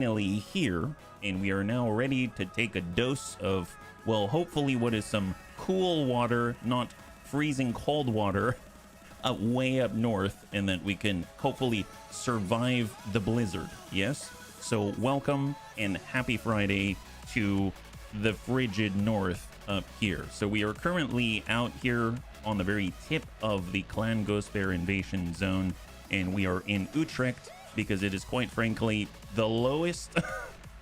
Finally here, and we are now ready to take a dose of, well, hopefully what is some cool water, not freezing cold water, way up north, and that we can hopefully survive the blizzard. Yes? So welcome and happy Friday to the frigid north up here. So we are currently out here on the very tip of the Clan Ghost Bear invasion zone, and we are in Utrecht because it is quite frankly the lowest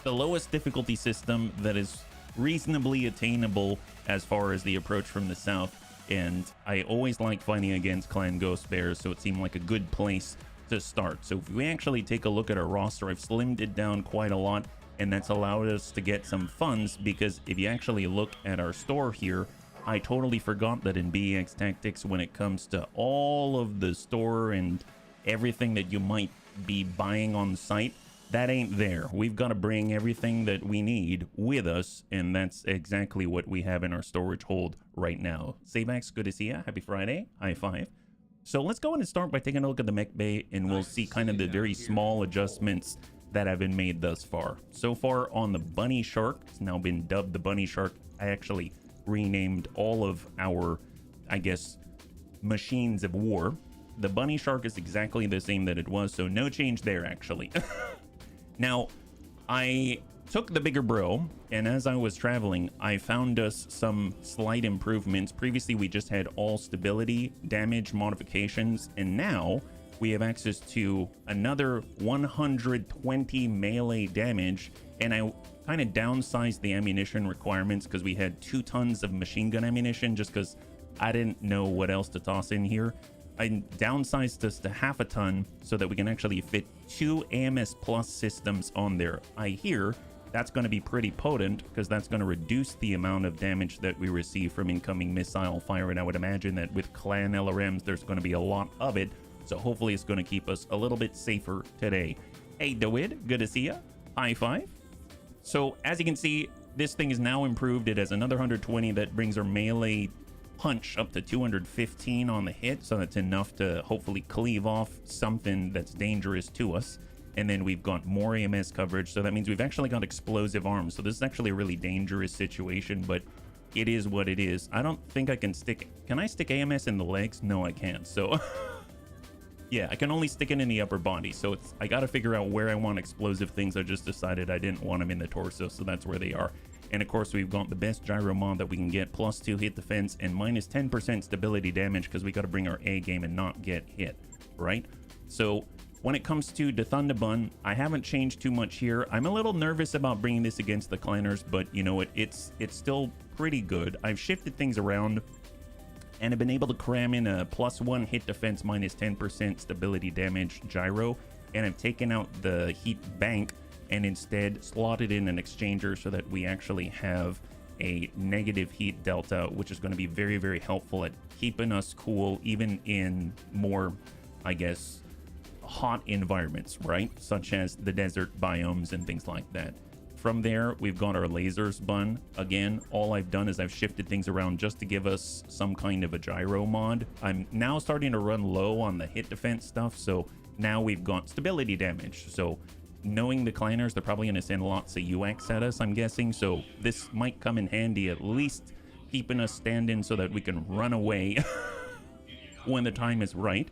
the lowest difficulty system that is reasonably attainable as far as the approach from the south. And I always like fighting against Clan Ghost Bears, so it seemed like a good place to start. So if we actually take a look at our roster, I've slimmed it down quite a lot, and that's allowed us to get some funds, because if you actually look at our store here, I totally forgot that in BEX Tactics, when it comes to all of the store and everything that you might be buying on site, that ain't there. We've got to bring everything that we need with us, and that's exactly what we have in our storage hold right now. Savex, good to see ya. Happy Friday. High five. So let's go ahead and start by taking a look at the mech bay, and we'll see kind of the very small adjustments that have been made thus far. So far on the Bunny Shark, it's now been dubbed the Bunny Shark. I actually renamed all of our, I guess, machines of war. The Bunny Shark is exactly the same that it was, so no change there actually. Now, I took the bigger bro, and as I was traveling, I found us some slight improvements. Previously, we just had all stability damage modifications, and now we have access to another 120 melee damage, and I kind of downsized the ammunition requirements because we had 2 tons of machine gun ammunition just because I didn't know what else to toss in here. I downsized this to half a ton so that we can actually fit 2 AMS Plus systems on there. I hear that's going to be pretty potent because that's going to reduce the amount of damage that we receive from incoming missile fire, and I would imagine that with clan LRMs there's going to be a lot of it, so hopefully it's going to keep us a little bit safer today. Hey Dawid, good to see ya. High five. So as you can see, this thing is now improved. It has another 120 that brings our melee punch up to 215 on the hit, so that's enough to hopefully cleave off something that's dangerous to us. And then we've got more AMS coverage, so that means we've actually got explosive arms. So this is actually a really dangerous situation, but it is what it is. I don't think I can stick... Can I stick AMS in the legs? No, I can't. So yeah, I can only stick it in the upper body. So it's, I got to figure out where I want explosive things. I just decided I didn't want them in the torso, so that's where they are. And of course, we've got the best gyro mod that we can get, +2 hit defense and minus 10% stability damage, because we got to bring our A game and not get hit, right? So when it comes to the Thunderbun, I haven't changed too much here. I'm a little nervous about bringing this against the clanners, but you know what? It's still pretty good. I've shifted things around and have been able to cram in a +1 hit defense, minus 10% stability damage gyro, and I've taken out the heat bank and instead slotted in an exchanger so that we actually have a negative heat delta, which is going to be very, very helpful at keeping us cool even in more, I guess, hot environments, right? Such as the desert biomes and things like that. From there, we've got our lasers bun. Again, all I've done is I've shifted things around just to give us some kind of a gyro mod. I'm now starting to run low on the hit defense stuff, so now we've got stability damage. So knowing the clanners, they're probably going to send lots of UX at us, I'm guessing, so this might come in handy, at least keeping us standing so that we can run away when the time is right.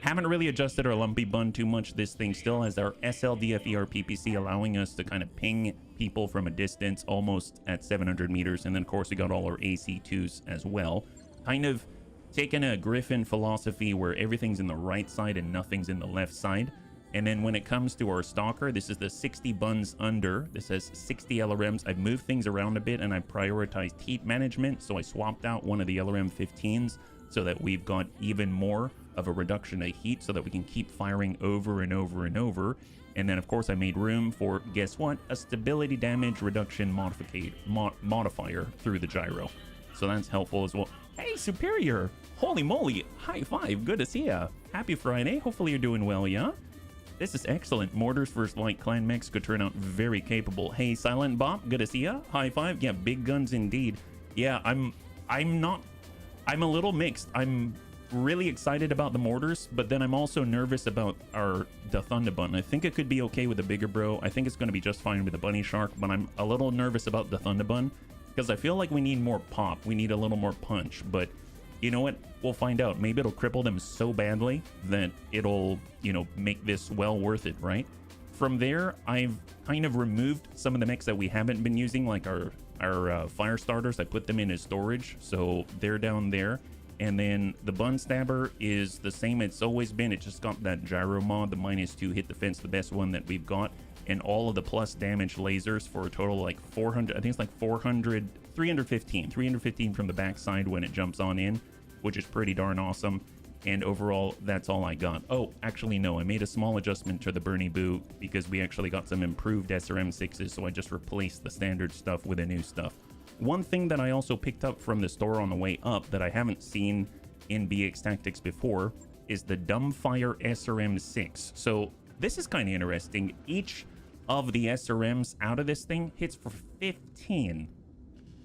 Haven't really adjusted our lumpy bun too much. This thing still has our SLDFER PPC, allowing us to kind of ping people from a distance almost at 700 meters, and then of course we got all our AC2s as well. Kind of taking a Griffin philosophy where everything's in the right side and nothing's in the left side. And then when it comes to our Stalker, this is the 60 buns under. This has 60 LRMs. I've moved things around a bit and I prioritized heat management. So I swapped out one of the LRM 15s so that we've got even more of a reduction of heat so that we can keep firing over and over and over. And then of course I made room for, guess what? A stability damage reduction modifier through the gyro. So that's helpful as well. Hey, Superior! Holy moly! High five! Good to see ya! Happy Friday! Hopefully you're doing well, yeah? This is excellent. Mortars versus light clan mechs could turn out very capable. Hey, Silent Bop, good to see ya. High five. Yeah, big guns indeed. Yeah, I'm a little mixed. I'm really excited about the mortars, but then I'm also nervous about the Thunderbun. I think it could be okay with the bigger bro. I think it's going to be just fine with the bunny shark, but I'm a little nervous about the Thunderbun because I feel like we need more pop. We need a little more punch, but you know what? We'll find out. Maybe it'll cripple them so badly that it'll, you know, make this well worth it, right? From there, I've kind of removed some of the mechs that we haven't been using, like our fire starters. I put them in as storage, so they're down there. And then the bun stabber is the same it's always been. It just got that gyro mod, the -2 hit the fence, the best one that we've got, and all of the plus damage lasers for a total like 400. I think it's like 315 from the backside when it jumps on in, which is pretty darn awesome. And overall, that's all I got. Oh, actually, no, I made a small adjustment to the Bernie Boo because we actually got some improved SRM6s, so I just replaced the standard stuff with the new stuff. One thing that I also picked up from the store on the way up that I haven't seen in BEX Tactics before is the Dumbfire SRM6. So this is kind of interesting. Each of the SRMs out of this thing hits for 15.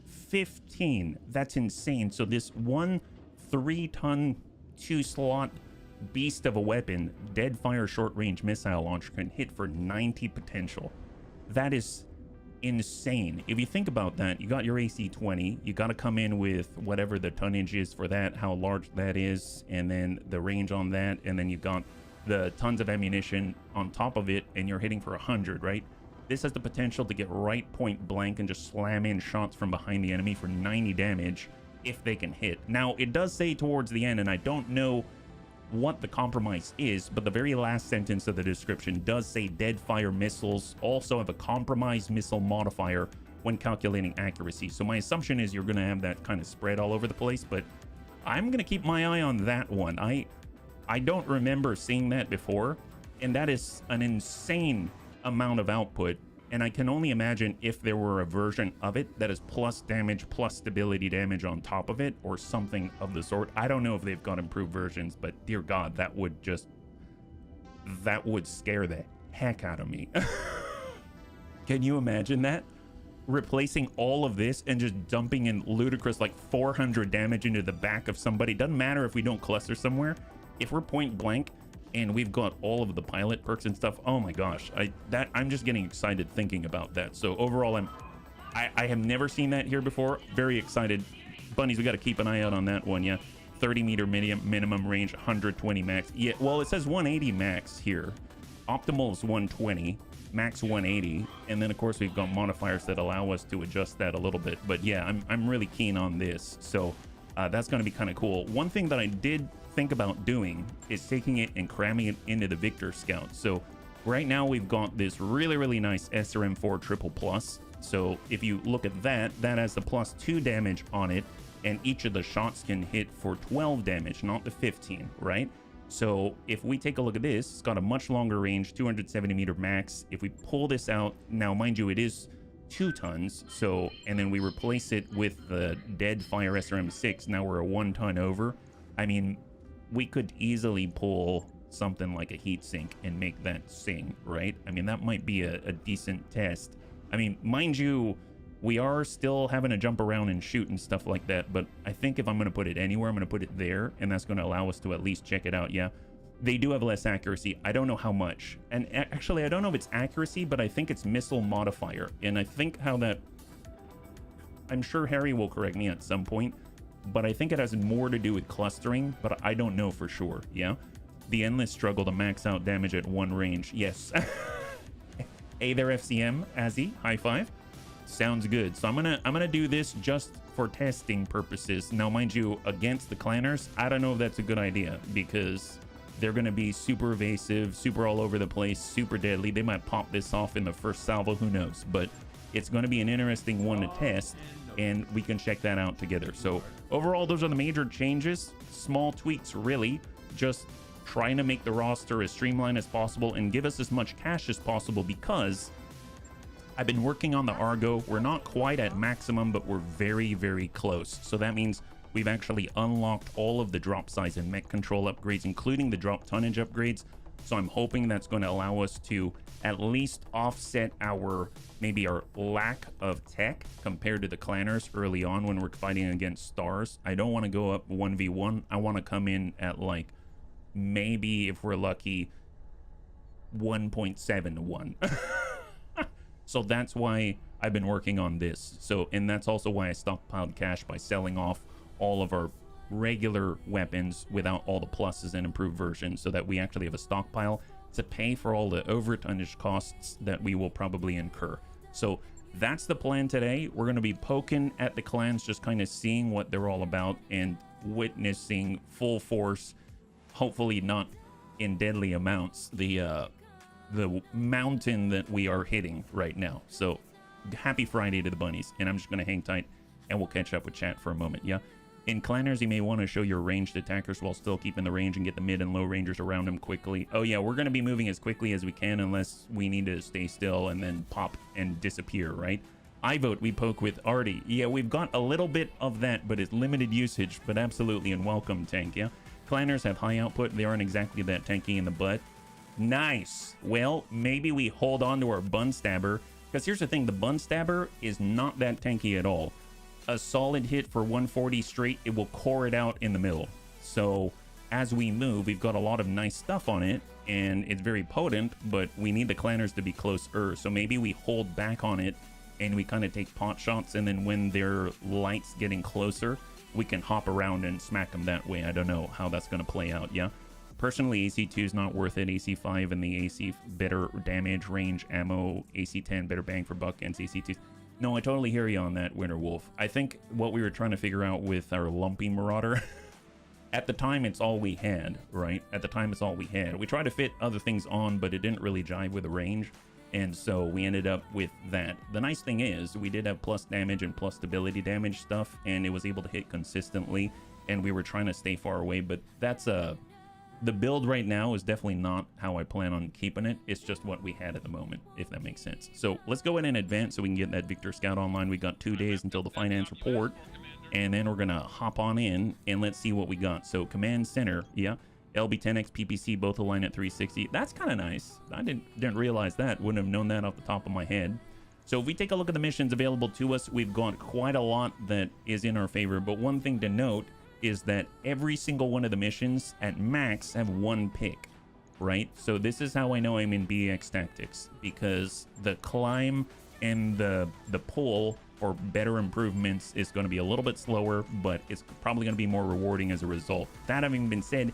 15. That's insane. So this one 3-ton 2-slot beast of a weapon, Deadfire short-range missile launcher, can hit for 90 potential. That is insane. If you think about that, you got your AC-20, you got to come in with whatever the tonnage is for that, how large that is, and then the range on that, and then you've got the tons of ammunition on top of it, and you're hitting for 100, right? This has the potential to get right point blank and just slam in shots from behind the enemy for 90 damage if they can hit. Now, it does say towards the end, and I don't know what the compromise is, but the very last sentence of the description does say Deadfire missiles also have a compromised missile modifier when calculating accuracy. So my assumption is you're going to have that kind of spread all over the place, but I'm going to keep my eye on that one. I don't remember seeing that before, and that is an insane amount of output. And I can only imagine if there were a version of it that is plus damage, plus stability damage on top of it, or something of the sort. I don't know if they've got improved versions, but dear God, that would scare the heck out of me. Can you imagine that? Replacing all of this and just dumping in ludicrous like 400 damage into the back of somebody. Doesn't matter if we don't cluster somewhere. If we're point blank, and we've got all of the pilot perks and stuff. Oh my gosh, I'm just getting excited thinking about that. So overall, I have never seen that here before. Very excited. Bunnies, we got to keep an eye out on that one. Yeah, 30 meter minimum range, 120 max. Yeah, well, it says 180 max here. Optimal is 120, max 180, and then of course we've got modifiers that allow us to adjust that a little bit. But yeah, I'm really keen on this. So that's going to be kind of cool. One thing that I did think about doing is taking it and cramming it into the Victor Scout. So right now we've got this really nice SRM4 triple plus. So if you look at that has the +2 damage on it, and each of the shots can hit for 12 damage, not the 15, right? So if we take a look at this, it's got a much longer range, 270 meter max. If we pull this out, now mind you, it is 2 tons, so, and then we replace it with the Deadfire SRM6, now we're a 1 ton over. I mean, we could easily pull something like a heat sink and make that sing, right? I mean, that might be a decent test. I mean, mind you, we are still having to jump around and shoot and stuff like that, but I think if I'm going to put it anywhere, I'm going to put it there, and that's going to allow us to at least check it out. Yeah, they do have less accuracy. I don't know how much. And actually, I don't know if it's accuracy, but I think it's missile modifier. And I think how that... I'm sure Harry will correct me at some point, but I think it has more to do with clustering, but I don't know for sure. Yeah, the endless struggle to max out damage at one range. Yes. Hey there, FCM Azzy, high five. Sounds good. So I'm gonna do this just for testing purposes. Now mind you, against the clanners, I don't know if that's a good idea because they're gonna be super evasive, super all over the place, super deadly. They might pop this off in the first salvo, who knows, but it's going to be an interesting one to test, and we can check that out together. So overall, those are the major changes. Small tweaks, really, just trying to make the roster as streamlined as possible and give us as much cash as possible, because I've been working on the Argo. We're not quite at maximum, but we're very close. So that means we've actually unlocked all of the drop size and mech control upgrades, including the drop tonnage upgrades. So I'm hoping that's going to allow us to at least offset maybe our lack of tech compared to the clanners early on when we're fighting against stars. I don't want to go up 1v1. I want to come in at like maybe, if we're lucky, 1.7 to 1. So that's why I've been working on this. So, and that's also why I stockpiled cash by selling off all of our regular weapons without all the pluses and improved versions, so that we actually have a stockpile to pay for all the overtonnage costs that we will probably incur. So that's the plan today. We're going to be poking at the clans, just kind of seeing what they're all about and witnessing full force, hopefully not in deadly amounts, the mountain that we are hitting right now. So happy Friday to the bunnies, and I'm just going to hang tight and we'll catch up with chat for a moment. Yeah, in clanners you may want to show your ranged attackers while still keeping the range and get the mid and low rangers around them quickly. Oh yeah, we're going to be moving as quickly as we can unless we need to stay still and then pop and disappear, right? I vote we poke with Artie. Yeah, we've got a little bit of that, but it's limited usage, but absolutely and welcome, tank. Yeah, clanners have high output. They aren't exactly that tanky in the butt. Nice. Well, maybe we hold on to our bun stabber, because here's the thing, the bun stabber is not that tanky at all. A solid hit for 140 straight, it will core it out in the middle. So as we move, we've got a lot of nice stuff on it, and it's very potent, but we need the clanners to be closer. So maybe we hold back on it and we kind of take pot shots, and then when their light's getting closer, we can hop around and smack them that way. I don't know how that's going to play out. Yeah, personally, AC2 is not worth it. AC5 and the AC better damage, range, ammo. AC10 better bang for buck against AC2. No, I totally hear you on that, Winter Wolf. I think what we were trying to figure out with our lumpy marauder, at the time it's all we had, right? At the time it's all we had. We tried to fit other things on, but it didn't really jive with the range, and so we ended up with that. The nice thing is we did have plus damage and plus stability damage stuff, and it was able to hit consistently, and we were trying to stay far away, but that's the build right now is definitely not how I plan on keeping it. It's just what we had at the moment, if that makes sense. So let's go ahead and advance so we can get that Victor Scout online. We got 2 days until the finance report, and then we're gonna hop on in and let's see what we got. So command center, yeah, LB10X PPC both align at 360. That's kind of nice. I didn't realize that. Wouldn't have known that off the top of my head. So if we take a look at the missions available to us, we've got quite a lot that is in our favor. But one thing to note is that every single one of the missions at max have one pick, right? So this is how I know I'm in BEX Tactics, because the climb and the pull for better improvements is going to be a little bit slower, but it's probably going to be more rewarding as a result. That having been said,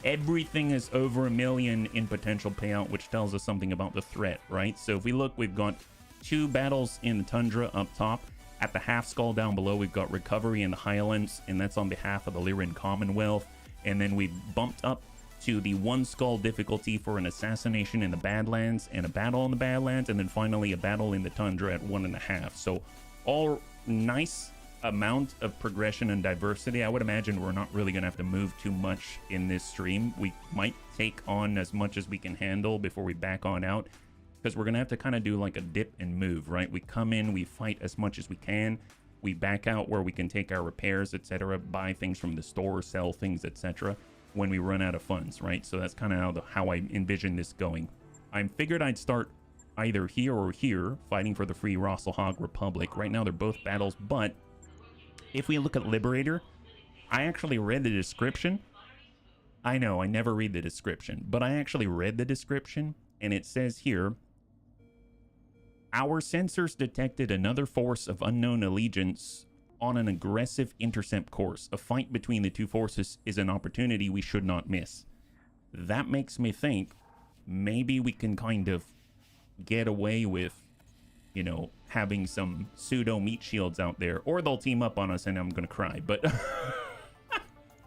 everything is over $1 million in potential payout, which tells us something about the threat, right? So if we look, we've got 2 battles in the tundra up top. At the half skull down below, we've got recovery in the Highlands, and that's on behalf of the Lyran Commonwealth. And then we've bumped up to the 1 skull difficulty for an assassination in the Badlands and a battle in the Badlands, and then finally a battle in the tundra at 1.5. So all nice amount of progression and diversity. I would imagine we're not really going to have to move too much in this stream. We might take on as much as we can handle before we back on out, because we're going to have to kind of do like a dip and move, right? We come in, we fight as much as we can, we back out where we can take our repairs, etc., buy things from the store, sell things, etc., when we run out of funds, right? So that's kind of how I envision this going. I figured I'd start either here or here, fighting for the Free Rosselhog Republic. Right now they're both battles, but if we look at Liberator, I actually read the description. I know, I never read the description, but I actually read the description, and it says here, our sensors detected another force of unknown allegiance on an aggressive intercept course. A fight between the two forces is an opportunity we should not miss. That makes me think maybe we can kind of get away with, you know, having some pseudo meat shields out there, or they'll team up on us and I'm gonna cry, but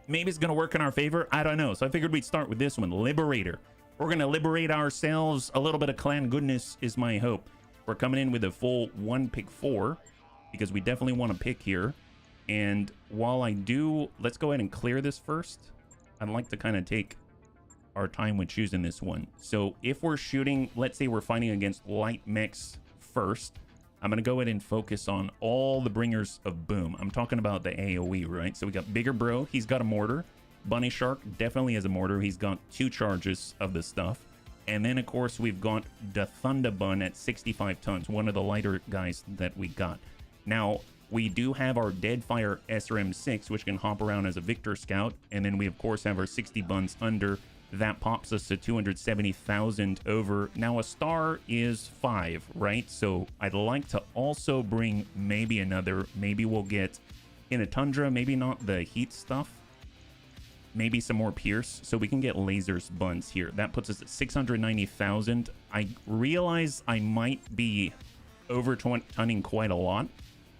maybe it's gonna work in our favor. I don't know. So I figured we'd start with this one, Liberator. We're gonna liberate ourselves. A little bit of clan goodness is my hope. We're coming in with a full 1 pick 4 because we definitely want to pick here. And while I do, let's go ahead and clear this first. I'd like to kind of take our time with choosing this one. So if we're shooting, let's say we're fighting against light mechs first, I'm going to go ahead and focus on all the bringers of boom. I'm talking about the AoE, right? So we got Bigger Bro. He's got a mortar. Bunny Shark definitely has a mortar. He's got 2 charges of the stuff. And then, of course, we've got the Thunder Bun at 65 tons, one of the lighter guys that we got. Now, we do have our Deadfire SRM-6, which can hop around as a Victor Scout. And then we, of course, have our 60 buns under. That pops us to 270,000 over. Now, a star is 5, right? So I'd like to also bring maybe another. Maybe we'll get in a Tundra, maybe not the heat stuff. Maybe some more Pierce, so we can get lasers buns here. That puts us at 690,000. I realize I might be over tunning quite a lot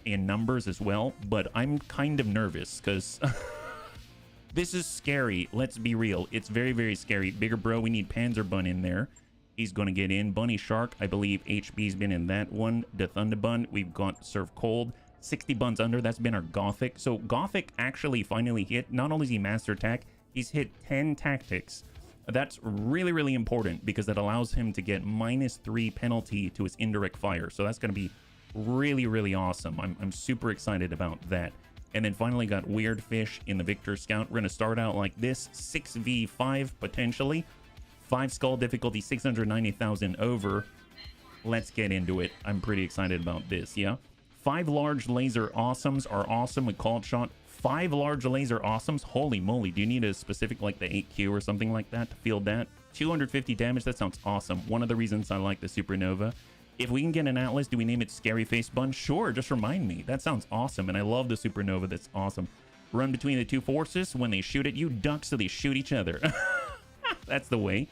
in numbers as well, but I'm kind of nervous because this is scary. Let's be real. It's very, very scary. Bigger Bro, we need Panzer Bun in there. He's going to get in. Bunny Shark, I believe HB's been in that one. The Thunder Bun, we've got Serve Cold. 60 buns under, that's been our Gothic. So Gothic actually finally hit, not only is he master attack, he's hit 10 tactics. That's really, really important because that allows him to get -3 penalty to his indirect fire. So that's going to be really, really awesome. I'm super excited about that. And then finally got Weird Fish in the Victor Scout. We're going to start out like this, 6v5 potentially. 5 skull difficulty, 690,000 over. Let's get into it. I'm pretty excited about this, yeah? 5 large laser awesomes are awesome with called shot. 5 large laser awesomes. Holy moly. Do you need a specific like the 8Q or something like that to field that? 250 damage. That sounds awesome. One of the reasons I like the Supernova. If we can get an Atlas, do we name it Scary Face Bun? Sure, just remind me. That sounds awesome. And I love the Supernova. That's awesome. Run between the 2 forces. When they shoot at you, duck so they shoot each other. That's the way.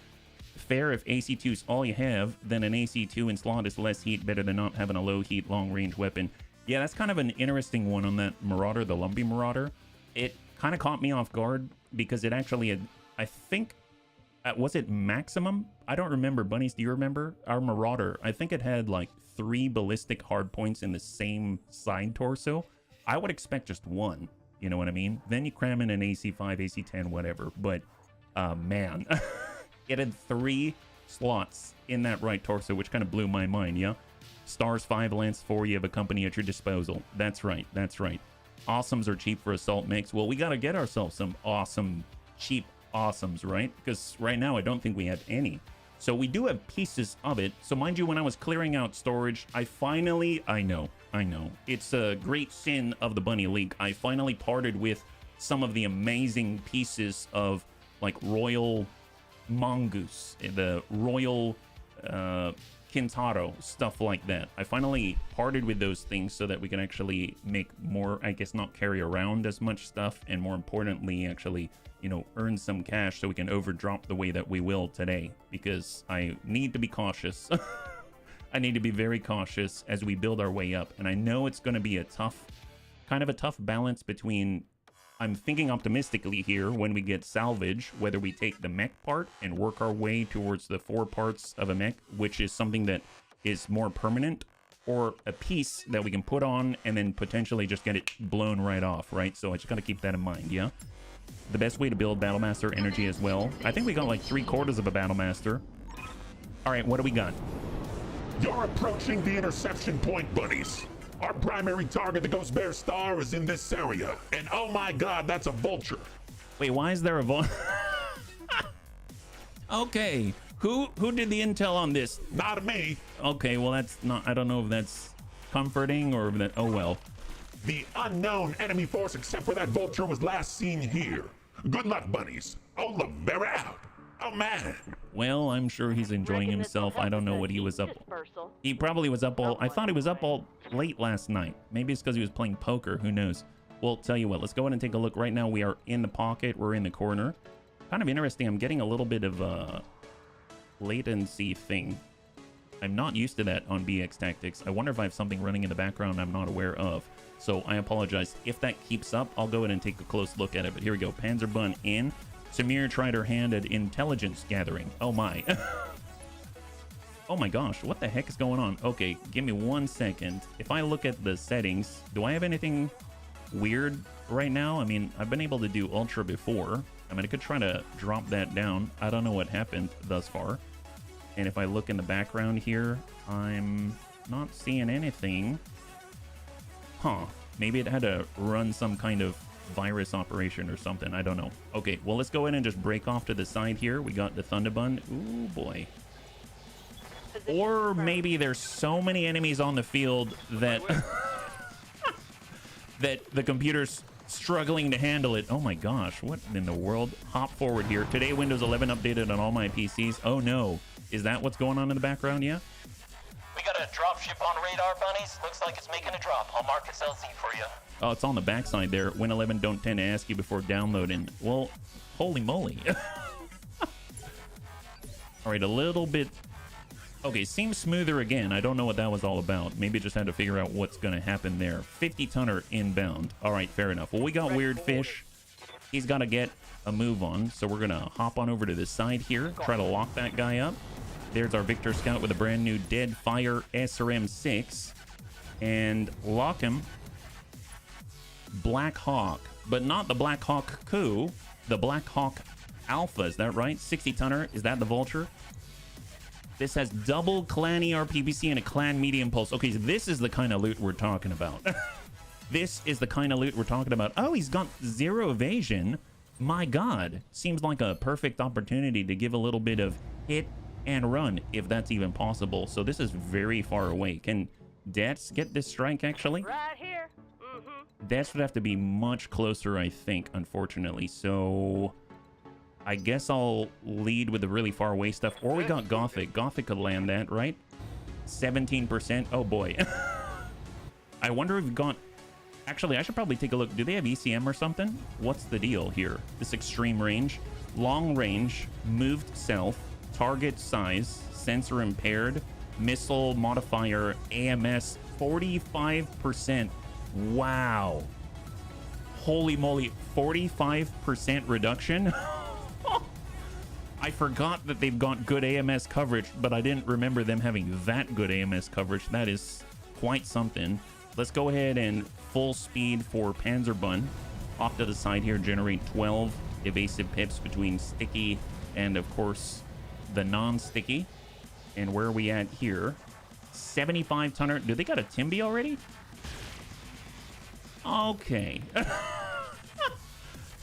Fair if AC2 is all you have, then an AC2 in slot is less heat, better than not having a low heat, long range weapon. Yeah, that's kind of an interesting one on that Marauder, the Lumpy Marauder. It kind of caught me off guard because it actually had, I think, was it maximum? I don't remember. Bunnies, do you remember? Our Marauder, I think it had like 3 ballistic hard points in the same side torso. I would expect just 1, you know what I mean? Then you cram in an AC5, AC10, whatever. But, man... It had 3 slots in that right torso, which kind of blew my mind, yeah? Stars 5, Lance 4, you have a company at your disposal. That's right, that's right. Awesomes are cheap for assault mix. Well, we got to get ourselves some awesome, cheap awesomes, right? Because right now, I don't think we have any. So we do have pieces of it. So mind you, when I was clearing out storage, I know. It's a great sin of the Bunny League. I finally parted with some of the amazing pieces of, like, Royal... Mongoose, the Royal Kintaro, stuff like that. I finally parted with those things so that we can actually make more, I guess not carry around as much stuff, and more importantly, actually, you know, earn some cash so we can overdrop the way that we will today, because I need to be cautious. I need to be very cautious as we build our way up, and I know it's going to be a tough, kind of a tough balance between... I'm thinking optimistically here when we get salvage, whether we take the mech part and work our way towards the 4 parts of a mech, which is something that is more permanent, or a piece that we can put on and then potentially just get it blown right off, right? So I just got to keep that in mind, yeah? The best way to build Battlemaster energy as well. I think we got like 3/4 of a Battlemaster. All right, what do we got? You're approaching the interception point, buddies. Our primary target, the Ghost Bear Star, is in this area. And oh my god, that's a vulture. Wait, why is there a vulture? Okay, who did the intel on this? Not me. Okay, well that's not, I don't know if that's comforting or if that, oh well. The unknown enemy force except for that vulture was last seen here. Good luck, bunnies. Oh, look, bear out. Oh man. Well, I'm sure he's enjoying himself. I don't know what he was up. He probably was up all, I thought he was up all late last night. Maybe it's because he was playing poker, who knows. Well, tell you what, let's go ahead and take a look. Right now we are in the pocket, we're in the corner. Kind of interesting, I'm getting a little bit of a latency thing. I'm not used to that on BEX Tactics. I wonder if I have something running in the background I'm not aware of. So I apologize. If that keeps up, I'll go ahead and take a close look at it. But here we go, Panzer Bun in. Samir tried her hand at intelligence gathering. Oh my. Oh my gosh, what the heck is going on? Okay, give me 1 second. If I look at the settings, do I have anything weird right now? I mean, I've been able to do Ultra before. I mean, I could try to drop that down. I don't know what happened thus far. And if I look in the background here, I'm not seeing anything. Huh, maybe it had to run some kind of virus operation or something. I don't know. Okay, well, let's go in and just break off to the side here. We got the Thunderbun. Ooh, boy. Or maybe there's so many enemies on the field that that the computer's struggling to handle it. Oh my gosh, what in the world? Hop forward here. Today, Windows 11 updated on all my PCs. Oh no. Is that what's going on in the background? Yeah? We got a dropship on radar, bunnies. Looks like it's making a drop. I'll mark its LZ for you. Oh, it's on the backside there. Win 11 don't tend to ask you before downloading. Well, holy moly. All right, a little bit. Okay, seems smoother again. I don't know what that was all about. Maybe just had to figure out what's going to happen there. 50-tonner inbound. All right, fair enough. Well, we got Weird Fish. He's got to get a move on, so we're going to hop on over to the side here, try to lock that guy up. There's our Victor Scout with a brand new Dead Fire SRM-6. And lock him. Black Hawk, but not the Black Hawk Coup, the Black Hawk Alpha. Is that right? 60-tonner. Is that the Vulture? This has double clan ERPPC and a clan medium pulse. Okay, so this is the kind of loot we're talking about. This is the kind of loot we're talking about. Oh, he's got 0 evasion. My God. Seems like a perfect opportunity to give a little bit of hit and run, if that's even possible. So this is very far away. Can Dets get this strike, actually? Right here. Mm-hmm. Dets would have to be much closer, I think, unfortunately. So I guess I'll lead with the really far away stuff. Or we got Gothic. Gothic could land that, right? 17%. Oh, boy. I wonder if we've got... Actually, I should probably take a look. Do they have ECM or something? What's the deal here? This extreme range. Long range. Moved south. Target size. Sensor impaired. Missile modifier. AMS. 45%. Wow. Holy moly. 45% reduction? I forgot that they've got good AMS coverage, but I didn't remember them having that good AMS coverage. That is quite something. Let's go ahead and full speed for Panzerbun. Off to the side here, generate 12 evasive pips between sticky and, of course, the non-sticky. And where are we at here? 75-tonner. Do they got a Timby already? Okay.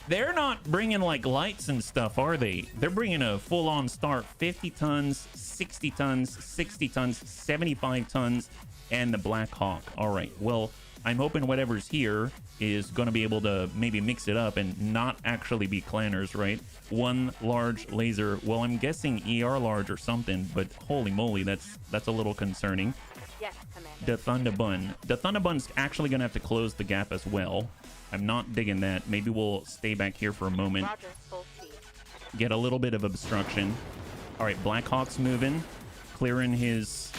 They're not bringing like lights and stuff, are they? They're bringing a full-on start. 50 tons, 60 tons, 60 tons, 75 tons, and the Black Hawk. All right. Well, I'm hoping whatever's here is going to be able to maybe mix it up and not actually be clanners, right? One large laser. Well, I'm guessing ER large or something, but holy moly, that's a little concerning. Yes, Commander. The Thunderbun. The Thunderbun's actually going to have to close the gap as well. I'm not digging that. Maybe we'll stay back here for a moment. Roger, full speed. Get a little bit of obstruction. All right, Black Hawk's moving. Clearing his...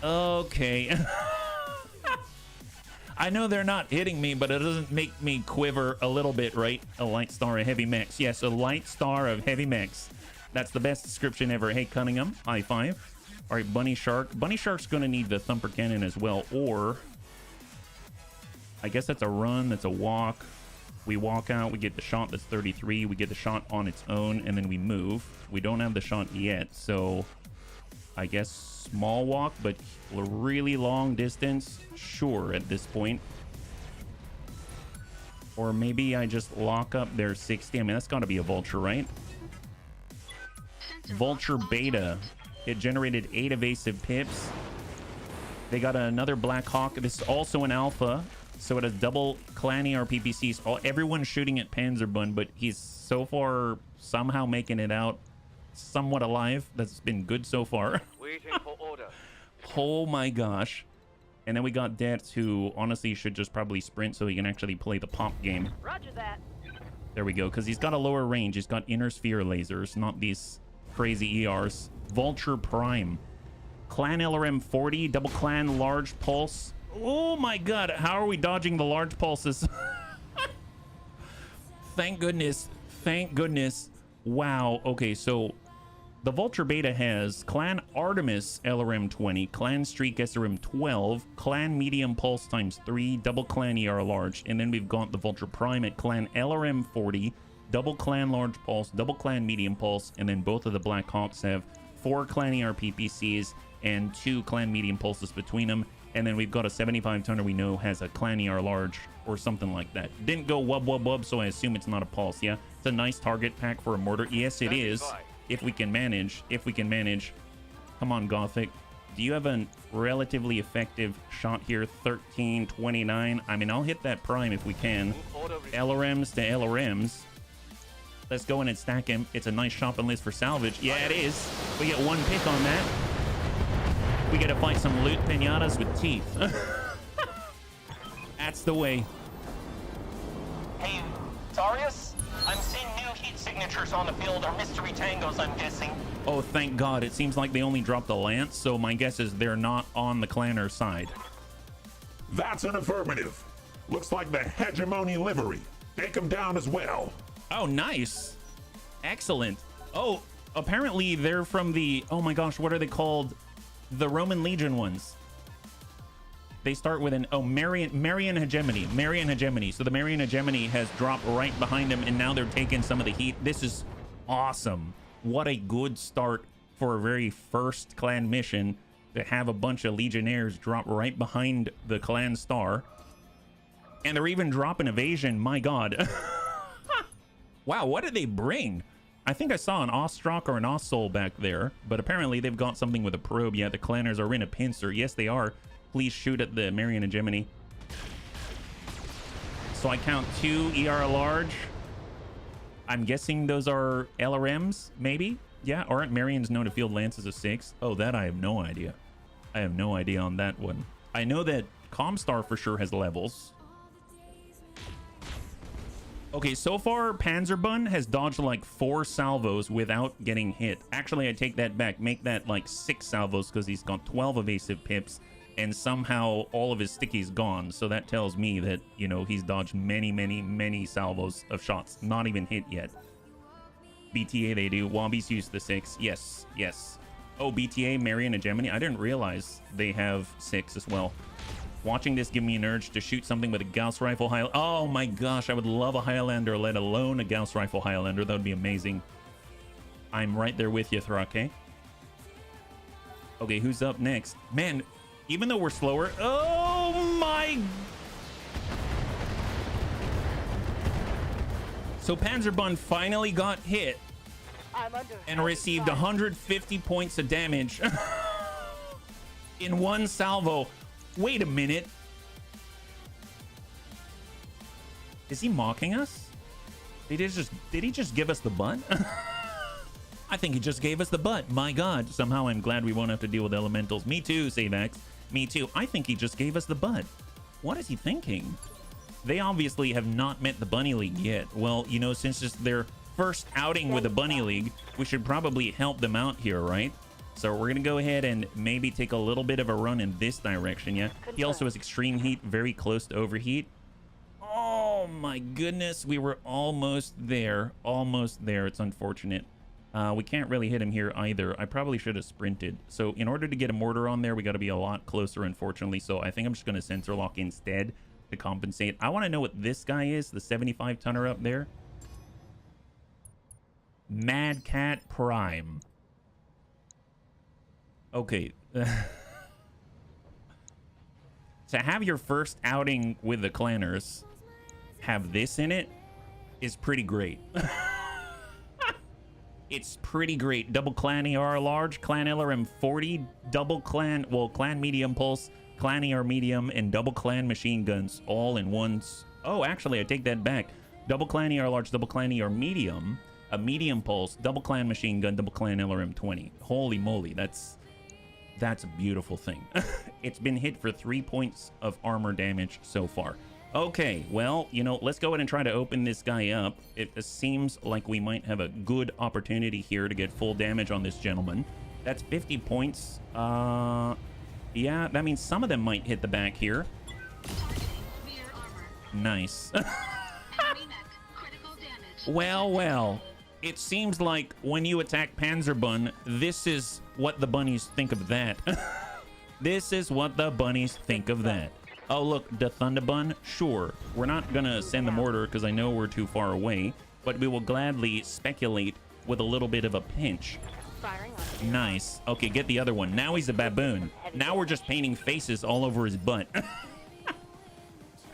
Okay. I know they're not hitting me, but it doesn't make me quiver a little bit, right? A light star of heavy mechs. Yes, a light star of heavy mechs. That's the best description ever. Hey, Cunningham, high five. All right, Bunny Shark. Bunny Shark's going to need the Thumper Cannon as well, or... I guess that's a run, that's a walk. We walk out, we get the shot that's 33, we get the shot on its own, and then we move. We don't have the shot yet, so I guess small walk, but a really long distance, sure, at this point. Or maybe I just lock up their 60. I mean, that's got to be a Vulture, right? Vulture Beta. It generated 8 evasive pips. They got another Black Hawk. This is also an Alpha. So it has double clan ERPPCs. Everyone's shooting at Panzerbun, but he's so far somehow making it out somewhat alive. That's been good so far. Waiting for order. Oh my gosh. And then we got Dets, who honestly should just probably sprint so he can actually play the pop game. Roger that. There we go, because he's got a lower range. He's got inner sphere lasers, not these crazy ERs. Vulture Prime. Clan LRM 40, double clan large pulse. Oh my god, how are we dodging the large pulses? Thank goodness. Thank goodness. Wow. Okay, so the Vulture Beta has Clan Artemis LRM 20, Clan Streak SRM 12, Clan Medium Pulse times 3, double Clan ER large, and then we've got the Vulture Prime at Clan LRM 40, double Clan Large Pulse, double Clan Medium Pulse, and then both of the Black Hawks have 4 Clan ER PPCs and 2 clan medium pulses between them. And then we've got a 75 tonner we know has a clan ER large or something like that. Didn't go wub wub wub, so I assume it's not a pulse. Yeah, it's a nice target pack for a mortar. Yes, it is. If we can manage. If we can manage. Come on, Gothic. Do you have a relatively effective shot here? 1329. I mean, I'll hit that prime if we can. LRMs to LRMs. Let's go in and stack him. It's a nice shopping list for salvage. Yeah, it is. We get 1 pick on that. We gotta fight some loot pinatas with teeth. That's the way. Hey, Darius? I'm seeing new heat signatures on the field, or mystery tangos, I'm guessing. Oh, thank God. It seems like they only dropped a lance, so my guess is they're not on the clanner side. That's an affirmative. Looks like the hegemony livery. Take them down as well. Oh, nice. Excellent. Oh, apparently they're from the... Oh my gosh, what are they called? The Roman Legion ones. They start with an... Oh, Marian Hegemony. Marian Hegemony. So the Marian Hegemony has dropped right behind them, and now they're taking some of the heat. This is awesome. What a good start for a very first clan mission to have a bunch of Legionnaires drop right behind the clan star. And they're even dropping evasion. My God. Wow, what did they bring? I think I saw an Ostrock or an Ossol back there, but apparently they've got something with a probe. Yeah, the clanners are in a pincer. Yes, they are. Please shoot at the Marian Hegemony. So I count 2 ER large. I'm guessing those are LRMs, maybe? Yeah, aren't Marians known to field lances of 6? Oh, that I have no idea. I have no idea on that one. I know that Comstar for sure has levels. Okay, so far, Panzerbun has dodged like 4 salvos without getting hit. Actually, I take that back. Make that like 6 salvos because he's got 12 evasive pips, and somehow all of his sticky's gone. So that tells me that, you know, he's dodged many salvos of shots. Not even hit yet. BTA they do. Wobbies use the 6. Yes, yes. Oh, BTA, Marian Hegemony. I didn't realize they have 6 as well. Watching this give me an urge to shoot something with a Gauss rifle Highlander. Oh my gosh, I would love a Highlander, let alone a Gauss rifle Highlander. That would be amazing. I'm right there with you, Thrake. Okay, who's up next? Man, even though we're slower... Oh my... So Panzerbun finally got hit and received 150 points of damage in 1 salvo. Wait a minute. Is he mocking us? Did he just give us the butt? I think he just gave us the butt. My God. Somehow I'm glad we won't have to deal with elementals. Me too, Savex. Me too. I think he just gave us the butt. What is he thinking? They obviously have not met the Bunny League yet. Well, you know, since it's their first outing with the Bunny League, we should probably help them out here, right? So we're going to go ahead and maybe take a little bit of a run in this direction, yeah? He also has extreme heat, very close to overheat. Oh my goodness, we were almost there. Almost there. It's unfortunate. We can't really hit him here either. I probably should have sprinted. So in order to get a mortar on there, we got to be a lot closer, unfortunately. So I think I'm just going to sensor lock instead to compensate. I want to know what this guy is, the 75 tonner up there. Mad Cat Prime. Okay. To have your first outing with the clanners have this in it is pretty great. It's pretty great. Double clan ER large, clan LRM 40, double clan, well, clan medium pulse, clan ER medium, and double clan machine guns all in one. Oh, actually, I take that back. Double clan ER large, double clan ER medium, a medium pulse, double clan machine gun, double clan LRM 20. Holy moly, that's a beautiful thing. It's been hit for 3 points of armor damage so far. Okay, well, you know, let's go ahead and try to open this guy up. It seems like we might have a good opportunity here to get full damage on this gentleman. That's 50 points. Yeah, that means some of them might hit the back here. Nice. Well. It seems like when you attack Panzerbun, this is what the bunnies think of that. This is what the bunnies think of that. Oh, look, the Thunderbun? Sure. We're not gonna send the mortar because I know we're too far away, but we will gladly speculate with a little bit of a pinch. Firing on. Nice. Okay, get the other one. Now he's a baboon. Now we're just painting faces all over his butt.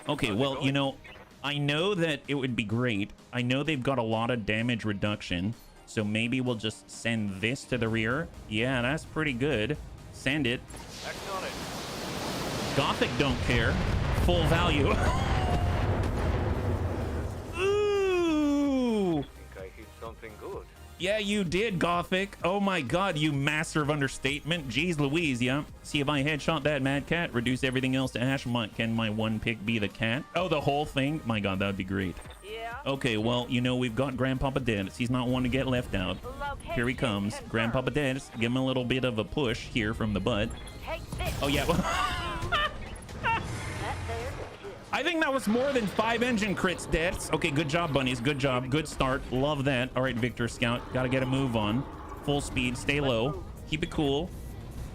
Okay, well, you know, I know that it would be great. I know they've got a lot of damage reduction. So maybe we'll just send this to the rear. Yeah, that's pretty good. Send it. Gothic don't care. Full value. Ooh. I think I hit something good. Yeah, you did, Gothic. Oh my god, you master of understatement. Jeez Louise, yeah. See if I headshot that mad cat, reduce everything else to ash. Can my one pick be the cat? Oh, the whole thing? My god, that would be great. Yeah. Okay, well, you know, we've got Grandpapa Dennis. He's not one to get left out. Here he comes. Location Grandpapa Dennis. Give him a little bit of a push here from the butt. Take this. Oh, yeah. That there's a kill. I think that was more than 5 engine crits, Dets. Okay, good job, bunnies. Good job. Good start. Love that. All right, Victor Scout. Got to get a move on. Full speed. Stay low. Keep it cool.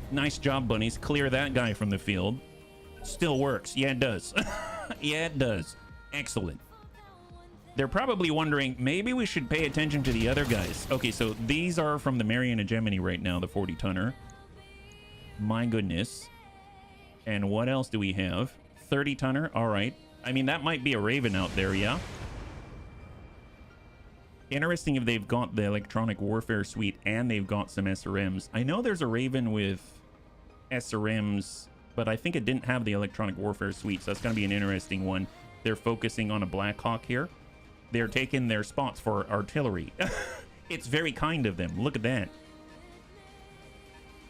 Nice job, bunnies. Clear that guy from the field. Still works. Yeah, it does. Yeah, it does. Excellent. They're probably wondering, maybe we should pay attention to the other guys. Okay, so these are from the Marion Hegemony right now, the 40-tonner. My goodness. And what else do we have? 30-tonner. All right. I mean, that might be a Raven out there, yeah? Interesting if they've got the electronic warfare suite and they've got some SRMs. I know there's a Raven with SRMs, but I think it didn't have the electronic warfare suite, so that's going to be an interesting one. They're focusing on a Blackhawk here. They're taking their spots for artillery. It's very kind of them. Look at that.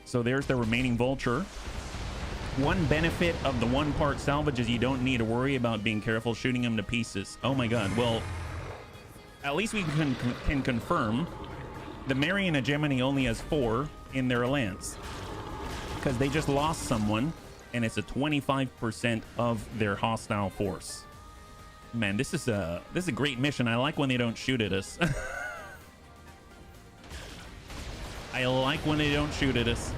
So there's the remaining Vulture. One benefit of the one-part salvage is you don't need to worry about being careful shooting them to pieces. Oh my god. Well, at least we can confirm the Marion Hegemony only has 4 in their lance. Because they just lost someone, and it's a 25% of their hostile force. Man, this is a great mission. I like when they don't shoot at us. I like when they don't shoot at us.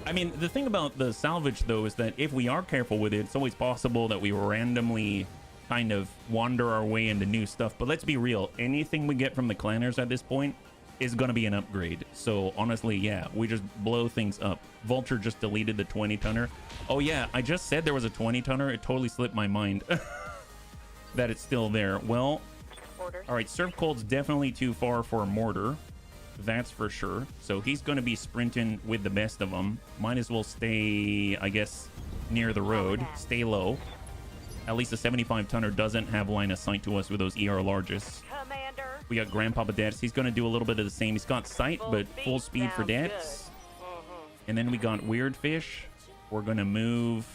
I mean, the thing about the salvage, though, is that if we are careful with it, it's always possible that we randomly kind of wander our way into new stuff. But let's be real. Anything we get from the clanners at this point is going to be an upgrade. So, honestly, yeah, we just blow things up. Vulture just deleted the 20-tonner. Oh, yeah, I just said there was a 20-tonner. It totally slipped my mind that it's still there. Well, Orders. all right, Surf Cold's definitely too far for a mortar. That's for sure. So he's going to be sprinting with the best of them. Might as well stay, I guess, near the road. Stay low. At least the 75-tonner doesn't have line of sight to us with those ER largest. Commander. We got Grandpapa Dets. He's going to do a little bit of the same. He's got sight, but full speed for Dets. And then we got Weird Fish. We're going to move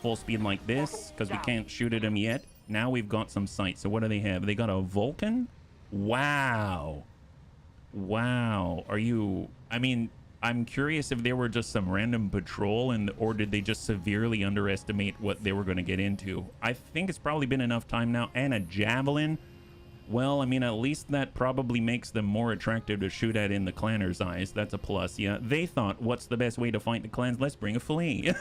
full speed like this because we can't shoot at him yet. Now we've got some sight. So what do they have? They got a Vulcan? Wow. Wow. Are you... I mean, I'm curious if they were just some random patrol or did they just severely underestimate what they were going to get into. I think it's probably been enough time now. And a Javelin. Well, I mean, at least that probably makes them more attractive to shoot at in the clanner's eyes. That's a plus, yeah. They thought, what's the best way to fight the clans? Let's bring a flea.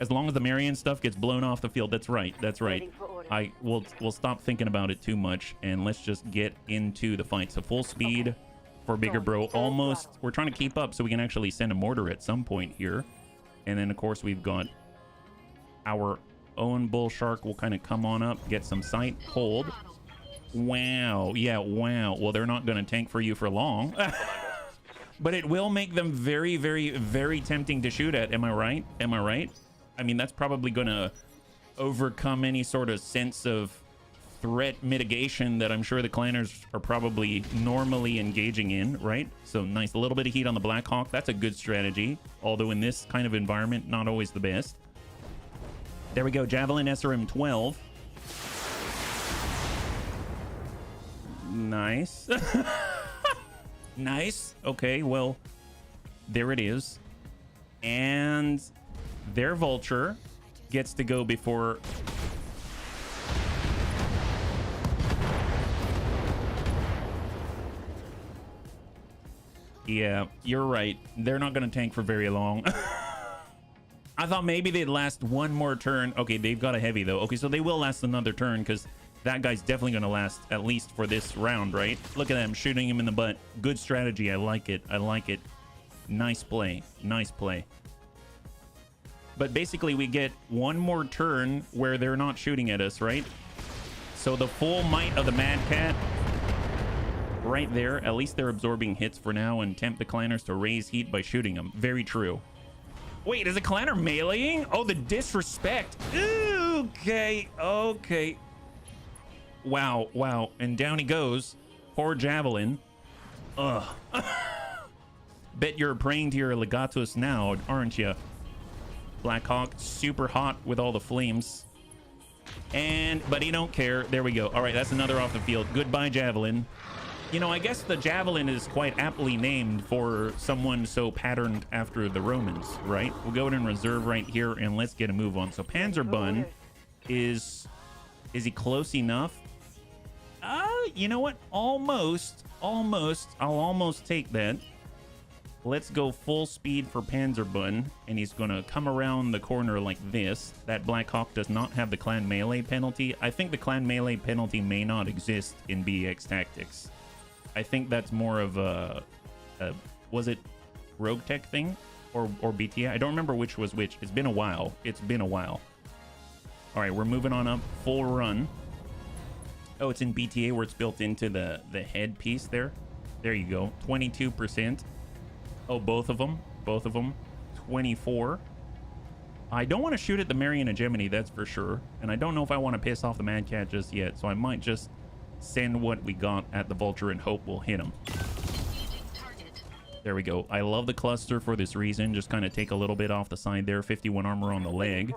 As long as the Marion stuff gets blown off the field. That's right. That's right. We'll stop thinking about it too much and let's just get into the fight. So full speed for Bigger Bro. Almost. We're trying to keep up so we can actually send a mortar at some point here. And then, of course, we've got our own Bull Shark will kind of come on up, get some sight, hold. Wow. Yeah, wow. Well, they're not going to tank for you for long. But it will make them very, very, very tempting to shoot at. Am I right? Am I right? I mean, that's probably going to overcome any sort of sense of threat mitigation that I'm sure the clanners are probably normally engaging in, right? So nice, a little bit of heat on the Blackhawk. That's a good strategy, although in this kind of environment, not always the best. There we go, Javelin SRM 12. Nice. Nice. Okay, well, there it is. And their Vulture gets to go before... Yeah, you're right. They're not going to tank for very long. I thought maybe they'd last one more turn. Okay, they've got a heavy, though. Okay, so they will last another turn because That guy's definitely going to last at least for this round, right? Look at him shooting him in the butt. Good strategy. I like it. I like it. Nice play. Nice play. But basically, we get one more turn where they're not shooting at us, right? So the full might of the Mad Cat right there. At least they're absorbing hits for now and tempt the clanners to raise heat by shooting them. Very true. Wait, is a clanner meleeing? Oh, the disrespect. Okay. Okay. Wow. Wow. And down he goes. Poor Javelin. Ugh. Bet you're praying to your legatus now, aren't you? Blackhawk, super hot with all the flames. But he don't care. There we go. All right, that's another off the field. Goodbye, Javelin. You know, I guess the Javelin is quite aptly named for someone so patterned after the Romans, right? We'll go in reserve right here, and let's get a move on. So Panzerbun is he close enough? You know what? Almost. I'll almost take that. Let's go full speed for Panzerbun, and he's going to come around the corner like this. That Black Hawk does not have the clan melee penalty. I think the clan melee penalty may not exist in BEX Tactics. I think that's more of a was it Rogue Tech thing or BTA? I don't remember which was which. It's been a while. All right, we're moving on up. Full run. Oh, it's in BTA where it's built into the head piece there. There you go. 22%. Oh, both of them. 24. I don't want to shoot at the Marion Hegemony, that's for sure. And I don't know if I want to piss off the Mad Cat just yet, so I might just send what we got at the Vulture and hope we'll hit him. There we go. I love the cluster for this reason. Just kind of take a little bit off the side there. 51 armor on the leg.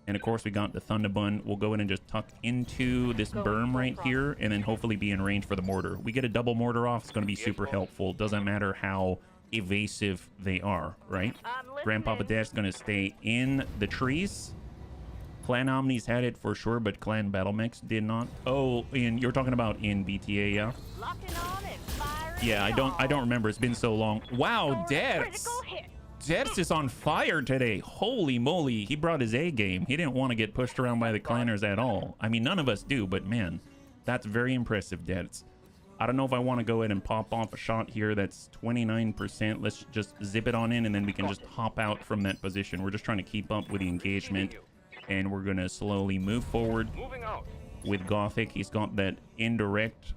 And of course, we got the Thunderbun. We'll go in and just tuck into this berm right here, and then hopefully be in range for the mortar. We get a double mortar off. It's going to be super helpful. Doesn't matter how evasive they are, right? Grandpapa Dash is going to stay in the trees. Clan Omni's had it for sure, but Clan Battlemechs did not. Oh, and you're talking about in BTA, yeah? Yeah, I don't remember. It's been so long. Wow, Debs is on fire today. Holy moly, he brought his A game. He didn't want to get pushed around by the clanners at all. I mean, none of us do, but man, that's very impressive, Debs. I don't know if I want to go ahead and pop off a shot here. That's 29%. Let's just zip it on in, and then we can just hop out from that position. We're just trying to keep up with the engagement, and we're going to slowly move forward with Gothic. He's got that indirect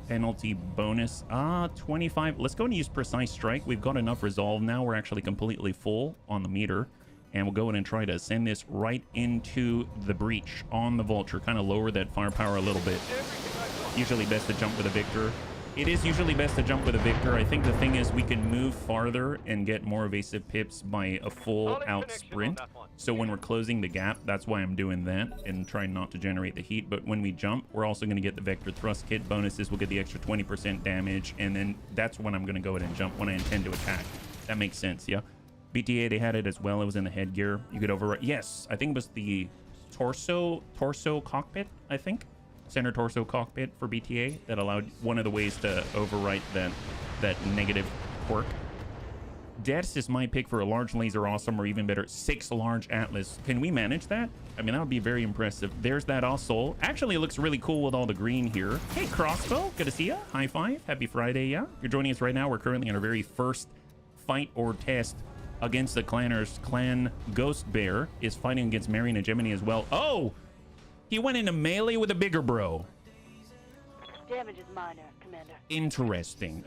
penalty bonus. 25. Let's go and use Precise Strike. We've got enough resolve now. We're actually completely full on the meter, and we'll go in and try to send this right into the breach on the Vulture. Kind of lower that firepower a little bit. Usually best to jump with a Victor. It is usually best to jump with a Victor. I think the thing is we can move farther and get more evasive pips by a full out sprint. So when we're closing the gap, that's why I'm doing that and trying not to generate the heat. But when we jump, we're also going to get the Vector Thrust Kit bonuses. We'll get the extra 20% damage. And then that's when I'm going to go ahead and jump when I intend to attack. That makes sense, yeah? BTA, they had it as well. It was in the headgear. You could override. Yes, I think it was the torso cockpit, I think. Center torso cockpit for BTA that allowed one of the ways to overwrite that negative quirk. Deaths is my pick for a large laser awesome, or even better, 6 large atlas. Can we manage that? I mean, that would be very impressive. There's that Osol. Actually, it looks really cool with all the green here. Hey, Crossbow, good to see ya. High five. Happy Friday, yeah? You're joining us right now. We're currently in our very first fight or test against the clanners. Clan Ghost Bear is fighting against Marion Hegemony as well. Oh! He went into melee with a bigger bro. Damage is minor, Commander. Interesting.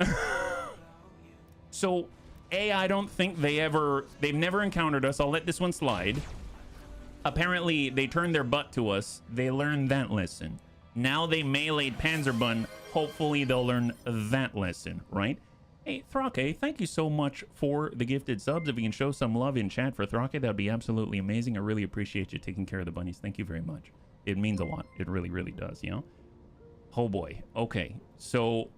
So, I don't think they've never encountered us. I'll let this one slide. Apparently, they turned their butt to us. They learned that lesson. Now they meleeed Panzerbun. Hopefully, they'll learn that lesson, right? Hey, Thrake, thank you so much for the gifted subs. If you can show some love in chat for Thrake, that would be absolutely amazing. I really appreciate you taking care of the bunnies. Thank you very much. It means a lot. It really, really does, you know? Oh boy. Okay, so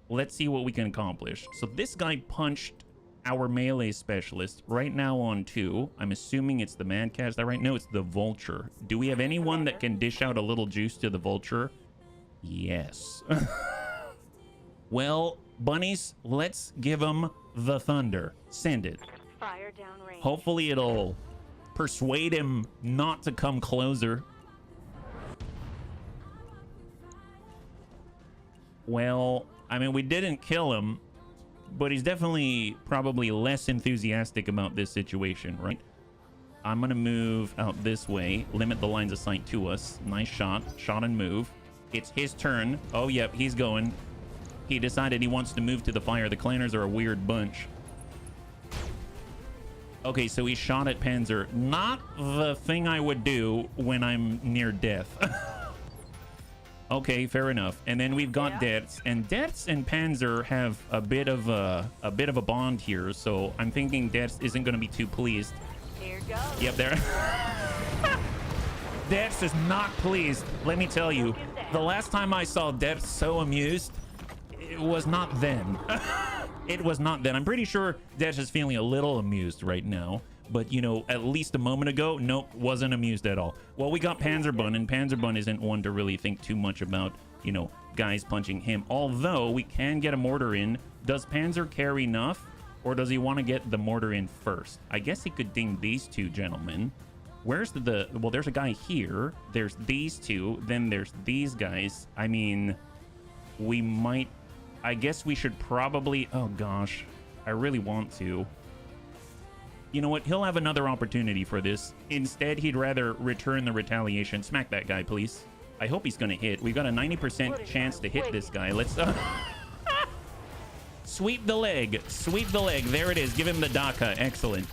let's see what we can accomplish. So this guy punched our melee specialist right now on 2. I'm assuming it's the Mad Cat. Is that right? No, it's the Vulture. Do we have anyone that can dish out a little juice to the Vulture? Yes. Well, bunnies, let's give him the thunder. Send it. Fire downrange. Hopefully it'll persuade him not to come closer. Well, I mean, we didn't kill him, but he's definitely probably less enthusiastic about this situation, right? I'm going to move out this way, limit the lines of sight to us. Nice shot. Shot and move. It's his turn. Oh, yep, he's going. He decided he wants to move to the fire. The clanners are a weird bunch. Okay, so he shot at Panzer. Not the thing I would do when I'm near death. Okay, fair enough. And then we've got Deaths, and Deaths and Panzer have a bit of a bond here. So I'm thinking Deaths isn't going to be too pleased. Here goes. Yep, there. Deaths is not pleased. Let me tell you, the last time I saw Deaths so amused, it was not then. It was not then. I'm pretty sure Deaths is feeling a little amused right now. But, you know, at least a moment ago, nope, wasn't amused at all. Well, we got Panzerbun, and Panzerbun isn't one to really think too much about, you know, guys punching him. Although, we can get a mortar in. Does Panzer care enough, or does he want to get the mortar in first? I guess he could ding these two gentlemen. Where's the... Well, there's a guy here. There's these two. Then there's these guys. I mean, we might... I guess we should probably... Oh, gosh. I really want to. You know what? He'll have another opportunity for this. Instead, he'd rather return the retaliation. Smack that guy, please. I hope he's going to hit. We've got a 90% chance to hit this guy. Let's... Sweep the leg. Sweep the leg. There it is. Give him the Daka. Excellent.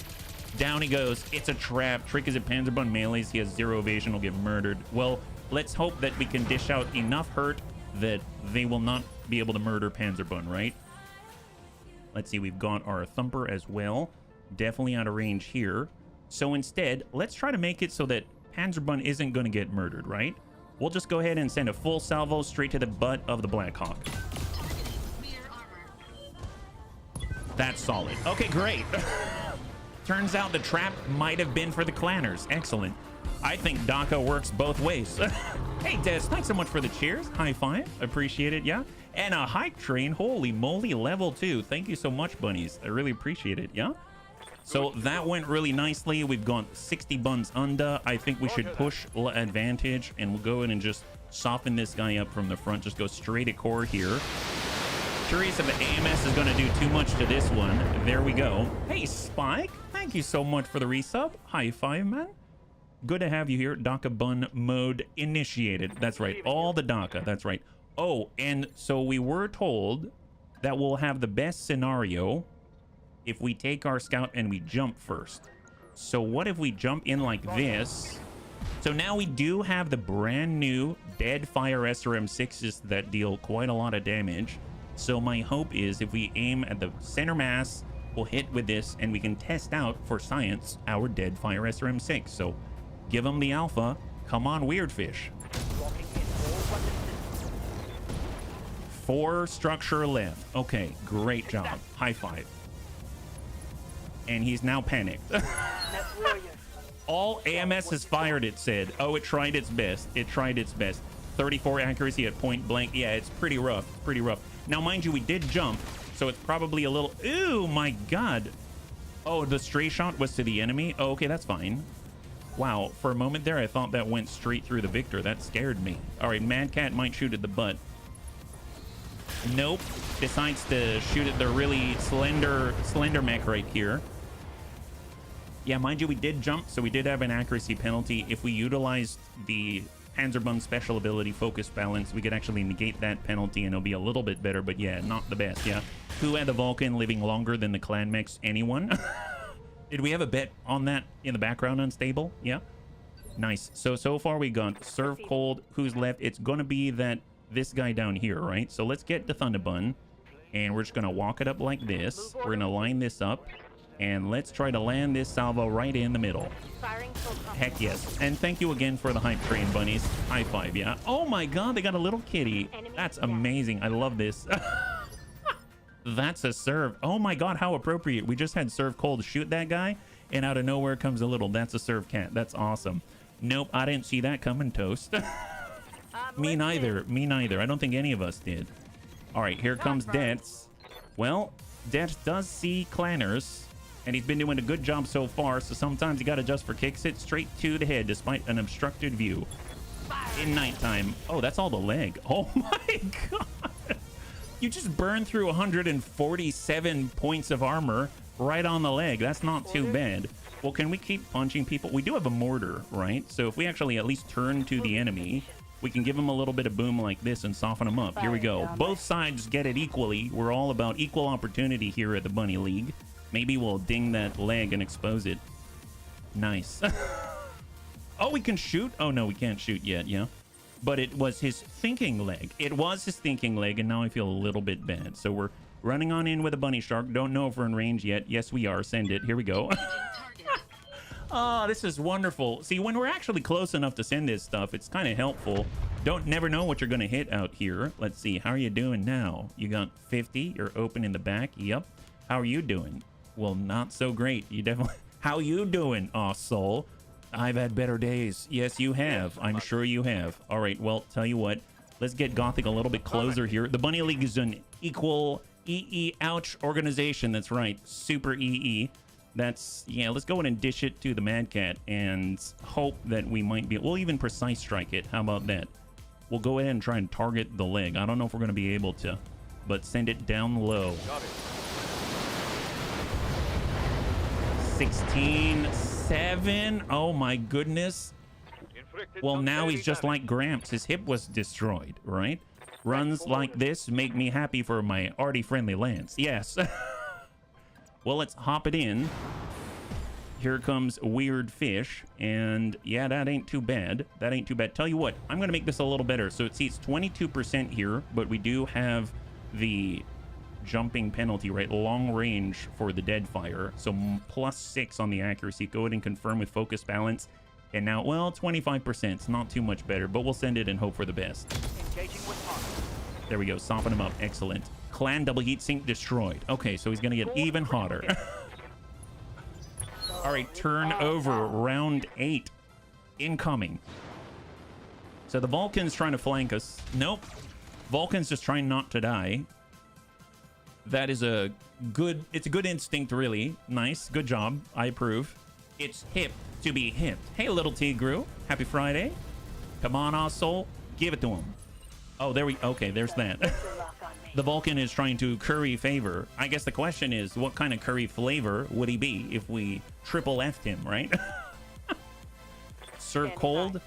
Down he goes. It's a trap. Trick is at Panzerbun melees. He has 0 evasion. Will get murdered. Well, let's hope that we can dish out enough hurt that they will not be able to murder Panzerbun, right? Let's see. We've got our Thumper as well. Definitely out of range here. So instead, let's try to make it so that Panzerbun isn't going to get murdered, right? We'll just go ahead and send a full salvo straight to the butt of the Blackhawk. That's solid. Okay, great. Turns out the trap might have been for the clanners. Excellent. I think Daka works both ways. Hey, Des, thanks so much for the cheers. High five. Appreciate it, yeah? And a hype train. Holy moly, level 2. Thank you so much, bunnies. I really appreciate it, yeah? So that went really nicely. We've got 60 buns under. I think we should push advantage, and we'll go in and just soften this guy up from the front. Just go straight at core here. Curious if the AMS is going to do too much to this one. There we go. Hey, Spike. Thank you so much for the resub. High five, man. Good to have you here. Daka bun mode initiated. That's right. All the Daka. That's right. Oh, and so we were told that we'll have the best scenario if we take our scout and we jump first. So what if we jump in like this? So now we do have the brand new dead fire SRM6s that deal quite a lot of damage. So my hope is if we aim at the center mass, we'll hit with this and we can test out for science our dead fire SRM6. So give them the alpha. Come on, Weirdfish. 4 structure left. Okay, great job. High five. And he's now panicked. All AMS has fired, it said. Oh, it tried its best. It tried its best. 34 accuracy at point blank. Yeah, it's pretty rough. Pretty rough. Now, mind you, we did jump, so it's probably a little... Ooh, my God. Oh, the stray shot was to the enemy? Oh, okay, that's fine. Wow, for a moment there, I thought that went straight through the Victor. That scared me. All right, Mad Cat might shoot at the butt. Nope. Decides to shoot at the really slender mech right here. Yeah, mind you, we did jump, so we did have an accuracy penalty. If we utilized the Panzerbun special ability focus balance, we could actually negate that penalty and it'll be a little bit better, but yeah, not the best, yeah. Who had the Vulcan living longer than the clan mechs? Anyone? Did we have a bet on that in the background, Unstable? Yeah. Nice. So far we got Serve Cold. Who's left? It's gonna be this guy down here, right? So let's get the Thunderbun, and we're just gonna walk it up like this. We're gonna line this up. And let's try to land this salvo right in the middle. Heck yes. And thank you again for the hype train, bunnies. High five, yeah. Oh my God, they got a little kitty. That's amazing. I love this. That's a serve. Oh my God, how appropriate. We just had Serve Cold shoot that guy, and out of nowhere comes a little. That's a serve cat. That's awesome. Nope, I didn't see that coming, Toast. Me neither. Me neither. I don't think any of us did. All right, here comes Dets. Well, Dets does see clanners. And he's been doing a good job so far, so sometimes you gotta adjust for kicks it straight to the head despite an obstructed view. In nighttime. Oh, that's all the leg. Oh my God. You just burned through 147 points of armor right on the leg. That's not too bad. Well, can we keep punching people? We do have a mortar, right? So if we actually at least turn to the enemy, we can give them a little bit of boom like this and soften them up. Here we go. Both sides get it equally. We're all about equal opportunity here at the Bunny League. Maybe we'll ding that leg and expose it. Nice. Oh, we can shoot? Oh, no, we can't shoot yet, yeah. But it was his thinking leg. It was his thinking leg, and now I feel a little bit bad. So we're running on in with a bunny shark. Don't know if we're in range yet. Yes, we are. Send it. Here we go. Oh, this is wonderful. See, when we're actually close enough to send this stuff, it's kind of helpful. Never know what you're going to hit out here. Let's see. How are you doing now? You got 50. You're open in the back. Yep. How are you doing? Well, not so great. You definitely... How you doing, soul? I've had better days. Yes, you have. I'm sure you have. All right, well, tell you what. Let's get Gothic a little bit closer here. The Bunny League is an equal EE ouch organization. That's right. Super EE. That's, yeah, let's go in and dish it to the Mad Cat and hope that we might be... We'll even precise strike it. How about that? We'll go ahead and try and target the leg. I don't know if we're going to be able to, but send it down low. 16-7. Oh my goodness. Well, now he's just like Gramps. His hip was destroyed, right? Runs like this make me happy for my arty friendly lance. Yes. Well, let's hop it in. Here comes Weird Fish, and yeah, that ain't too bad. That ain't too bad. Tell you what, I'm gonna make this a little better. So it's 22% here, but we do have the jumping penalty, right? Long range for the dead fire. So +6 on the accuracy. Go ahead and confirm with focus balance. And now, well, 25%. It's not too much better, but we'll send it and hope for the best. There we go. Soften him up. Excellent. Clan double heat sink destroyed. Okay, so he's going to get even hotter. All right, turn over. Round 8. Incoming. So the Vulcan's trying to flank us. Nope. Vulcan's just trying not to die. That is a good... It's a good instinct, really. Nice. Good job. I approve. It's hip to be hipped. Hey, little Tigru. Happy Friday. Come on, soul. Give it to him. Oh, there we... Okay, there's that. The Vulcan is trying to curry favor. I guess the question is, what kind of curry flavor would he be if we triple F'd him, right? Serve cold?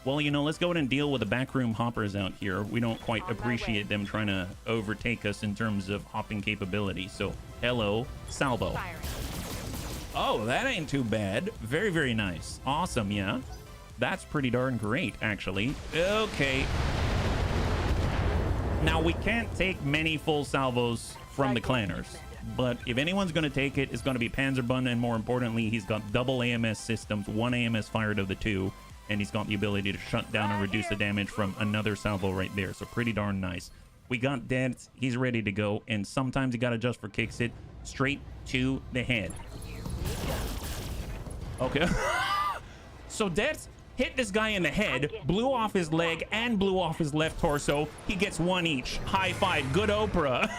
Well, you know, let's go ahead and deal with the backroom hoppers out here. We don't quite appreciate them trying to overtake us in terms of hopping capability. So, hello, salvo. Oh, that ain't too bad. Very, very nice. Awesome, yeah. That's pretty darn great, actually. Okay. Now, we can't take many full salvos from the clanners, but if anyone's going to take it, it's going to be Panzerbund, and more importantly, he's got double AMS systems, 1 AMS fired of the 2, and he's got the ability to shut down and reduce the damage from another salvo right there, so pretty darn nice. We got Dance, he's ready to go, and sometimes you got to just for kicks it straight to the head. Okay. So Dance hit this guy in the head, blew off his leg, and blew off his left torso. He gets 1 each. High five. Good Oprah.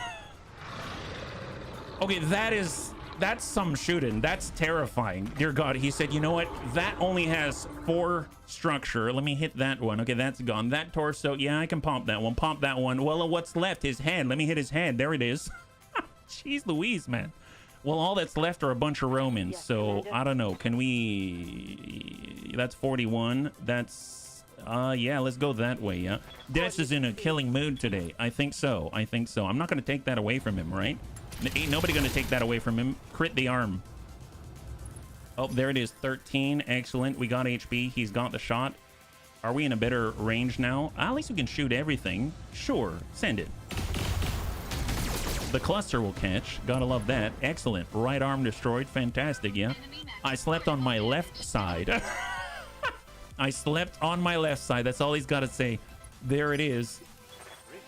Okay, that's some shooting. That's terrifying. Dear God, he said, you know what? That only has 4 structure. Let me hit that one. Okay, that's gone. That torso, yeah, I can pop that one. Pop that one. Well, what's left? His head. Let me hit his head. There it is. Jeez Louise, man. Well, all that's left are a bunch of Romans, so I don't know. Can we... That's 41. That's... yeah, let's go that way, yeah. Dennis is in a killing mood today. I think so. I think so. I'm not going to take that away from him, right? Ain't nobody going to take that away from him. Crit the arm. Oh, there it is. 13. Excellent. We got HP. He's got the shot. Are we in a better range now? At least we can shoot everything. Sure. Send it. The cluster will catch. Gotta love that. Excellent. Right arm destroyed. Fantastic, yeah. I slept on my left side. I slept on my left side. That's all he's got to say. There it is.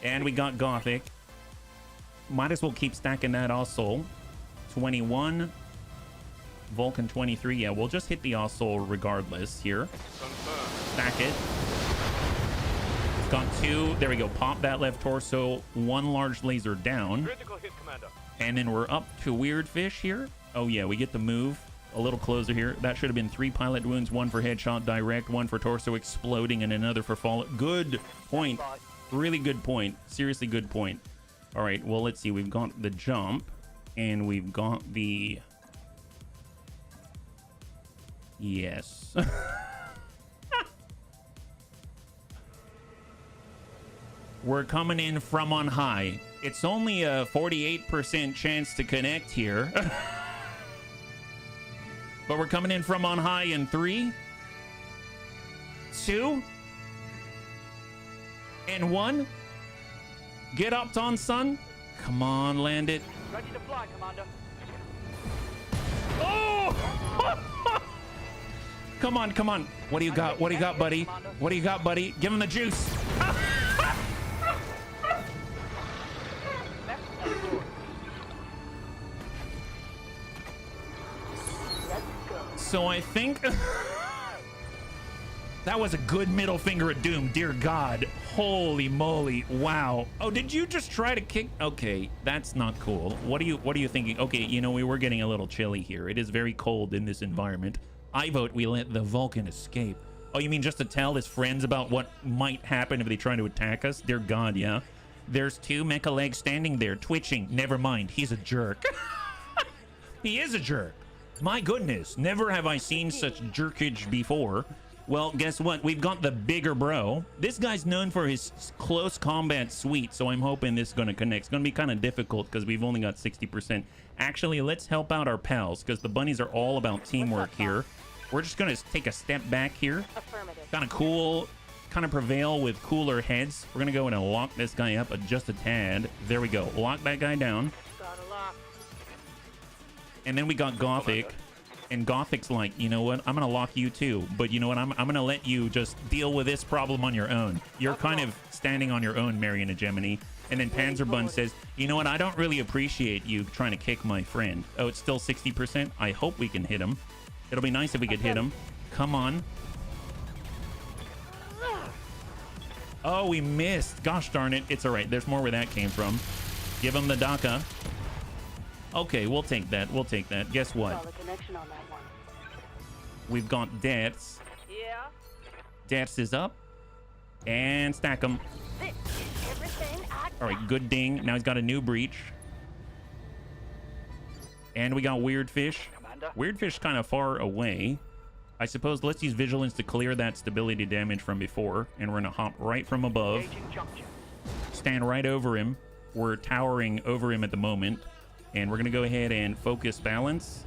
And we got Gothic. Might as well keep stacking that also. 21. Vulcan 23. Yeah, we'll just hit the Osol regardless here. Stack it. Got 2. There we go. Pop that left torso. 1 large laser down. Critical hit, Commander. And then we're up to Weird Fish here. Oh, yeah. We get the move a little closer here. That should have been 3 pilot wounds. 1 for headshot direct. 1 for torso exploding. And another for fall. Good point. Really good point. Seriously good point. All right, well, let's see. We've got the jump, and we've got the... Yes. We're coming in from on high. It's only a 48% chance to connect here. But we're coming in from on high in 3, 2, and 1. Get up, on son. Come on, land it. Ready to fly, Commander. Oh! Come on, come on. What do you got? What do you got, buddy? What do you got, buddy? Give him the juice. So I think that was a good middle finger of doom. Dear God. Holy moly. Wow. Oh, did you just try to kick? Okay, that's not cool. What are you thinking? Okay, you know, we were getting a little chilly here. It is very cold in this environment. I vote we let the Vulcan escape. Oh, you mean just to tell his friends about what might happen if they try to attack us? Dear God, yeah. There's 2 mecha legs standing there twitching. Never mind, he's a jerk. He is a jerk. My goodness, never have I seen such jerkage before. Well, guess what? We've got the bigger bro. This guy's known for his close combat suite, so I'm hoping this is going to connect. It's going to be kind of difficult because we've only got 60%. Actually, let's help out our pals because the bunnies are all about teamwork here. We're just going to take a step back here. Kind of cool, kind of prevail with cooler heads. We're going to go in and lock this guy up just a tad. There we go. Lock that guy down. And then we got Gothic. And Gothic's like, you know what? I'm going to lock you too. But you know what? I'm going to let you just deal with this problem on your own. You're kind of standing on your own, Marion Hegemony. And then Panzerbun says, you know what? I don't really appreciate you trying to kick my friend. Oh, it's still 60%? I hope we can hit him. It'll be nice if we could hit him. Come on. Oh, we missed. Gosh darn it. It's all right. There's more where that came from. Give him the DACA. Okay, we'll take that. We'll take that. Guess what? Solid connection on that one. We've got Dets. Yeah. Dets is up. And stack him. This is everything I All right, good ding. Now he's got a new breach. And we got Weird Fish. Commander. Weird Fish kind of far away. I suppose let's use Vigilance to clear that stability damage from before. And we're going to hop right from above. Engaging junction. Stand right over him. We're towering over him at the moment. And we're going to go ahead and focus balance.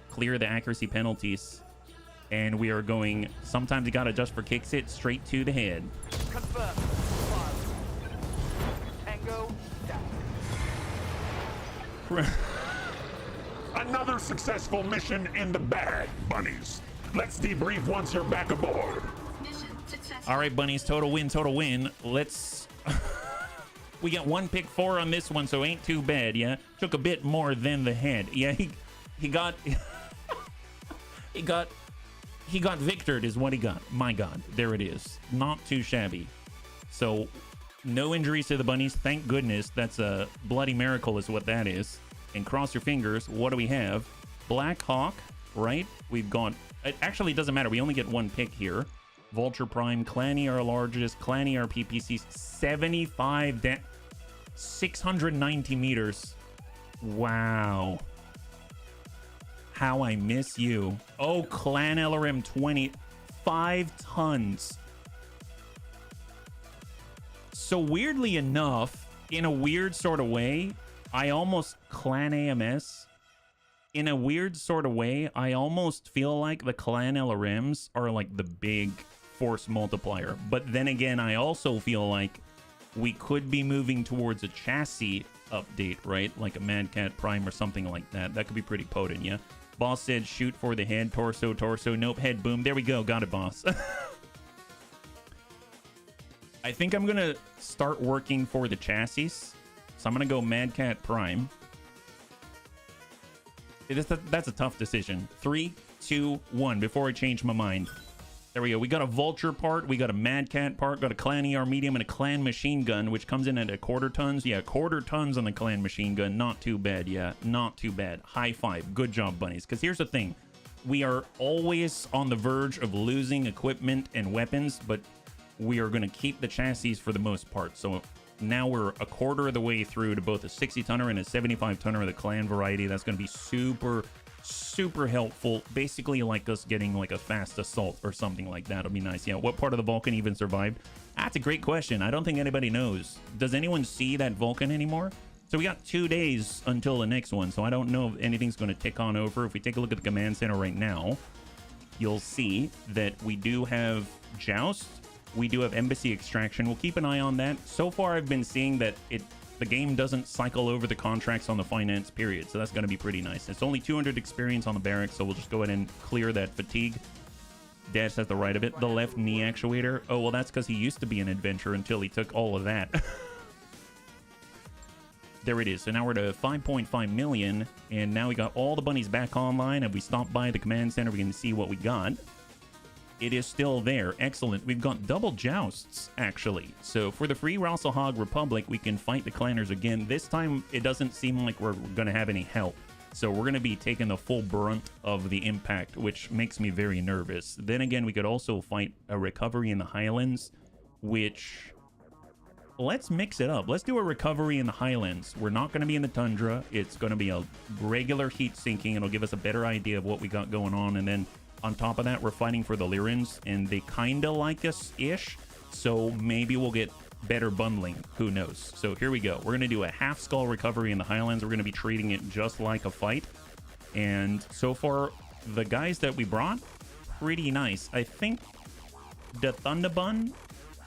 Clear the accuracy penalties. And we are going... Sometimes you got to just for kicks it straight to the head. Confirm. Tango down. Another successful mission in the bag, bunnies. Let's debrief once you're back aboard. All right, bunnies. Total win. Let's... We got 1 pick 4 on this one, so ain't too bad, yeah? Took a bit more than the head. Yeah, he got... he got victored is what he got. My God, there it is. Not too shabby. So, no injuries to the bunnies. Thank goodness. That's a bloody miracle is what that is. And cross your fingers. What do we have? Black Hawk, right? We've got... It actually doesn't matter. We only get 1 pick here. Vulture Prime, Clanny our largest. Clanny our PPCs. 75 690 meters. Wow. How I miss you. Oh, Clan LRM 20. 5 tons. So weirdly enough, in a weird sort of way, I almost... Clan AMS... In a weird sort of way, I almost feel like the Clan LRMs are like the big force multiplier. But then again, I also feel like we could be moving towards a chassis update, right? Like a Mad Cat Prime or something like that. That could be pretty potent, yeah? Boss said shoot for the head. Torso. Nope, head. Boom. There we go. Got it, boss. I think I'm going to start working for the chassis. So I'm going to go Mad Cat Prime. That's a tough decision. 3, 2, 1 before I change my mind. There we go. We got a Vulture part. We got a Mad Cat part. Got a Clan ER medium and a Clan machine gun, which comes in at 1/4 tons. Yeah, 1/4 tons on the Clan machine gun. Not too bad. Yeah, not too bad. High five. Good job, bunnies. Because here's the thing. We are always on the verge of losing equipment and weapons, but we are going to keep the chassis for the most part. So Now we're a quarter of the way through to both a 60-tonner and a 75-tonner of the clan variety. That's going to be super, super helpful. Basically like us getting like a fast assault or something like that. It'll be nice. Yeah, what part of the Vulcan even survived? That's a great question. I don't think anybody knows. Does anyone see that Vulcan anymore? So we got 2 days until the next one, so I don't know if anything's going to tick on over. If we take a look at the command center right now, you'll see that we do have Joust. We do have Embassy Extraction. We'll keep an eye on that. So far, I've been seeing that the game doesn't cycle over the contracts on the finance period, so that's going to be pretty nice. It's only 200 experience on the barracks, so we'll just go ahead and clear that fatigue. Dash has the right of it. The left knee actuator. Oh, well, that's because he used to be an adventurer until he took all of that. There it is. So now we're to 5.5 million, and now we got all the bunnies back online, and we stopped by the command center. We can see what we got. It is still there. Excellent. We've got double jousts, actually. So for the Free Rasselhog Republic, we can fight the clanners again. This time, it doesn't seem like we're going to have any help. So we're going to be taking the full brunt of the impact, which makes me very nervous. Then again, we could also fight a recovery in the Highlands, which... Let's mix it up. Let's do a recovery in the Highlands. We're not going to be in the Tundra. It's going to be a regular heat sinking. It'll give us a better idea of what we got going on. And then on top of that, we're fighting for the Lyrans, and they kind of like us-ish. So maybe we'll get better bundling. Who knows? So here we go. We're going to do a half skull recovery in the Highlands. We're going to be treating it just like a fight. And so far, the guys that we brought, pretty nice. I think the Thunderbun...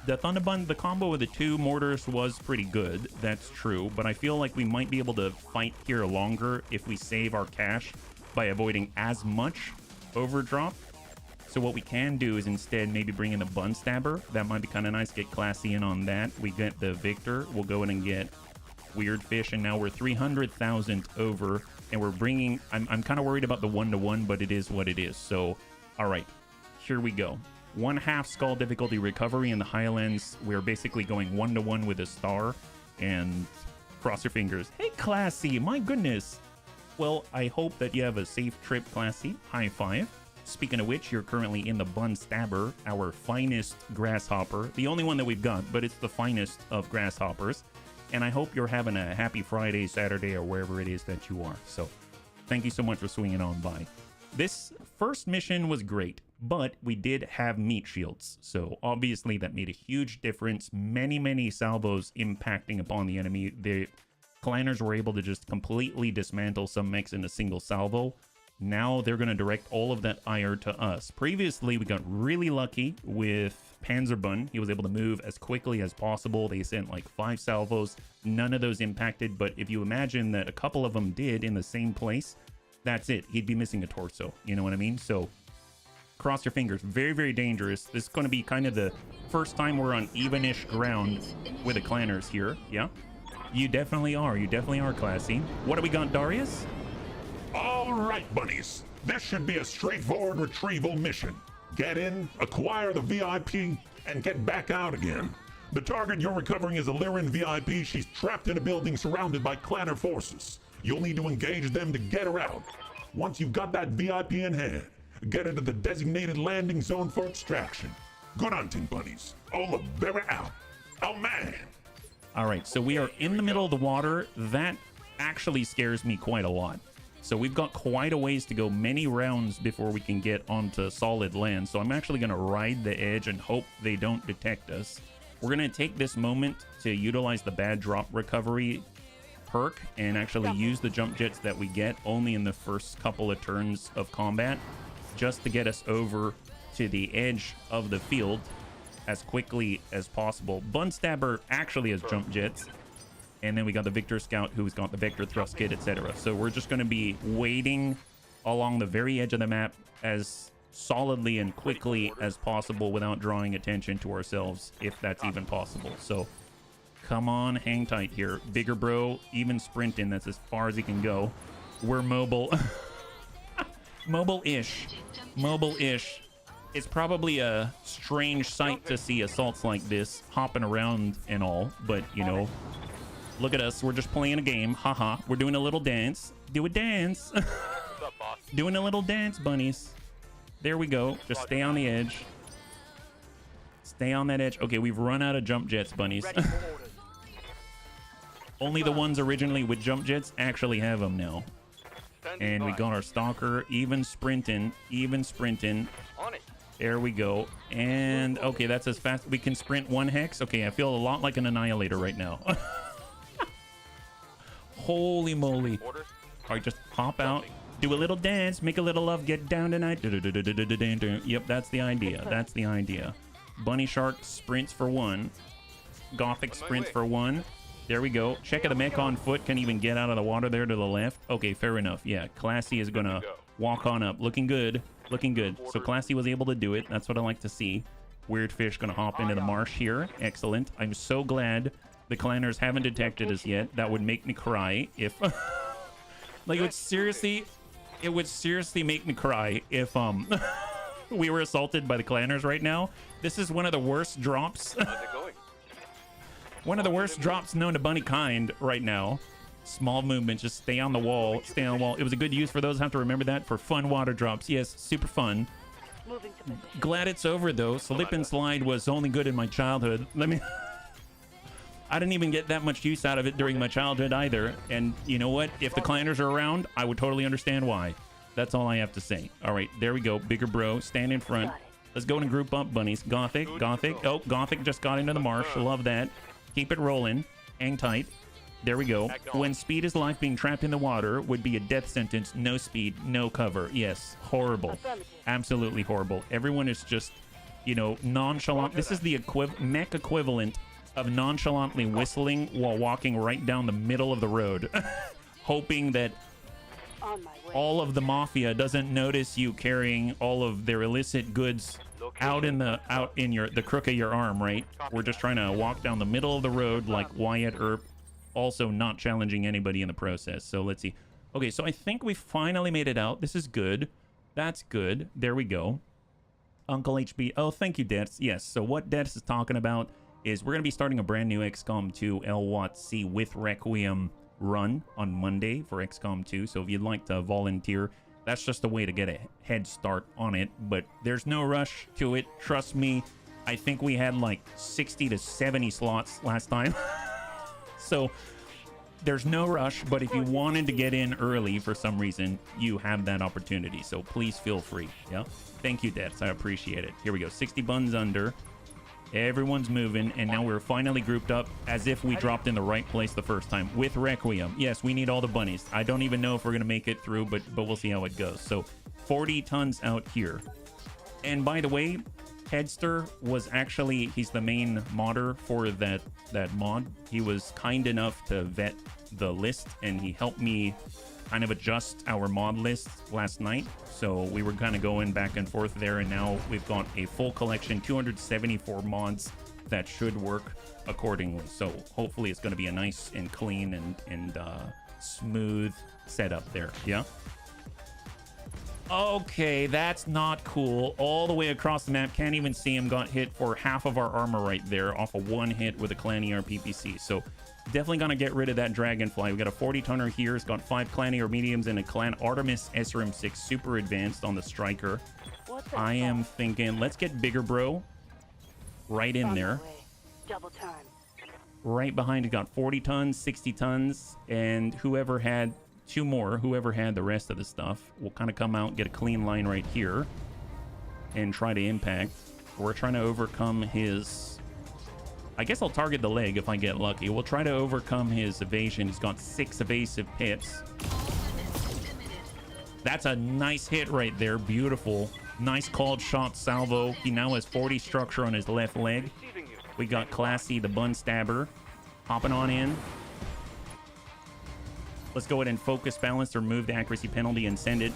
the combo with the two mortars was pretty good. That's true. But I feel like we might be able to fight here longer if we save our cash by avoiding as much overdrop. So what we can do is instead maybe bring in the Bun Stabber. That might be kind of nice. Get classy in on that. We get the Victor. We'll go in and get Weird Fish. And now we're 300,000 over. And we're bringing... I'm kind of worried about the 1-to-1, but it is what it is. So, all right. Here we go. 1/2 skull difficulty recovery in the Highlands. We're basically going 1-to-1 with a star, and cross your fingers. Hey, Classy, my goodness. Well, I hope that you have a safe trip, Classy. High five. Speaking of which, you're currently in the Bun Stabber, our finest grasshopper. The only one that we've got, but it's the finest of grasshoppers. And I hope you're having a happy Friday, Saturday, or wherever it is that you are. So, thank you so much for swinging on by. This first mission was great, but we did have meat shields, so obviously that made a huge difference. Many salvos impacting upon the enemy. The clanners were able to just completely dismantle some mechs in a single salvo. Now they're going to direct all of that ire to us. Previously, we got really lucky with Panzerbun. He was able to move as quickly as possible. They sent like 5 salvos. None of those impacted, but if you imagine that a couple of them did in the same place, that's it. He'd be missing a torso. You know what I mean? So cross your fingers. Very dangerous. This is going to be kind of the first time we're on evenish ground with the clanners here. Yeah? You definitely are. You definitely are, Classy. What do we got, Darius? All right, bunnies. This should be a straightforward retrieval mission. Get in, acquire the VIP, and get back out again. The target you're recovering is a Lyran VIP. She's trapped in a building surrounded by clanner forces. You'll need to engage them to get her out. Once you've got that VIP in hand, get into the designated landing zone for extraction. Good hunting, bunnies. Olivera out. Oh, man. All right, so we are in the middle of the water. That actually scares me quite a lot. So we've got quite a ways to go, many rounds before we can get onto solid land. So I'm actually going to ride the edge and hope they don't detect us. We're going to take this moment to utilize the bad drop recovery perk and actually use the jump jets that we get only in the first couple of turns of combat, just to get us over to the edge of the field as quickly as possible. Bun Stabber actually has jump jets, and then we got the Victor Scout who's got the Vector Thrust Kit, etc. So we're just going to be waiting along the very edge of the map as solidly and quickly as possible without drawing attention to ourselves, if that's even possible. So come on, hang tight here. Bigger bro, even sprinting, that's as far as he can go. We're mobile. Mobile-ish. Mobile-ish. It's probably a strange sight to see assaults like this hopping around and all, but, you know, look at us. We're just playing a game. Haha. We're doing a little dance. Do a dance. Doing a little dance, bunnies. There we go. Just stay on the edge. Stay on that edge. Okay, we've run out of jump jets, bunnies. Only the ones originally with jump jets actually have them now. Standing And we by. got our stalker, even sprinting. On it. There we go. And okay, that's as fast. We can sprint 1 hex. Okay, I feel a lot like an annihilator right now. Holy moly. Orders. All right, just pop out, do a little dance, make a little love, get down tonight. Yep, that's the idea. That's the idea. Bunny Shark sprints for 1. Gothic sprints for 1. There we go. Check out the mech on foot. Can even get out of the water there to the left. Okay, fair enough. Yeah, Classy is going to walk on up. Looking good. Looking good. So Classy was able to do it. That's what I like to see. Weird Fish going to hop into the marsh here. Excellent. I'm so glad the clanners haven't detected us yet. That would make me cry if... like, it would seriously make me cry if we were assaulted by the clanners right now. This is one of the worst drops. How's it going? One of the worst drops known to bunny kind right now. Small movement, just stay on the wall. Stay on the wall. It was a good use for those who have to remember that for fun water drops. Yes, super fun. Moving to position. Glad it's over though. Slip and slide was only good in my childhood. Let me. I didn't even get that much use out of it during my childhood either. And you know what? If the clanners are around, I would totally understand why. That's all I have to say. All right, there we go. Bigger bro, stand in front. Let's go and group up, bunnies. Gothic. Oh, Gothic just got into the marsh. Love that. Keep it rolling. Hang tight. There we go. When speed is life, being trapped in the water would be a death sentence. No speed, no cover. Yes, horrible. Absolutely horrible. Everyone is just, you know, nonchalant. This is the mech equivalent of nonchalantly whistling while walking right down the middle of the road, hoping that On my way. all of the mafia doesn't notice you carrying all of their illicit goods out in the crook of your arm, right? We're just trying to walk down the middle of the road like Wyatt Earp, also not challenging anybody in the process. So let's see. Okay, so I think we finally made it out. This is good. That's good. There we go. Uncle HB. Oh, thank you, Dets. Yes, so what Dets is talking about is we're going to be starting a brand new XCOM 2 LWAT-C with Requiem run on Monday for XCOM 2. So if you'd like to volunteer, that's just a way to get a head start on it. But there's no rush to it. Trust me, I think we had like 60 to 70 slots last time. So there's no rush, but if you wanted to get in early for some reason, you have that opportunity. So please feel free. Yeah. Thank you, Debs. I appreciate it. Here we go. 60 buns under. Everyone's moving, and now we're finally grouped up as if we dropped in the right place the first time with Requiem. Yes, we need all the bunnies. I don't even know if we're going to make it through, but we'll see how it goes. So 40 tons out here. And by the way, Headster was actually, he's the main modder for that mod. He was kind enough to vet the list, and he helped me kind of adjust our mod list last night. So we were kind of going back and forth there, and now we've got a full collection, 274 mods that should work accordingly. So hopefully it's going to be a nice and clean and smooth setup there. Yeah. Okay, that's not cool. All the way across the map, can't even see him. Got hit for half of our armor right there off of one hit with a Clan ER PPC. So definitely gonna get rid of that Dragonfly. We got a 40-tonner here. It's got 5 Clan ER mediums and a Clan Artemis SRM6 super advanced on the Striker. I am thinking, let's get bigger, bro. Right in there. Double time. Right behind it, got 40 tons, 60 tons, and whoever had 2 more, whoever had the rest of the stuff, will kind of come out, get a clean line right here, and try to impact. We're trying to overcome his... I guess I'll target the leg if I get lucky. We'll try to overcome his evasion. He's got 6 evasive hits. That's a nice hit right there. Beautiful. Nice called shot salvo. He now has 40 structure on his left leg. We got Classy, the bun stabber, hopping on in. Let's go ahead and focus balance or move the accuracy penalty and send it.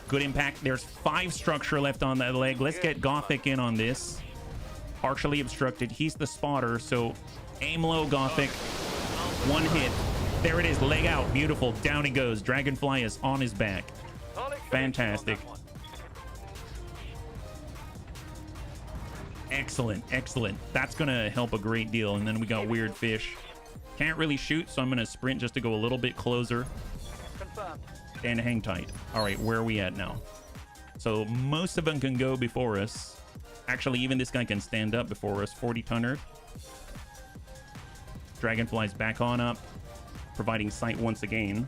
Good impact. There's 5 structure left on that leg. Let's get Gothic in on this. Partially obstructed. He's the spotter, so aim low, Gothic. 1 hit. There it is. Leg out. Beautiful. Down he goes. Dragonfly is on his back. Fantastic. Excellent. Excellent. That's going to help a great deal. And then we got Weird Fish. Can't really shoot, so I'm going to sprint just to go a little bit closer. And hang tight. All right, where are we at now? So most of them can go before us. Actually, even this guy can stand up before us. 40-tonner. Dragonfly's back on up, providing sight once again.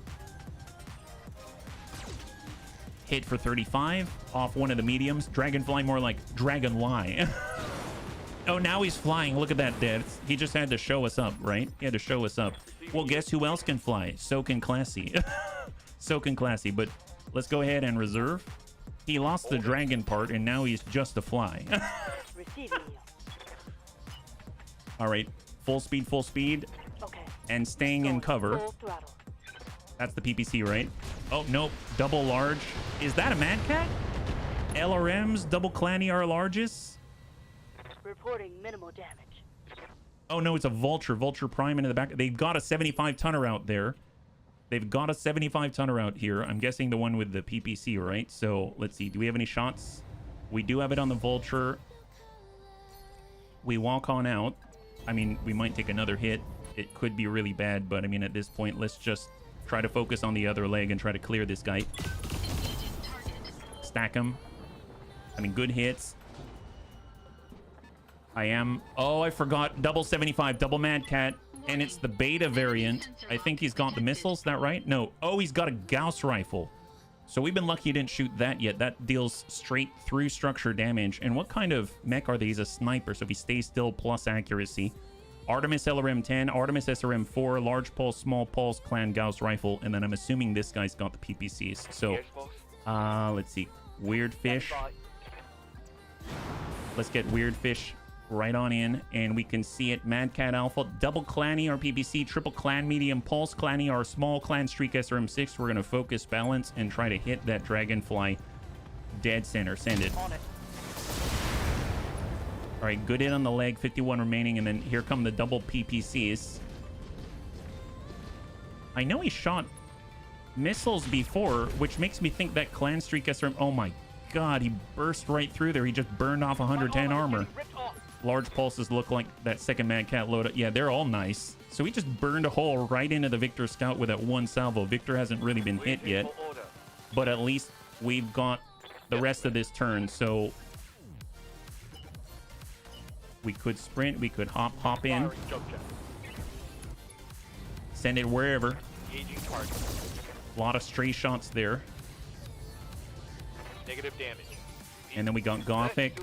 Hit for 35 off one of the mediums. Dragonfly more like Dragonfly. Oh, now he's flying. Look at that, Dad. He just had to show us up, right? He had to show us up. Well, guess who else can fly? So can Classy. So can Classy. But let's go ahead and reserve. He lost the dragon part, and now he's just a fly. Receiving you. All right. Full speed, full speed. Okay. And staying in cover. Full throttle. That's the PPC, right? Oh, nope. Double large. Is that a Mad Cat? LRMs, double clanny are largest. Reporting minimal damage. Oh, no, it's a Vulture. Vulture Prime into the back. They've got a 75-tonner out there. They've got a 75-tonner out here. I'm guessing the one with the PPC, right? So, let's see. Do we have any shots? We do have it on the Vulture. We walk on out. I mean, we might take another hit. It could be really bad, but I mean, at this point, let's just try to focus on the other leg and try to clear this guy. Stack him. I mean, good hits. Oh, I forgot. Double 75, double Mad Cat. And it's the beta variant. I think he's got the missiles. Is that right? No. Oh, he's got a Gauss rifle. So we've been lucky he didn't shoot that yet. That deals straight through structure damage. And what kind of mech are they? He's a sniper, so if he stays still, plus accuracy. Artemis LRM 10, Artemis SRM 4, large pulse, small pulse, clan Gauss rifle, and then I'm assuming this guy's got the PPCs. So, let's see. Weird Fish. Let's get Weird Fish right on in, and we can see it. Mad Cat Alpha, double clanny our PPC, triple clan medium pulse clanny our small clan streak SRM 6. We're gonna focus balance and try to hit that Dragonfly dead center. Send it. On it. All right, good hit on the leg, 51 remaining, and then here come the double PPCs. I know he shot missiles before, which makes me think that Clan Streak SRM... Oh my god, he burst right through there. He just burned off 110 armor. Large pulses look like that second Mad Cat load. Yeah, they're all nice. So he just burned a hole right into the Victor Scout with that one salvo. Victor hasn't really been hit yet, but at least we've got the rest of this turn, so... We could sprint, we could hop in. Send it wherever. A lot of stray shots there. Negative damage. And then we got Gothic.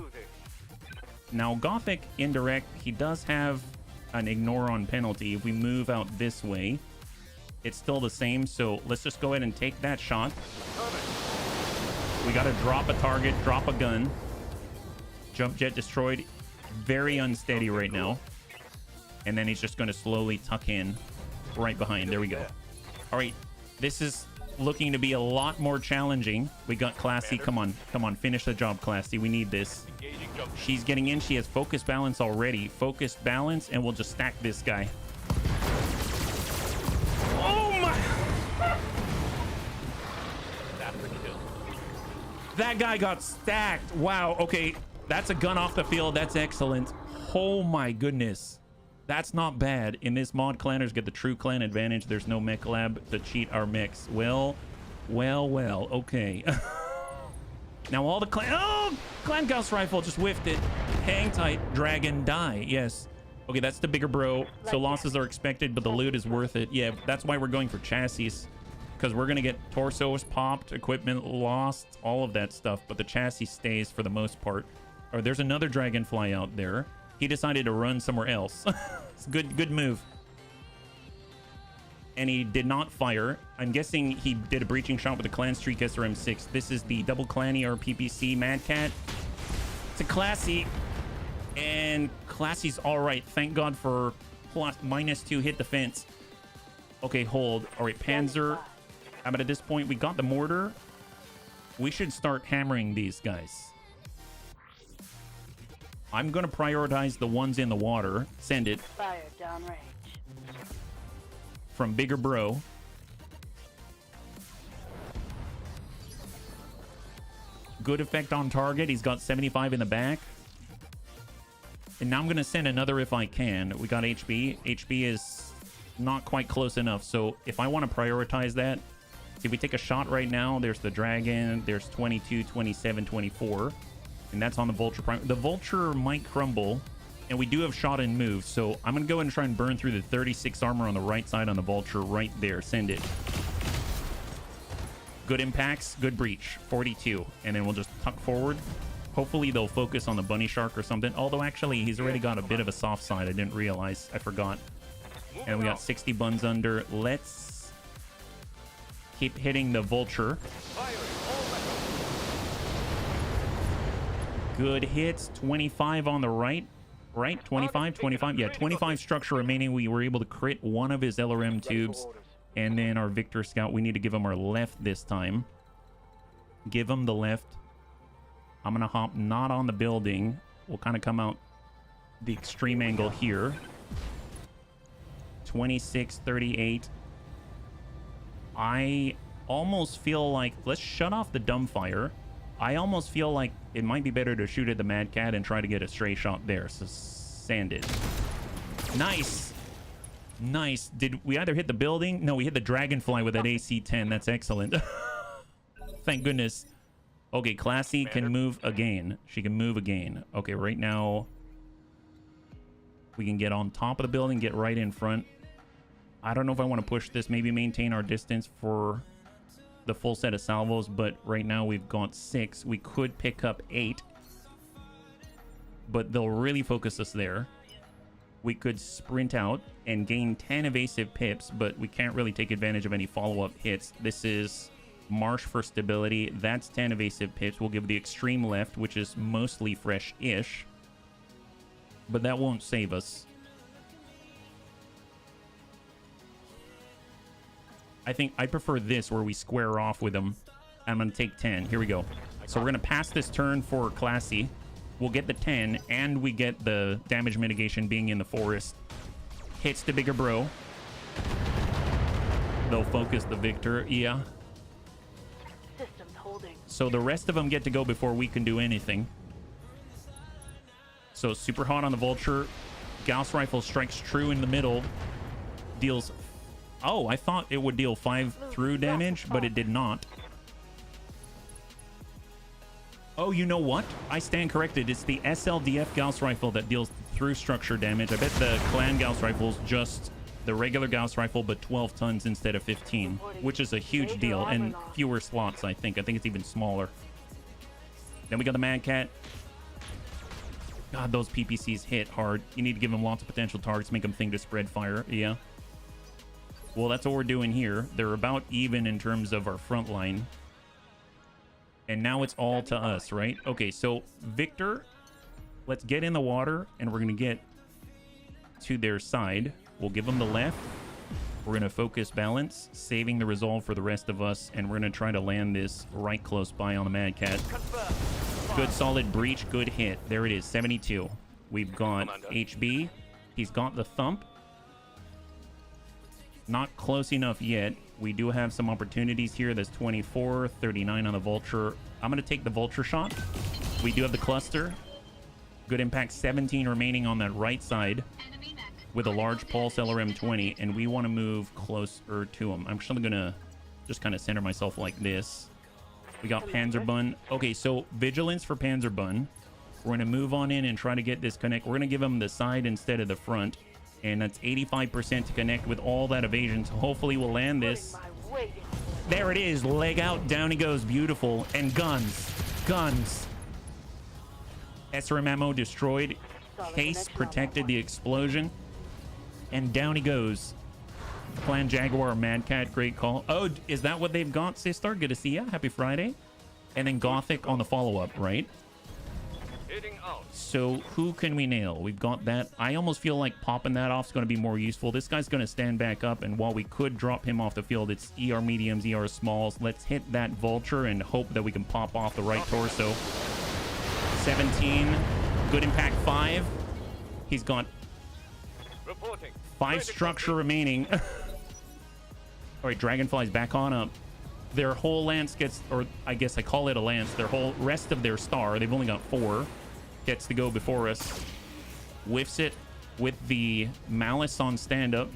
Now, Gothic indirect, he does have an ignore on penalty. If we move out this way, it's still the same. So let's just go ahead and take that shot. We got to drop a target, drop a gun. Jump jet destroyed. Very unsteady right now. And then he's just going to slowly tuck in right behind. There we go. All right. This is looking to be a lot more challenging. We got Classy. Come on. Come on. Finish the job, Classy. We need this. She's getting in. She has focused balance already. Focused balance. And we'll just stack this guy. Oh, my. That guy got stacked. Wow. Okay. That's a gun off the field. That's excellent. Oh my goodness. That's not bad. In this mod, clanners get the true clan advantage. There's no mech lab to cheat our mechs. Well. Okay. Now all the clan... Oh! Clan Gauss rifle just whiffed it. Hang tight. Dragon die. Yes. Okay, that's the bigger bro. So losses are expected, but the loot is worth it. Yeah, that's why we're going for chassis. Because we're going to get torsos popped, equipment lost, all of that stuff. But the chassis stays for the most part. Or there's another Dragonfly out there. He decided to run somewhere else. It's good move. And he did not fire. I'm guessing he did a breaching shot with the Clan Streak SRM 6. This is the double clanny or PPC Mad Cat. It's a Classy. And Classy's all right. Thank God for -2 hit defense. Okay, hold. All right, Panzer. But at this point, we got the mortar. We should start hammering these guys. I'm going to prioritize the ones in the water. Send it. Fire downrange. From Bigger Bro. Good effect on target. He's got 75 in the back. And now I'm going to send another if I can. We got HB. HB is not quite close enough. So if I want to prioritize that, see, if we take a shot right now, there's the Dragon. There's 22, 27, 24. And that's on the Vulture Prime. The Vulture might crumble. And we do have shot and move, so I'm going to go ahead and try and burn through the 36 armor on the right side on the Vulture right there. Send it. Good impacts, good breach. 42. And then we'll just tuck forward. Hopefully they'll focus on the bunny shark or something. Although actually he's already got a bit of a soft side. I didn't realize. I forgot. And we got 60 buns under. Let's keep hitting the Vulture. Good hits. 25 on the right. Right? 25? 25? Yeah, 25 structure remaining. We were able to crit one of his LRM tubes. And then our Victor Scout, we need to give him our left this time. Give him the left. I'm going to hop not on the building. We'll kind of come out the extreme angle here. 26, 38. I almost feel like... Let's shut off the dumbfire. I almost feel like it might be better to shoot at the Mad Cat and try to get a stray shot there. So sand it. Nice. Nice. Did we either hit the building? No, we hit the Dragonfly with that AC-10. That's excellent. Thank goodness. Okay, Classy can move again. She can move again. Okay, right now we can get on top of the building, get right in front. I don't know if I want to push this. Maybe maintain our distance for the full set of salvos, but right now we've got 6. We could pick up 8, but they'll really focus us there. We could sprint out and gain 10 evasive pips, but we can't really take advantage of any follow-up hits. This is Marsh for stability. That's 10 evasive pips. We'll give the extreme left, which is mostly fresh-ish, but that won't save us. I think I prefer this, where we square off with them. I'm going to take 10. Here we go. So we're going to pass this turn for Classy. We'll get the 10, and we get the damage mitigation being in the forest. Hits the bigger bro. They'll focus the Victor. Yeah. Systems holding. So the rest of them get to go before we can do anything. So super hot on the Vulture. Gauss Rifle strikes true in the middle. Deals... Oh, I thought it would deal 5 through damage, but it did not. Oh, you know what? I stand corrected. It's the SLDF Gauss Rifle that deals through structure damage. I bet the Clan Gauss Rifle's just the regular Gauss Rifle, but 12 tons instead of 15, which is a huge deal, and fewer slots, I think. I think it's even smaller. Then we got the Mad Cat. God, those PPCs hit hard. You need to give them lots of potential targets, make them think to spread fire. Yeah. Well, that's what we're doing here. They're about even in terms of our front line. And now it's all to us, right? Okay, so Victor, let's get in the water, and we're going to get to their side. We'll give them the left. We're going to focus balance, saving the resolve for the rest of us, and we're going to try to land this right close by on the Mad Cat. Good solid breach, good hit. There it is, 72. We've got HB. He's got the thump. Not close enough yet. We do have some opportunities here. There's 24, 39 on the Vulture. I'm going to take the Vulture shot. We do have the cluster. Good impact, 17 remaining on that right side with a large pulse LRM 20, and we want to move closer to him. I'm actually going to just kind of center myself like this. We got Panzerbun. Okay, so Vigilance for Panzerbun. We're going to move on in and try to get this connect. We're going to give him the side instead of the front. And that's 85% to connect with all that evasion. So hopefully we'll land this. There it is. Leg out. Down he goes. Beautiful. And guns. Guns. SRM ammo destroyed. Case protected the explosion. And down he goes. Clan Jaguar, Mad Cat, great call. Oh, is that what they've got, Sistar? Good to see ya. Happy Friday. And then Gothic on the follow-up, right? So who can we nail? We've got that. I almost feel like popping that off is going to be more useful. This guy's going to stand back up, and while we could drop him off the field, it's ER mediums, ER smalls. Let's hit that Vulture and hope that we can pop off the right torso. 17. Good impact, 5. He's got 5 structure remaining. All right, Dragonfly's back on up. Their whole lance gets, or I guess I call it a lance, their whole rest of their star, they've only got 4, gets to go before us. Whiffs it with the Malice on stand-up.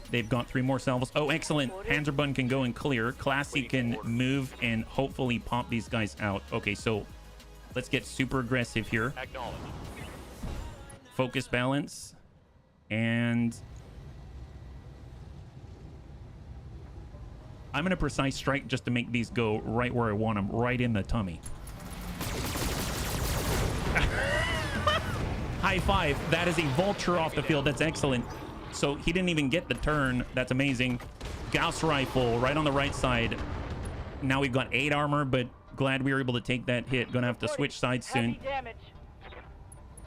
They've got 3 more salvos. Oh, excellent. Panzerbun can go and clear. Classy can move and hopefully pop these guys out. Okay, so let's get super aggressive here. focus balance. And I'm going to precise strike just to make these go right where I want them, right in the tummy. High five. That is a vulture off the field. That's excellent. So he didn't even get the turn. That's amazing. Gauss rifle right on the right side. Now we've got 8 armor, but glad we were able to take that hit. Gonna have to switch sides soon.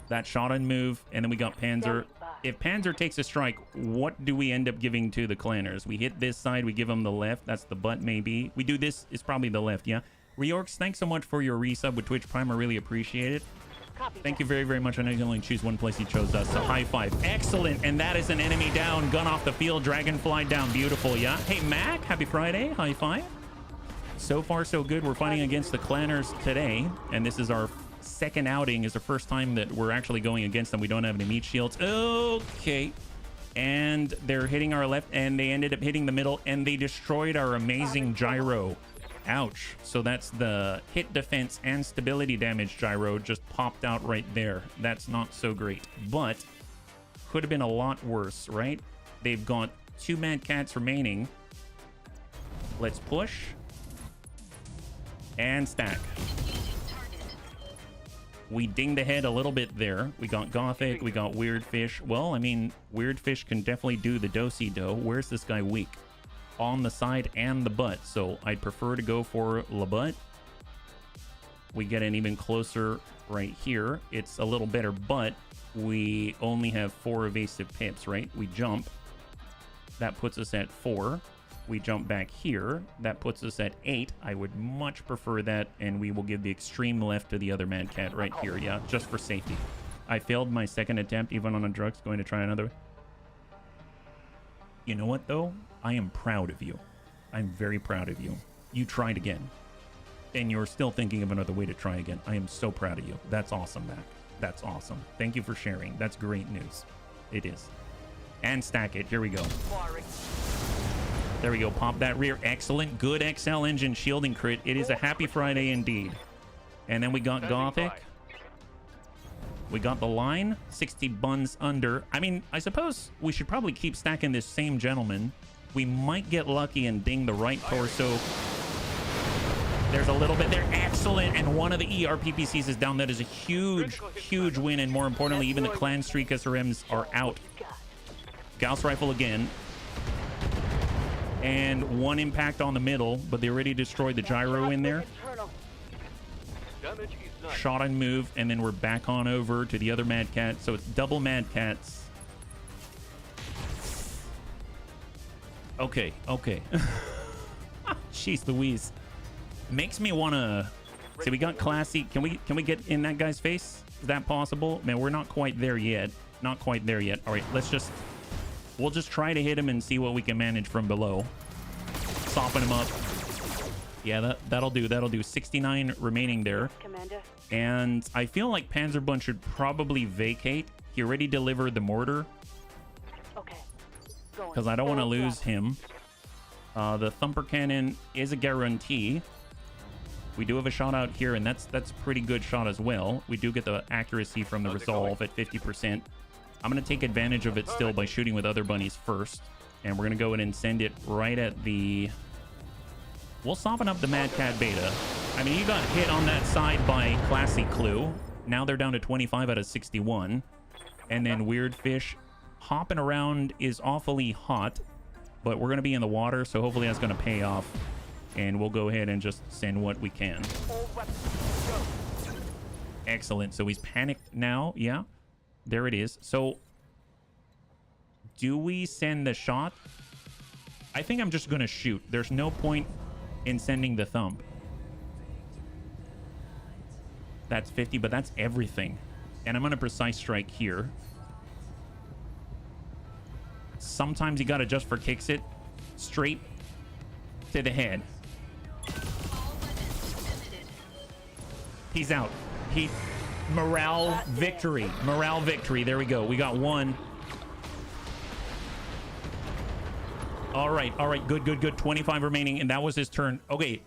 That shot and move, and then we got Panzer. If Panzer takes a strike, what do we end up giving to the clanners? We hit this side, we give them the left. That's the butt, maybe. We do this, it's probably the left, yeah? Reorcs, thanks so much for your resub with Twitch Prime. I really appreciate it. Thank you very, very much. I know you can only choose one place. You chose us, so high five. Excellent, and that is an enemy down. Gun off the field, dragonfly down. Beautiful, yeah? Hey, Mac, happy Friday. High five. So far, so good. We're fighting against the clanners today, and this is our second outing. Is the first time that we're actually going against them. We don't have any meat shields. Okay. And they're hitting our left, and they ended up hitting the middle, and they destroyed our amazing gyro. Ouch. So that's the hit defense and stability damage gyro just popped out right there. That's not so great, but could have been a lot worse, right? They've got 2 Mad Cats remaining. Let's push and stack. We dinged ahead a little bit there. We got Gothic, we got Weird Fish. Well, I mean, Weird Fish can definitely do the do-si-do. Where's this guy weak? On the side and the butt, so I'd prefer to go for the butt. We get an even closer right here. It's a little better, but we only have 4 evasive pips, right? We jump. That puts us at 4. We jump back here. That puts us at 8. I would much prefer that, and we will give the extreme left to the other Mad Cat right here, yeah, just for safety. I failed my second attempt, even on a drugs, going to try another. You know what, though? I am proud of you. I'm very proud of you. You tried again. And you're still thinking of another way to try again. I am so proud of you. That's awesome, Mac. That's awesome. Thank you for sharing. That's great news. It is. And stack it. Here we go. There we go. Pop that rear. Excellent. Good XL engine shielding crit. It is a happy Friday indeed. And then we got Gothic. We got the line. 60 buns under. I mean, I suppose we should probably keep stacking this same gentleman. We might get lucky and ding the right torso. There's a little bit there. Excellent. And one of the ERPPCs is down. That is a huge, huge win. And more importantly, even the clan streak SRMs are out. Gauss rifle again. And 1 impact on the middle, but they already destroyed the gyro in there. Shot and move, and then we're back on over to the other Mad Cat. So it's double Mad Cats. Okay. Jeez Louise. Makes me want to... See, we got classy. Can we get in that guy's face? Is that possible? Man, we're not quite there yet. Not quite there yet. All right, we'll just try to hit him and see what we can manage from below. Soften him up. Yeah, that'll do. That'll do. 69 remaining there. Commander. And I feel like Panzerbund should probably vacate. He already delivered the mortar. Okay. Because I don't want to lose him. The thumper cannon is a guarantee. We do have a shot out here, and that's a pretty good shot as well. We do get the accuracy from the resolve at 50%. I'm going to take advantage of it still by shooting with other bunnies first. And we're going to go in and send it right at the... We'll soften up the Mad Cat Beta. I mean, you got hit on that side by Classy Clue. Now they're down to 25 out of 61. And then Weird Fish hopping around is awfully hot. But we're going to be in the water, so hopefully that's going to pay off. And we'll go ahead and just send what we can. Excellent. So he's panicked now. Yeah. There it is. So, do we send the shot? I think I'm just going to shoot. There's no point in sending the thump. That's 50, but that's everything. And I'm going to precise strike here. Sometimes you got to just for kicks it straight to the head. He's out. Morale victory. Morale victory. There we go. We got 1. All right. Good. 25 remaining, and that was his turn. Okay.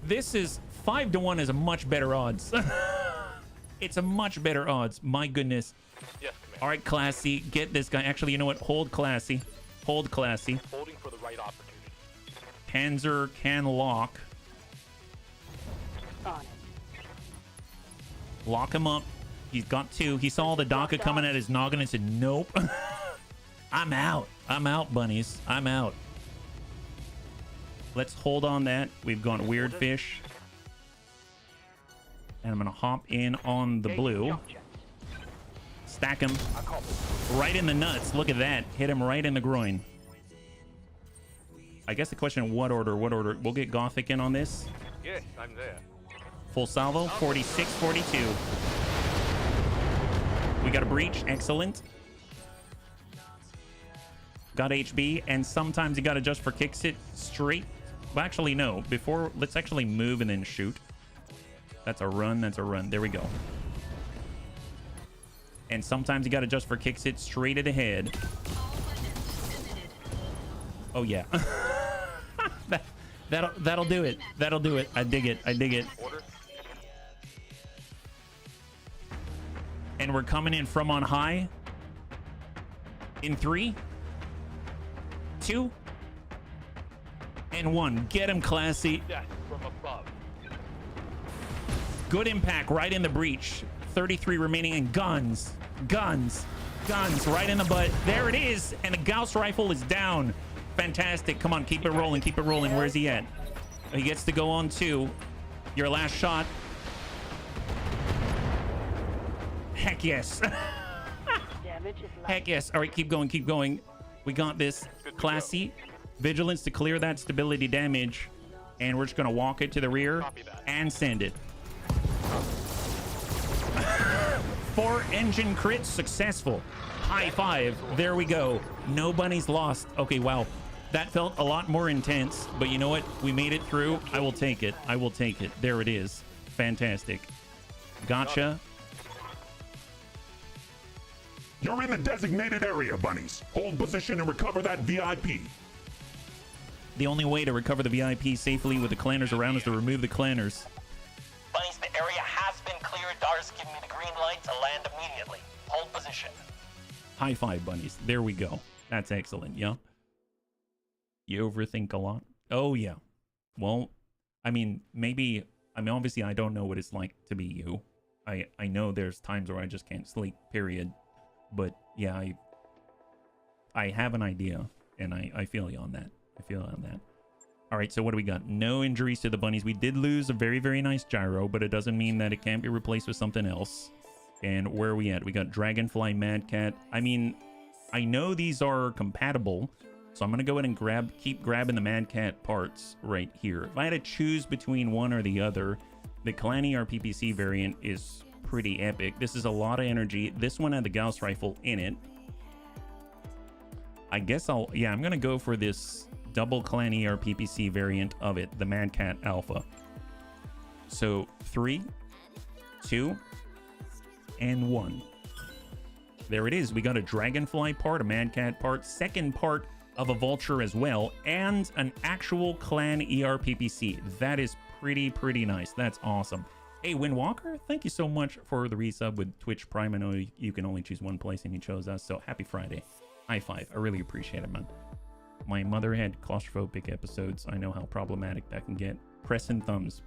This is 5-1 is a much better odds. It's a much better odds. My goodness. Yes, Commander. All right, Classy, get this guy. Actually, you know what? Hold Classy. Hold Classy. Holding for the right opportunity. Panzer can lock. On it. Lock him up. He's got 2. He saw the Daka coming at his noggin and said, nope. I'm out. I'm out, bunnies. I'm out. Let's hold on that. We've got Weird Fish. And I'm going to hop in on the blue. Stack him right in the nuts. Look at that. Hit him right in the groin. I guess the question, what order? What order? We'll get Gothic in on this. Yes, I'm there. Full salvo, 46, 42. We got a breach. Excellent. Got HB, and sometimes you got to adjust for kicks it straight. Well, actually, no. Before, let's actually move and then shoot. That's a run. That's a run. There we go. And sometimes you got to adjust for kicks it straight at the head. Oh, yeah. That'll do it. That'll do it. I dig it. I dig it. Order. And we're coming in from on high. In 3, 2, and 1. Get him, Classy. Death from above. Good impact right in the breach. 33 remaining, and guns. Guns. Guns right in the butt. There it is. And the Gauss rifle is down. Fantastic. Come on, keep it rolling. Keep it rolling. Where's he at? He gets to go on 2. Your last shot. Heck yes. Damage is light. Heck yes. All right, keep going. Keep going. We got this. Classy. Vigilance to clear that stability damage. And we're just going to walk it to the rear and send it. 4 engine crits successful. High 5. There we go. No bunnies lost. Okay, wow. That felt a lot more intense, but you know what? We made it through. I will take it. I will take it. There it is. Fantastic. Gotcha. You're in the designated area, bunnies. Hold position and recover that VIP. The only way to recover the VIP safely with the clanners around is to remove the clanners. Bunnies, the area has been cleared. Dar's giving me the green light to land immediately. Hold position. High 5, bunnies. There we go. That's excellent, yeah? You overthink a lot? Oh, yeah. Well, I mean, maybe... I mean, obviously, I don't know what it's like to be you. I know there's times where I just can't sleep, period. But, yeah, I have an idea, and I feel you on that. I feel you on that. All right, so what do we got? No injuries to the bunnies. We did lose a very, very nice gyro, but it doesn't mean that it can't be replaced with something else. And where are we at? We got Dragonfly, Mad Cat. I mean, I know these are compatible, so I'm going to go ahead and keep grabbing the Mad Cat parts right here. If I had to choose between one or the other, the Kalani RPPC variant is pretty epic. This is a lot of energy. This one had the Gauss rifle in it. I guess I'm going to go for this double Kalani RPPC variant of it, the Mad Cat Alpha. So 3, 2, and 1. There it is. We got a Dragonfly part, a Mad Cat part, second part of a Vulture as well, and an actual Clan ERPPC. That is pretty nice. That's awesome. Hey, Windwalker, thank you so much for the resub with Twitch Prime. I know you can only choose one place and you chose us, so happy Friday. High 5. I really appreciate it, man. My mother had claustrophobic episodes. I know how problematic that can get. Pressing thumbs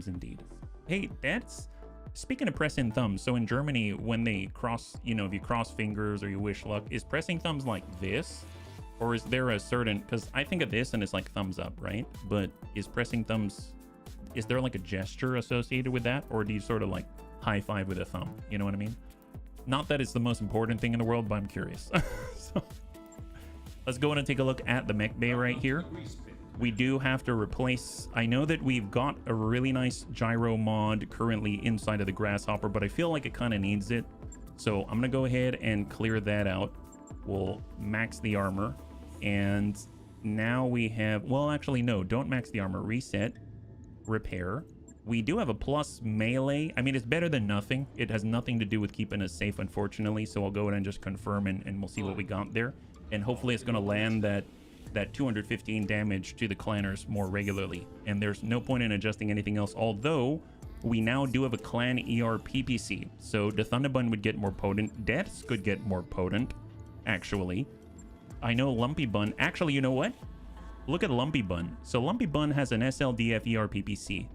indeed. Hey, that's... Speaking of pressing thumbs, so in Germany, when they cross, you know, if you cross fingers or you wish luck, is pressing thumbs like this? Or is there a certain, because I think of this and it's like thumbs up, right? But is pressing thumbs, is there like a gesture associated with that? Or do you sort of like high 5 with a thumb? You know what I mean? Not that it's the most important thing in the world, but I'm curious. So, let's go in and take a look at the mech bay right here. We do have to replace... I know that we've got a really nice gyro mod currently inside of the Grasshopper, but I feel like it kind of needs it. So I'm going to go ahead and clear that out. We'll max the armor. And now we have... Well, actually, no. Don't max the armor. Reset. Repair. We do have a plus melee. I mean, it's better than nothing. It has nothing to do with keeping us safe, unfortunately. So I'll go ahead and just confirm, and we'll see what we got there. And hopefully it's going to land that 215 damage to the clanners more regularly, and there's no point in adjusting anything else, although we now do have a clan ER PPC. So the Thunderbun would get more potent. Deaths could get more potent, actually. I know Lumpy Bun. Actually, you know what? Look at Lumpy Bun. So Lumpy Bun has an SLDF ER PPC.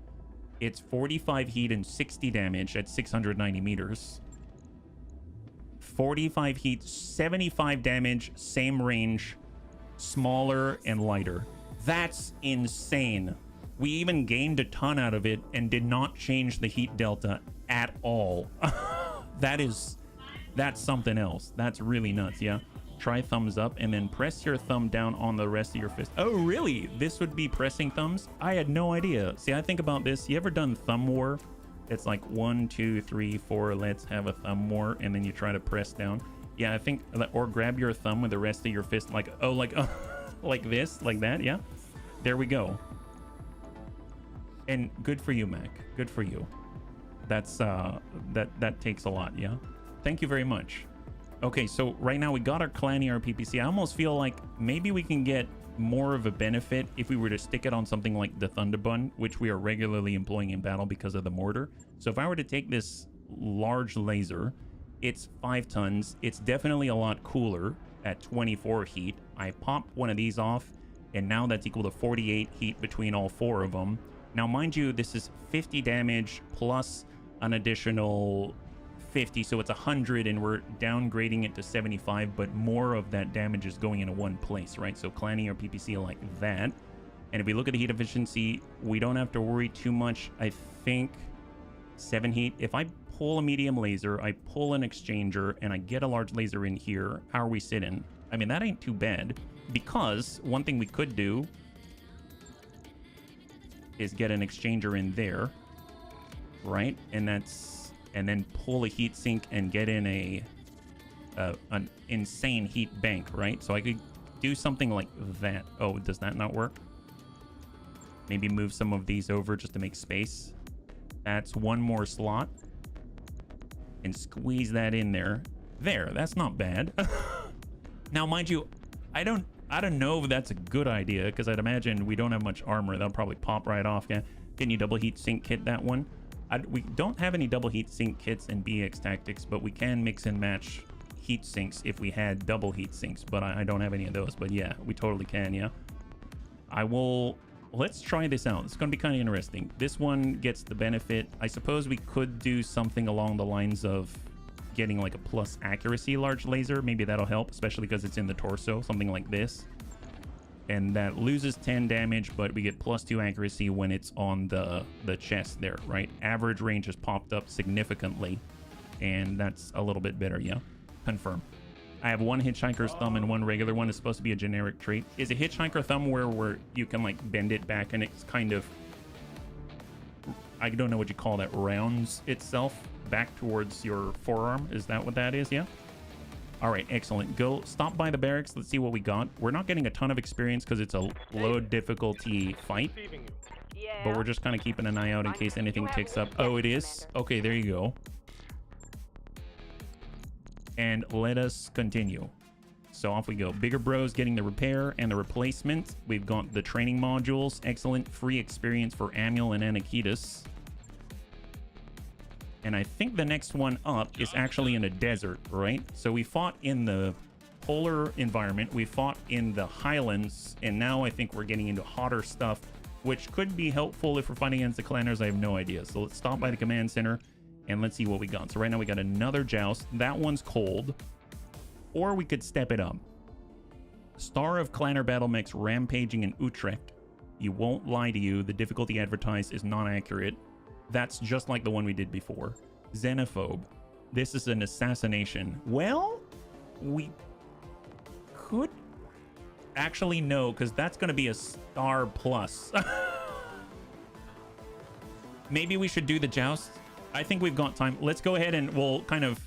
It's 45 heat and 60 damage at 690 meters. 45 heat, 75 damage, same range, smaller and lighter. That's insane. We even gained a ton out of it and did not change the heat delta at all. That's something else. That's really nuts, yeah? Try thumbs up and then press your thumb down on the rest of your fist. Oh, really? This would be pressing thumbs? I had no idea. See, I think about this. You ever done thumb war? It's like 1, 2, 3, 4, let's have a thumb war, and then you try to press down. Yeah, I think, or grab your thumb with the rest of your fist like, oh, like, like this, like that, yeah? There we go. And good for you, Mac. Good for you. That's, that takes a lot, yeah? Thank you very much. Okay, so right now we got our clan ER PPC. I almost feel like maybe we can get more of a benefit if we were to stick it on something like the Thunderbun, which we are regularly employing in battle because of the mortar. So if I were to take this large laser, it's 5 tons. It's definitely a lot cooler at 24 heat. I pop one of these off, and now that's equal to 48 heat between all 4 of them. Now, mind you, this is 50 damage plus an additional 50, so it's 100, and we're downgrading it to 75, but more of that damage is going into one place, right? So clanning our PPC like that. And if we look at the heat efficiency, we don't have to worry too much. I think 7 heat. If I pull a medium laser, I pull an exchanger, and I get a large laser in here, how are we sitting? I mean, that ain't too bad, because one thing we could do is get an exchanger in there, right? And then pull a heat sink and get in an insane heat bank, right? So I could do something like that. Oh, does that not work? Maybe move some of these over just to make space. That's one more slot. And squeeze that in there. There, that's not bad. Now, mind you, I don't know if that's a good idea, because I'd imagine we don't have much armor. That'll probably pop right off. Yeah. Can you double heat sink kit that one? We don't have any double heat sink kits in BEX Tactics, but we can mix and match heat sinks if we had double heat sinks, but I don't have any of those. But yeah, we totally can, yeah. Let's try this out. It's going to be kind of interesting. This one gets the benefit. I suppose we could do something along the lines of getting like a plus accuracy large laser. Maybe that'll help, especially because it's in the torso, something like this. And that loses 10 damage, but we get +2 accuracy when it's on the chest there, right? Average range has popped up significantly, and that's a little bit better, yeah? Confirm. I have one hitchhiker's thumb and one regular one. It's supposed to be a generic trait. Is a hitchhiker thumb where you can like bend it back and it's kind of, I don't know what you call that, rounds itself back towards your forearm? Is that what that is, yeah? All right, excellent. Go stop by the barracks. Let's see what we got. We're not getting a ton of experience because it's a low difficulty fight, but we're just kind of keeping an eye out in case anything ticks up. Oh, it is? Okay, there you go. And let us continue. So off we go. Bigger Bros getting the repair and the replacement. We've got the training modules. Excellent free experience for Amul and Anakitas. And I think the next one up is actually in a desert, right? So we fought in the polar environment, we fought in the highlands, and now I think we're getting into hotter stuff, which could be helpful if we're fighting against the clanners. I have no idea. So let's stop by the command center and let's see what we got. So right now we got another joust. That one's cold, or we could step it up. Star of Clanner Battle Mechs rampaging in Utrecht. You won't lie to you, the difficulty advertised is not accurate. That's just like the one we did before. Xenophobe. This is an assassination. Well, we could actually no, because that's going to be a star plus. Maybe we should do the joust. I think we've got time. Let's go ahead and we'll kind of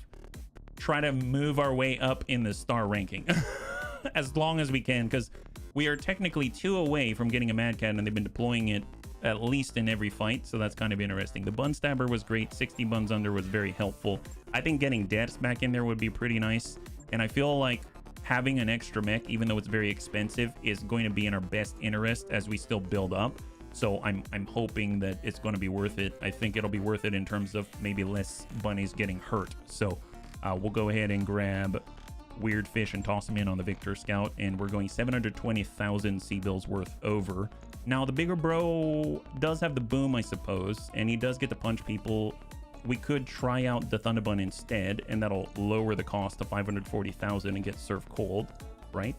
try to move our way up in the star ranking as long as we can, because we are technically 2 away from getting a Mad Cat, and they've been deploying it at least in every fight, so that's kind of interesting. The Bun Stabber was great. 60 buns under was very helpful. I think getting deaths back in there would be pretty nice, and I feel like having an extra mech, even though it's very expensive, is going to be in our best interest as we still build up. So I'm hoping that it's going to be worth it. I think it'll be worth it in terms of maybe less bunnies getting hurt. So we'll go ahead and grab Weird Fish and toss them in on the Victor Scout, and we're going 720,000 C-bills worth over. Now the bigger bro does have the boom, I suppose, and he does get to punch people. We could try out the Thunderbun instead, and that'll lower the cost to 540,000 and get served cold, right?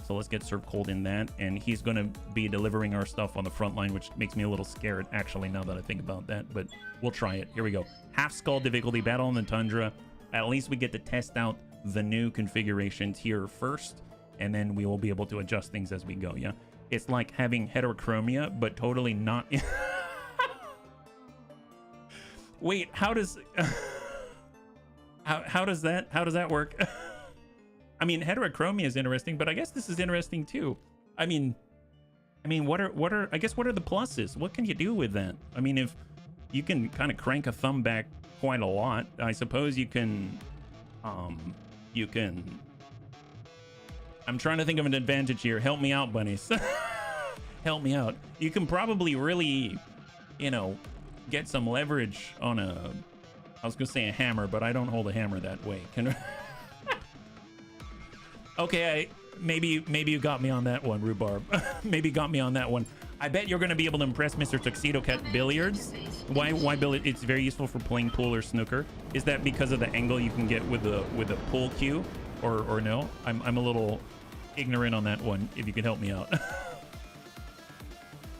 So let's get served cold in that, and he's going to be delivering our stuff on the front line, which makes me a little scared, actually, now that I think about that, but we'll try it. Here we go. Half skull difficulty, battle on the tundra. At least we get to test out the new configurations here first, and then we will be able to adjust things as we go. Yeah, it's like having heterochromia, but totally not. Wait, how does how does that work? I mean, heterochromia is interesting, but I guess this is interesting too. I mean, what are the pluses? What can you do with that? I mean, if you can kind of crank a thumb back quite a lot, I suppose you can. I'm trying to think of an advantage here. Help me out, bunnies. Help me out. You can probably really, get some leverage on I was gonna say a hammer, but I don't hold a hammer that way. Okay, maybe you got me on that one, Rhubarb. Maybe got me on that one. I bet you're gonna be able to impress Mr. Tuxedo Cat billiards. Why billiard? It's very useful for playing pool or snooker. Is that because of the angle you can get with the pool cue, or no? I'm a little ignorant on that one. If you could help me out.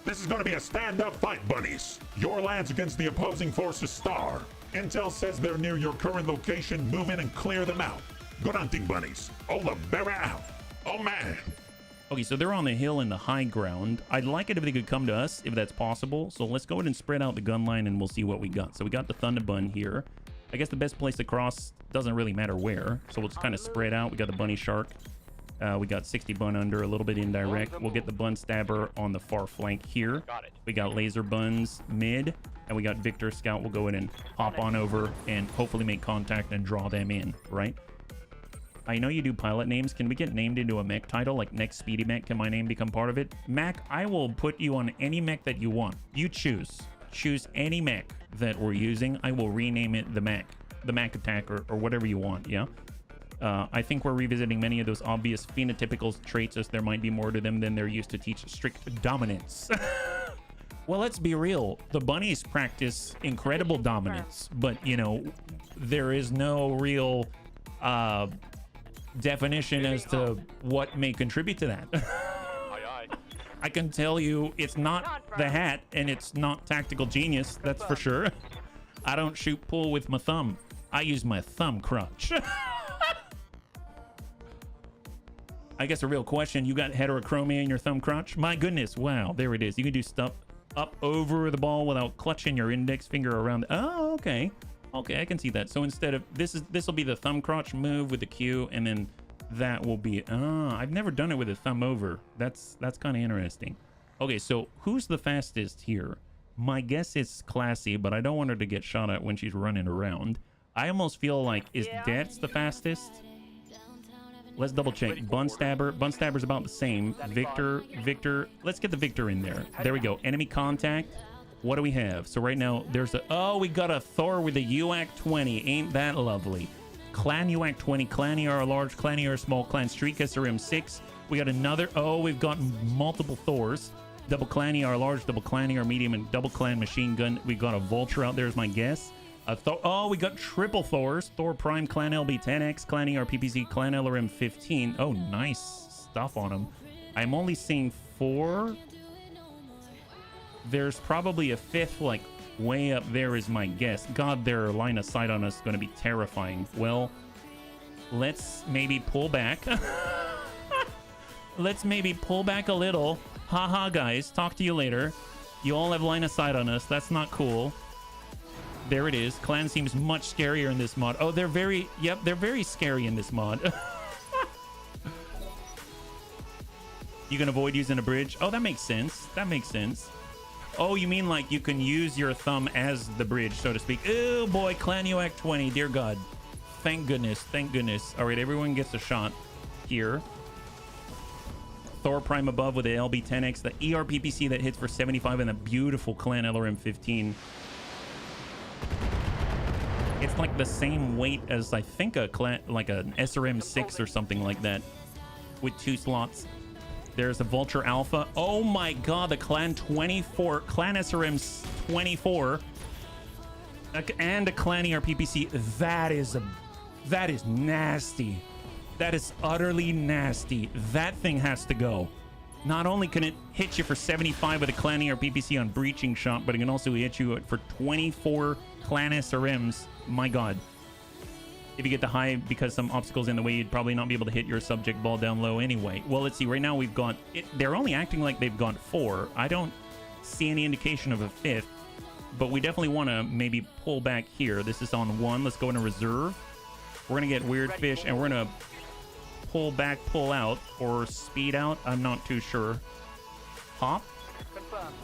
This is going to be a stand-up fight, bunnies. Your lads against the opposing force's star. Intel says they're near your current location. Move in and clear them out. Good hunting, bunnies. Olivera out. Oh, man. Okay, so they're on the hill in the high ground. I'd like it if they could come to us, if that's possible. So let's go ahead and spread out the gun line, and we'll see what we got. So we got the Thunderbun here. I guess the best place to cross doesn't really matter where. So we'll just kind of spread out. We got the Bunny Shark. We got 60 Bun under, a little bit indirect. We'll get the Bun Stabber on the far flank here. We got Laser Buns mid, and we got Victor Scout. We'll go ahead and hop on over and hopefully make contact and draw them in, right? I know you do pilot names. Can we get named into a mech title, like next Speedy Mech? Can my name become part of it? Mac, I will put you on any mech that you want. You choose. Choose any mech that we're using. I will rename it the Mac Attack, or whatever you want, yeah? I think we're revisiting many of those obvious phenotypical traits, as there might be more to them than they're used to teach strict dominance. Well, let's be real. The bunnies practice incredible dominance, but, there is no real definition as to what may contribute to that. I can tell you it's not the hat, and it's not tactical genius, that's for sure. I don't shoot pool with my thumb. I use my thumb crunch. I guess a real question, you got heterochromia in your thumb crunch? My goodness, wow, there it is. You can do stuff up over the ball without clutching your index finger around. Oh, okay. Okay, I can see that. So instead of, this will be the thumb crotch move with the Q, and then that will be, I've never done it with a thumb over. That's kind of interesting. Okay, so who's the fastest here? My guess is Classy, but I don't want her to get shot at when she's running around. I almost feel like, is Debs the fastest? Let's double check. Bun Stabber's about the same. Victor, let's get the Victor in there. There we go. Enemy contact. What do we have? So right now there's we got a Thor with a UAC 20. Ain't that lovely? Clan UAC 20. Clanny are a large, Clanny are a small, Clan Streetcaster M6. We got another, we've got multiple Thors. Double Clanny are large, double Clanny are medium, and double Clan machine gun. We got a Vulture out there is my guess. We got triple Thors. Thor Prime, Clan LB 10X, Clan ER PPZ, Clan LRM 15. Oh, nice stuff on them. I'm only seeing 4. There's probably a 5th, like, way up there is my guess. God, their line of sight on us is going to be terrifying. Well, let's maybe pull back. Let's maybe pull back a little. Haha, guys. Talk to you later. You all have line of sight on us. That's not cool. There it is. Clan seems much scarier in this mod. Oh, they're very scary in this mod. You can avoid using a bridge. Oh, that makes sense. That makes sense. Oh, you mean like you can use your thumb as the bridge, so to speak. Oh boy, Clan UAC 20. Dear God. Thank goodness. Thank goodness. All right, everyone gets a shot here. Thor Prime above with the LB10X, the ERPPC that hits for 75, and the beautiful Clan LRM15. It's like the same weight as I think a clan, like an SRM6 or something like that, with 2 slots. There's a Vulture Alpha. Oh my god, the Clan 24, Clan SRM 24, and a Clan ERPPC. That is nasty. That is utterly nasty. That thing has to go. Not only can it hit you for 75 with a Clan ERPPC on breaching shot, but it can also hit you for 24 Clan SRMs. My god. If you get the high because some obstacles in the way, you'd probably not be able to hit your subject ball down low anyway. Well, let's see. Right now we've got it. They're only acting like they've got 4. I don't see any indication of a 5th, but we definitely want to maybe pull back here. This is on 1. Let's go into reserve. We're going to get weird fish, and we're going to pull back, pull out, or speed out. I'm not too sure. Hop. Confirmed.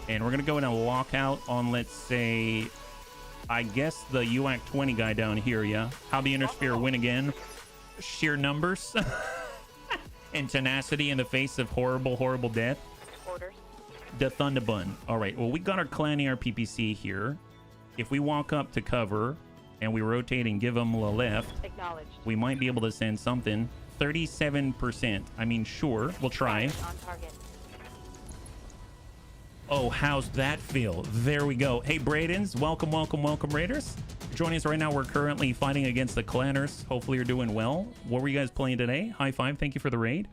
And we're going to go in a lockout on, let's say, I guess the UAC 20 guy down here, yeah? How the Intersphere win again. Sheer numbers. And tenacity in the face of horrible, horrible death. Orders. The Thunderbun. All right, well, we got our Clan ERPPC here. If we walk up to cover and we rotate and give them the left, Acknowledged. we might be able to send something. 37%. I mean, sure, we'll try. On target. Oh, how's that feel? There we go. Hey, Bradens, welcome, welcome, welcome, Raiders. Joining us right now, we're currently fighting against the Clanners. Hopefully you're doing well. What were you guys playing today? High five, thank you for the raid.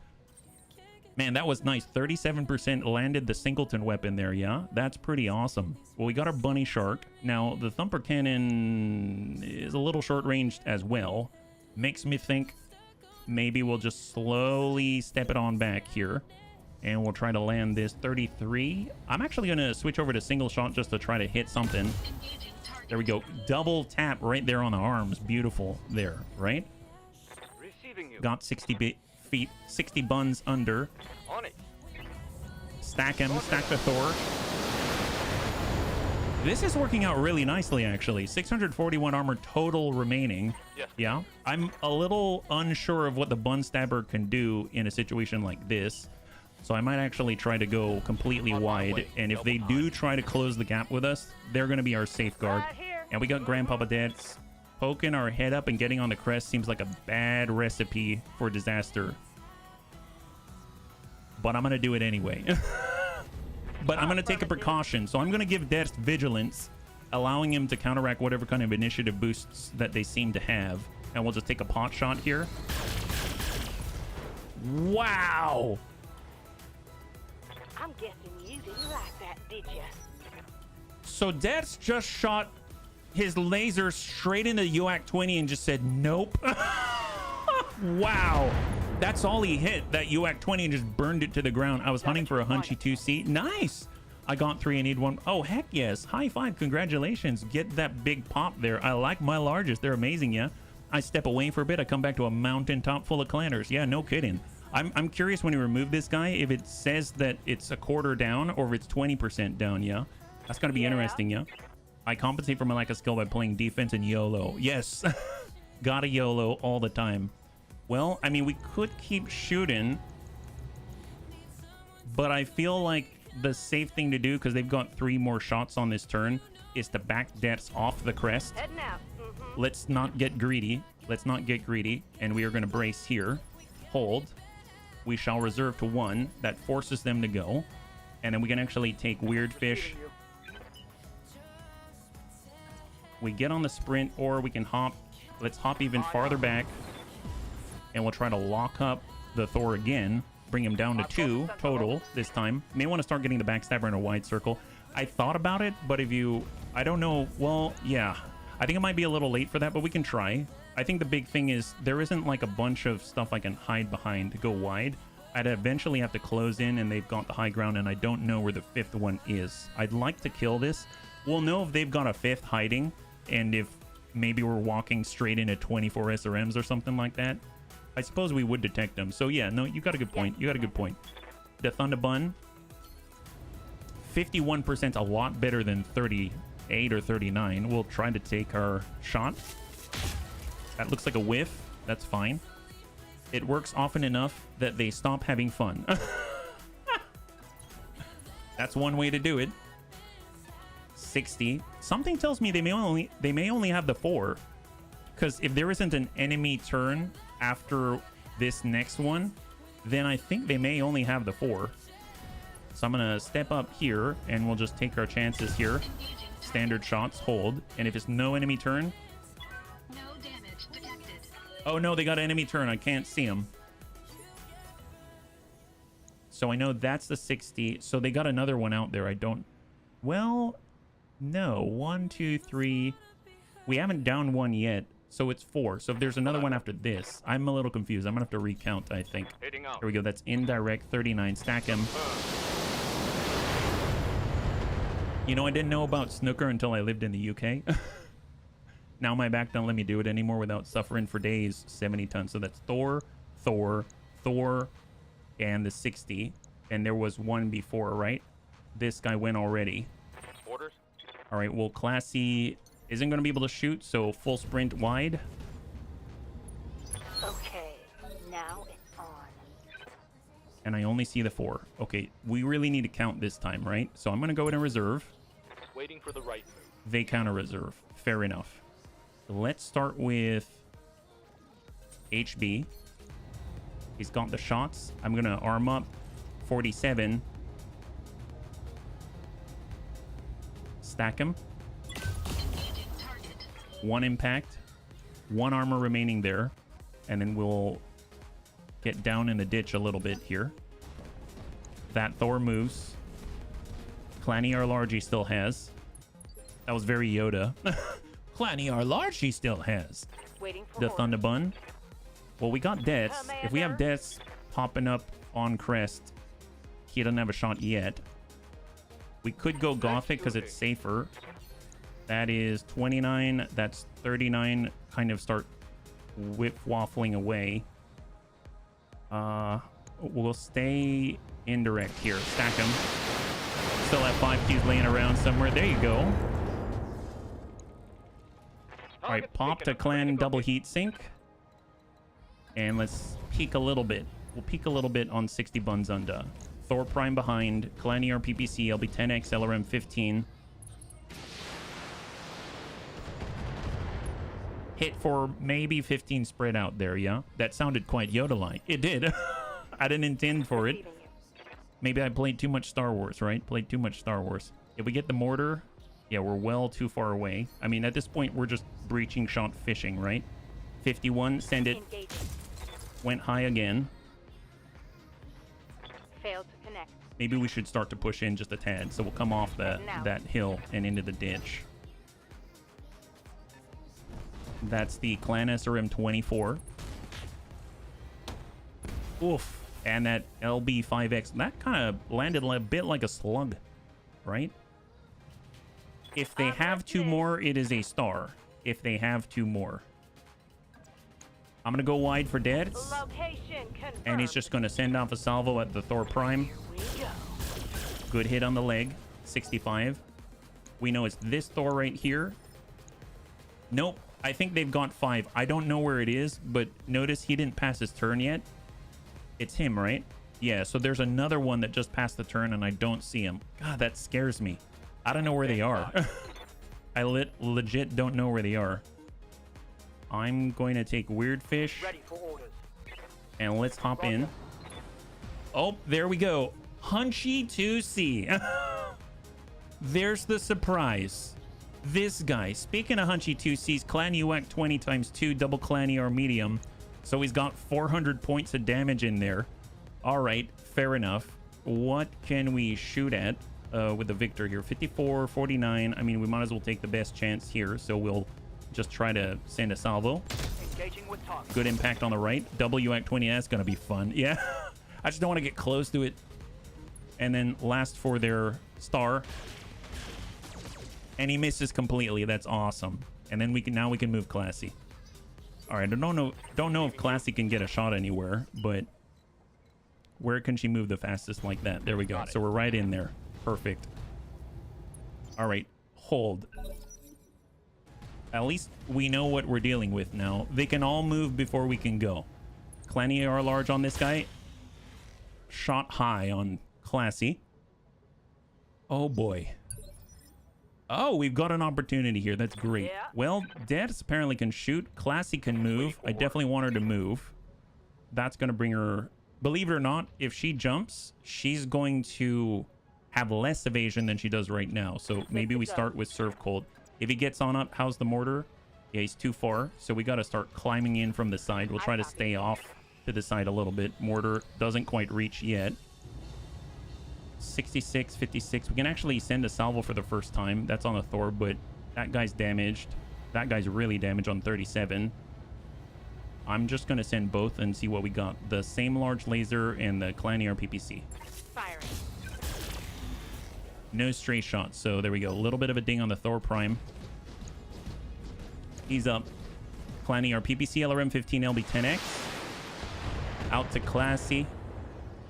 Man, that was nice. 37% landed the singleton weapon there, yeah? That's pretty awesome. Well, we got our bunny shark. Now, the thumper cannon is a little short-ranged as well. Makes me think maybe we'll just slowly step it on back here. And we'll try to land this 33. I'm actually going to switch over to single shot just to try to hit something. There we go. Double tap right there on the arms. Beautiful there, right? Receiving you. Got 60 feet, 60 buns under. On it. Stack him, stack the Thor. This is working out really nicely, actually. 641 armor total remaining. Yes. Yeah. I'm a little unsure of what the bun stabber can do in a situation like this. So I might actually try to go completely wide. And if they do try to close the gap with us, they're going to be our safeguard. Right here. And we got Grandpapa Dad's poking our head up and getting on the crest seems like a bad recipe for disaster. But I'm going to do it anyway. But I'm going to take a precaution. So I'm going to give Death Vigilance, allowing him to counteract whatever kind of initiative boosts that they seem to have. And we'll just take a pot shot here. Wow! I'm guessing you didn't like that, did you? So Death's just shot his laser straight into UAC 20 and just said, nope. Wow. That's all he hit, that UAC 20, and just burned it to the ground. I was hunting for a Hunchy 2C. Nice. I got 3. I need 1. Oh, heck yes. High five. Congratulations. Get that big pop there. I like my largest. They're amazing, yeah? I step away for a bit. I come back to a mountaintop full of clanners. Yeah, no kidding. I'm curious when you remove this guy, if it says that it's a quarter down or if it's 20% down, yeah? That's going to be interesting, yeah? I compensate for my lack of skill by playing defense and YOLO. Yes. Gotta YOLO all the time. Well, I mean, we could keep shooting, but I feel like the safe thing to do, because they've got 3 more shots on this turn, is to back Deaths off the crest. Heading out. Let's not get greedy. Let's not get greedy. And we are going to brace here. Hold. We shall reserve to 1. That forces them to go. And then we can actually take Weird Fish. We get on the sprint, or we can hop. Let's hop even farther back. And we'll try to lock up the Thor again. Bring him down to 2 total this time. May want to start getting the backstabber in a wide circle. I thought about it, but if you... I don't know. Well, yeah. I think it might be a little late for that, but we can try. I think the big thing is there isn't like a bunch of stuff I can hide behind to go wide. I'd eventually have to close in, and they've got the high ground, and I don't know where the 5th one is. I'd like to kill this. We'll know if they've got a 5th hiding, and if maybe we're walking straight into 24 SRMs or something like that. I suppose we would detect them. So yeah, no, you got a good point. You got a good point. The Thunderbun, 51%, a lot better than 38 or 39. We'll try to take our shot. That looks like a whiff. That's fine. It works often enough that they stop having fun. That's one way to do it. 60. Something tells me they may only have the 4. Because if there isn't an enemy turn after this next one, then I think they may only have the 4. So I'm gonna step up here and we'll just take our chances here. Standard shots, hold, and if it's no enemy turn. No damage detected. Oh no, they got an enemy turn. I can't see them. So I know that's the 60. So they got another one out there. I don't. Well, no. 1, 2, 3. We haven't downed one yet. So it's 4. So if there's another one after this, I'm a little confused. I'm gonna have to recount, I think. Heading out. Here we go. That's indirect 39. Stack him. You know, I didn't know about snooker until I lived in the UK. Now my back don't let me do it anymore without suffering for days. 70 tons. So that's Thor, Thor, Thor, and the 60. And there was one before, right? This guy went already. Orders. All right, well, Classy isn't going to be able to shoot, so full sprint wide. Okay, now it's on. And I only see the 4. Okay, we really need to count this time, right? So I'm going to go in a reserve. Waiting for the right move. They count a reserve. Fair enough. Let's start with HB. He's got the shots. I'm going to arm up 47. Stack him. One impact. One armor remaining there. And then we'll get down in the ditch a little bit here. That Thor moves. Clanny our large he still has. That was very Yoda. Clanny our large he still has. Waiting for The orders. Thunder Bun. Well, we got deaths. If we have deaths popping up on crest, he doesn't have a shot yet. We could go Gothic because it's safer. That is 29. That's 39. Kind of start whip waffling away. We'll stay indirect here. Stack them. Still have 5 keys laying around somewhere. There you go. All right, pop to clan double heat sink. And let's peek a little bit. We'll peek a little bit on 60 buns under. Thor Prime behind. Clan ER PPC. LB 10X LRM 15. Hit for maybe 15 spread out there, yeah? That sounded quite Yoda-like. It did. I didn't intend for it. Maybe I played too much Star Wars, right? Played too much Star Wars. If we get the mortar, yeah, we're well too far away. I mean, at this point, we're just breaching shot fishing, right? 51, send it. Engaging. Went high again. Failed to connect. Maybe we should start to push in just a tad. So we'll come off that hill and into the ditch. That's the Clan SRM 24. Oof. And that LB 5X. That kind of landed a bit like a slug, right? If they have 2 more, it is a star. If they have 2 more. I'm going to go wide for deaths. Location confirmed. And he's just going to send off a salvo at the Thor Prime. Here we go. Good hit on the leg. 65. We know it's this Thor right here. Nope. I think they've got 5. I don't know where it is, but notice he didn't pass his turn yet. It's him, right? Yeah, so there's another one that just passed the turn and I don't see him. God, that scares me. I don't know where they are. I legit don't know where they are. I'm going to take Weird Fish. Ready for orders. And let's hop in. Oh, there we go. Hunchy 2C. There's the surprise. This guy. Speaking of Hunchy 2Cs, Clan UAC 20 times 2, double Clan ER medium. So he's got 400 points of damage in there. All right, fair enough. What can we shoot at with the Victor here? 54, 49. I mean, we might as well take the best chance here. So we'll just try to send a salvo. Engaging with target. Good impact on the right. Double UAC 20. That's going to be fun. Yeah. I just don't want to get close to it. And then last for their star. And he misses completely. That's awesome. And then we can move Classy. All right, I don't know if Classy can get a shot anywhere, but where can she move the fastest like that? There we go. So we're right in there. Perfect. All right, hold. At least we know what we're dealing with now. They can all move before we can go. Clanny are large on this guy. Shot high on Classy. Oh boy. Oh, we've got an opportunity here. That's great. Yeah. Well, Deaths apparently can shoot. Classy can move. I definitely want her to move. That's going to bring her... Believe it or not, if she jumps, she's going to have less evasion than she does right now. So maybe we start with Serve Cold. If he gets on up, how's the mortar? Yeah, he's too far. So we got to start climbing in from the side. We'll try to stay off to the side a little bit. Mortar doesn't quite reach yet. 66, 56. We can actually send a salvo for the first time. That's on the Thor, but that guy's damaged. That guy's really damaged on 37. I'm just going to send both and see what we got. The same large laser and the Clanier PPC. Firing. No stray shots. So there we go. A little bit of a ding on the Thor Prime. He's up. Clanier PPC, LRM 15, LB 10X. Out to Classy.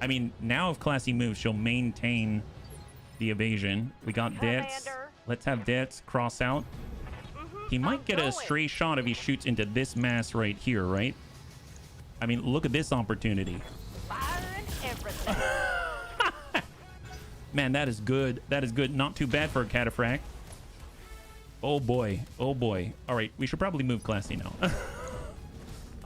I mean, now if Classy moves, she'll maintain the evasion. We got Deaths. Let's have Deaths cross out. He might get a stray shot if he shoots into this mass right here, right? I mean, look at this opportunity. Firing everything. Man, that is good. That is good. Not too bad for a cataphract. Oh boy. Oh boy. All right, we should probably move Classy now.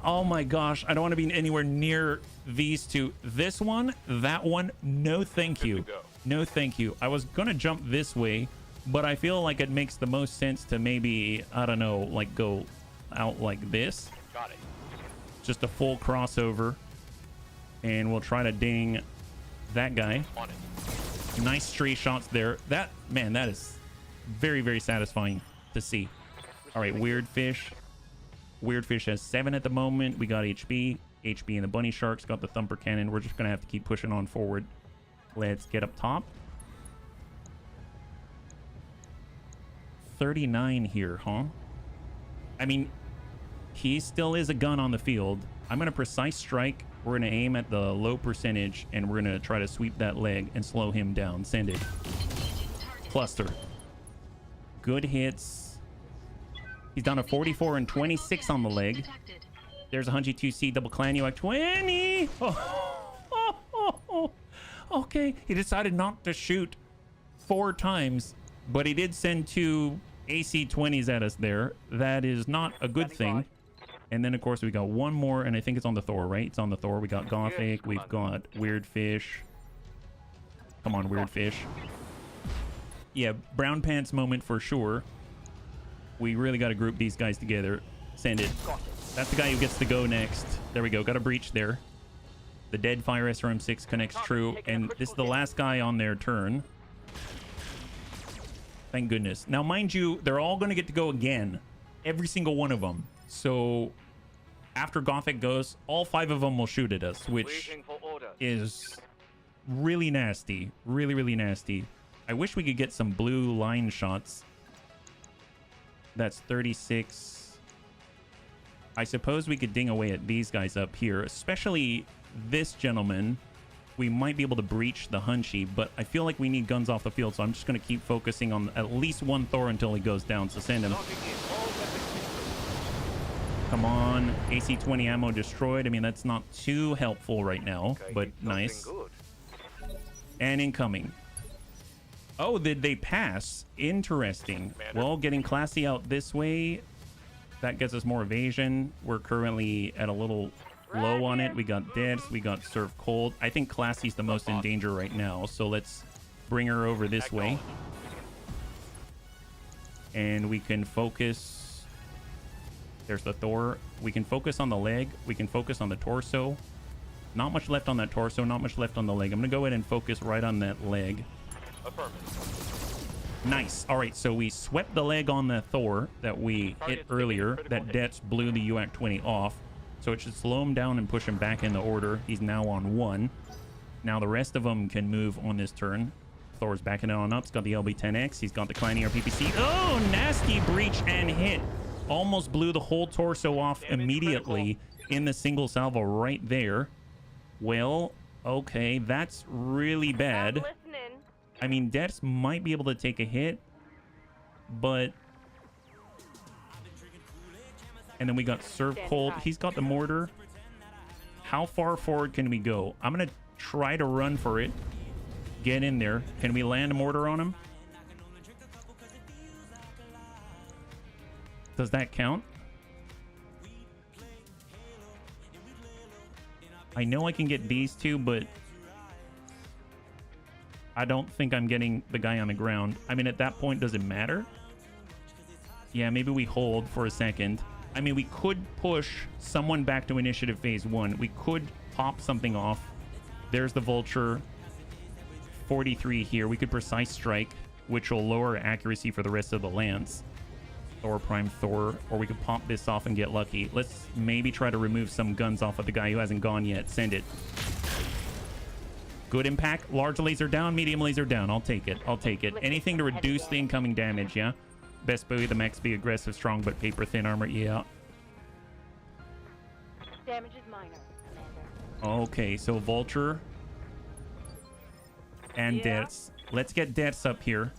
Oh my gosh, I don't want to be anywhere near these two. This one, that one, no thank you. No thank you. I was gonna jump this way, but I feel like it makes the most sense to maybe, I don't know, like go out like this. Got it. Just a full crossover. And we'll try to ding that guy. On it. Nice stray shots there. That, man, that is very, very satisfying to see. All right, Weird Fish. Weird Fish has 7 at the moment. We got HB. HB and the Bunny Sharks got the Thumper Cannon. We're just going to have to keep pushing on forward. Let's get up top. 39 here, huh? I mean, he still is a gun on the field. I'm going to precise strike. We're going to aim at the low percentage, and we're going to try to sweep that leg and slow him down. Send it. Cluster. Good hits. He's down to 44 and 26 on the leg. There's a Hungy 2C double Clanio at 20. Oh. Okay, he decided not to shoot 4 times, but he did send 2 AC-20s at us there. That is not a good thing. And then, of course, we got one more, and I think it's on the Thor, right? It's on the Thor. We got Gothic. We've got Weird Fish. Come on, Weird Fish. Yeah, brown pants moment for sure. We really got to group these guys together. Send it. That's the guy who gets to go next. There we go. Got a breach there. The dead fire SRM6 connects true. And this is the last guy on their turn. Thank goodness. Now, mind you, they're all going to get to go again. Every single one of them. So, after Gothic goes, all 5 of them will shoot at us, which is really nasty. Really, really nasty. I wish we could get some blue line shots. That's 36. I suppose we could ding away at these guys up here, especially this gentleman. We might be able to breach the Hunchy, but I feel like we need guns off the field, so I'm just going to keep focusing on at least one Thor until he goes down, so send him. Come on. AC-20 ammo destroyed. I mean, that's not too helpful right now, but nice. And incoming. Oh, did they pass? Interesting. Well, getting Classy out this way, that gets us more evasion. We're currently at a little low on it. We got Deaths. We got Serve Cold. I think Classy's the most in danger right now, so let's bring her over this way. And we can focus. There's the Thor. We can focus on the leg. We can focus on the torso. Not much left on that torso. Not much left on the leg. I'm going to go ahead and focus right on that leg. Nice. All right, so we swept the leg on the Thor that we hit earlier. That Deaths blew the UAC 20 off, so it should slow him down and push him back in the order. He's now on 1. Now the rest of them can move on this turn. Thor's backing it on up. He's got the LB-10X. He's got the Clanier PPC. Oh, nasty breach and hit. Almost blew the whole torso off immediately in the single salvo right there. Well, okay, that's really bad. I mean, Deaths might be able to take a hit, but... And then we got Serve Cold. He's got the mortar. How far forward can we go? I'm gonna try to run for it. Get in there. Can we land a mortar on him? Does that count? I know I can get these two, but I don't think I'm getting the guy on the ground. I mean, at that point, does it matter? Yeah, maybe we hold for a second. I mean, we could push someone back to initiative phase 1. We could pop something off. There's the vulture. 43 here. We could precise strike, which will lower accuracy for the rest of the lance. Thor prime Thor, or we could pop this off and get lucky. Let's maybe try to remove some guns off of the guy who hasn't gone yet. Send it. Good impact. Large laser down, medium laser down. I'll take it. I'll take it. Anything to reduce the incoming damage, yeah? Best buoy, the max be aggressive, strong, but paper thin armor, yeah. Damage is minor, Commander. Okay, so vulture and deaths. Let's get deaths up here.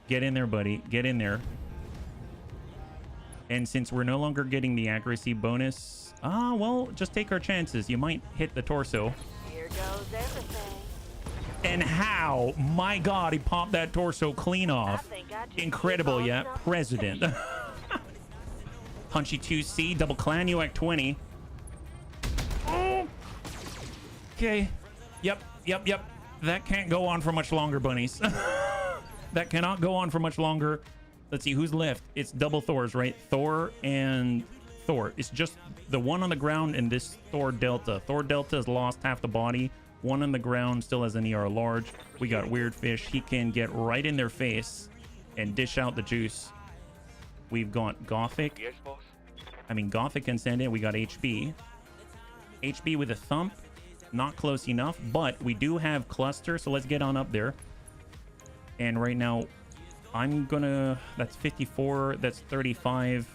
Get in there, buddy. Get in there. And since we're no longer getting the accuracy bonus, well, just take our chances. You might hit the torso. Here goes everything. And how? My God, he popped that torso clean off. Incredible, yeah. President. Punchy 2C, double clan, UAC 20. Oh. Okay. Yep. That can't go on for much longer, bunnies. That cannot go on for much longer. Let's see who's left. It's double Thors, right? Thor and Thor. It's just the one on the ground and this Thor Delta. Thor Delta has lost half the body. One on the ground still has an ER large. We got Weird Fish. He can get right in their face and dish out the juice. We've got Gothic. Yes, boss. I mean, Gothic can send in. We got HB. HB with a thump. Not close enough, but we do have Cluster, so let's get on up there. And right now, I'm gonna... That's 54. That's 35.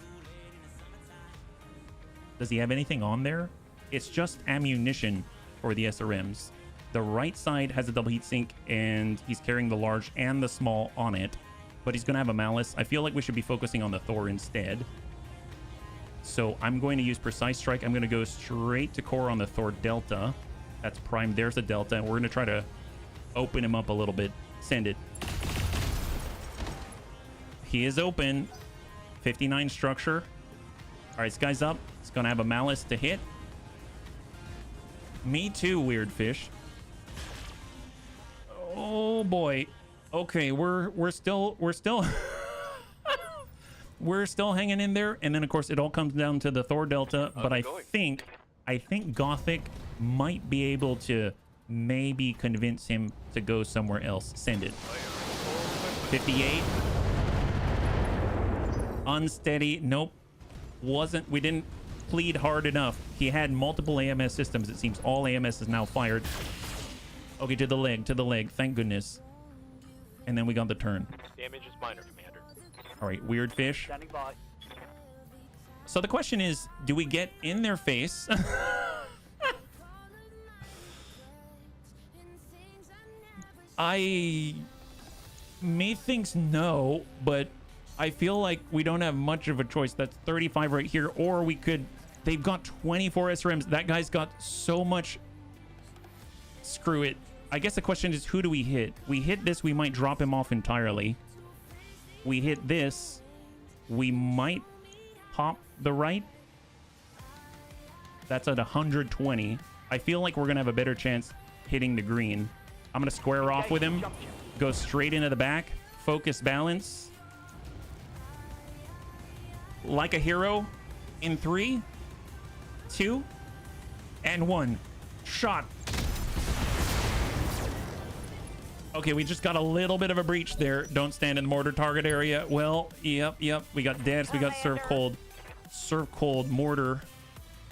Does he have anything on there? It's just ammunition for the SRMs. The right side has a double heat sink, and he's carrying the large and the small on it. But he's gonna have a Malice. I feel like we should be focusing on the Thor instead. So I'm going to use Precise Strike. I'm gonna go straight to core on the Thor Delta. That's prime. There's a Delta, and we're gonna try to open him up a little bit. Send it. He is open. 59 structure. All right, this guy's up. It's gonna have a Malice to hit. Me too, Weird Fish. Oh boy. Okay, we're still we're still hanging in there, and then of course it all comes down to the Thor Delta. But I think Gothic might be able to maybe convince him to go somewhere else. Send it. 58. Unsteady. Nope. We didn't plead hard enough. He had multiple AMS systems. It seems all AMS is now fired. Okay, to the leg. Thank goodness. And then we got the turn. Damage is minor, Commander. All right, Weird Fish. Standing by. So the question is, do we get in their face? Methinks no, but I feel like we don't have much of a choice. That's 35 right here, or we could... They've got 24 SRMs. That guy's got so much... Screw it. I guess the question is, who do we hit? We hit this, we might drop him off entirely. We hit this, we might pop the right. That's at 120. I feel like we're going to have a better chance hitting the green. I'm going to square off with him. Go straight into the back. Focus balance. Like a hero. In 3, 2, and 1. Shot. Okay, we just got a little bit of a breach there. Don't stand in the mortar target area. Well, yep. We got deaths. We got serve cold. Serve cold mortar.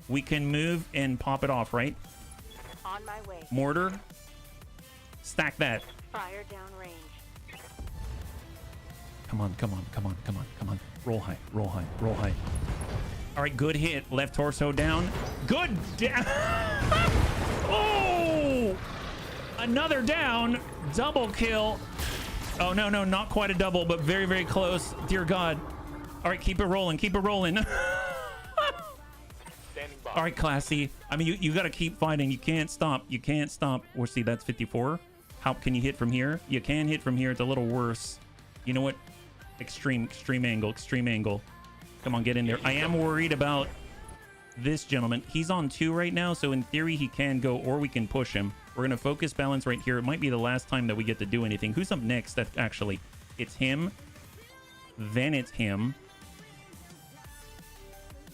We can move and pop it off, right? On my way. Mortar. Stack that. Fire down range. Come on. Roll high. All right, good hit. Left torso down. Good down. Oh! Another down. Double kill. Oh, no, not quite a double, but very, very close. Dear God. All right, keep it rolling. Standing by. All All right, Classy. I mean, you got to keep fighting. You can't stop. You can't stop. Or see, that's 54. How can you hit from here? You can hit from here. It's a little worse. You know what? Extreme angle. Come on, get in there. I am worried about this gentleman. He's on 2 right now, so in theory he can go, or we can push him. We're gonna focus balance right here. It might be the last time that we get to do anything. Who's up next? That actually, it's him. Then it's him.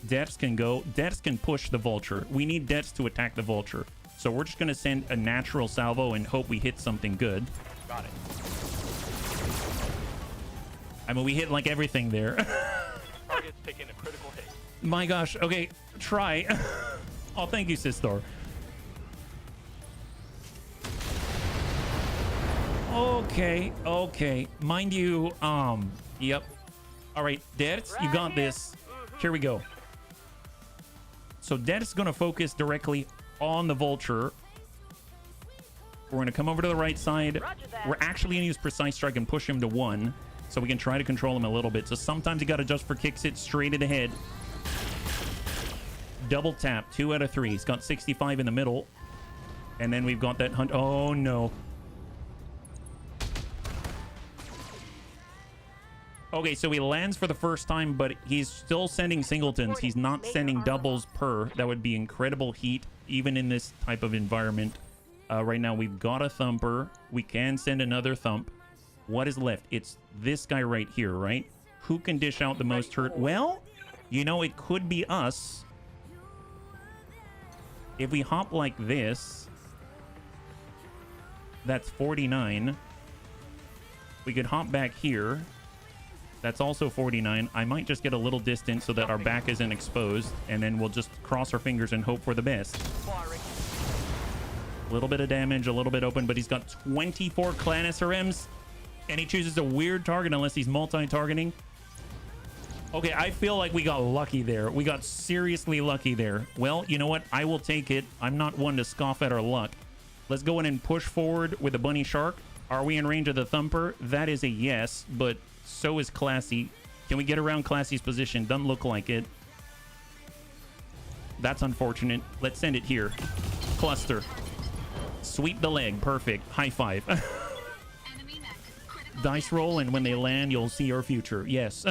Debs can go. Debs can push the vulture. We need Debs to attack the vulture. So we're just gonna send a natural salvo and hope we hit something good. Got it. I mean, we hit like everything there. Target's taking a critical hit. My gosh. Okay, try. Oh, thank you, Sistar. Okay. Mind you, yep. All right, Debs, you got this. Here we go. So Debs is going to focus directly on the vulture. We're going to come over to the right side. We're actually going to use precise strike and push him to 1, so we can try to control him a little bit. So sometimes you got to just for kicks it straight in the head. Double tap, 2 out of 3. He's got 65 in the middle. And then we've got that hunt. Oh, no. Okay, so he lands for the first time, but he's still sending singletons. He's not sending doubles per. That would be incredible heat, even in this type of environment. Right now, we've got a thumper. We can send another thump. What is left? It's this guy right here, right? Who can dish out the most hurt? Well, you know, it could be us. If we hop like this, that's 49. We could hop back here. That's also 49. I might just get a little distance so that our back isn't exposed, and then we'll just cross our fingers and hope for the best. A little bit of damage, a little bit open, but he's got 24 clan SRMs, and he chooses a weird target unless he's multi-targeting. Okay, I feel like we got lucky there. We got seriously lucky there. Well, you know what? I will take it. I'm not one to scoff at our luck. Let's go in and push forward with the bunny shark. Are we in range of the thumper? That is a yes, but so is Classy. Can we get around Classy's position? Doesn't look like it. That's unfortunate. Let's send it here. Cluster. Sweep the leg. Perfect. High five. Dice roll, and when they land, you'll see your future. Yes.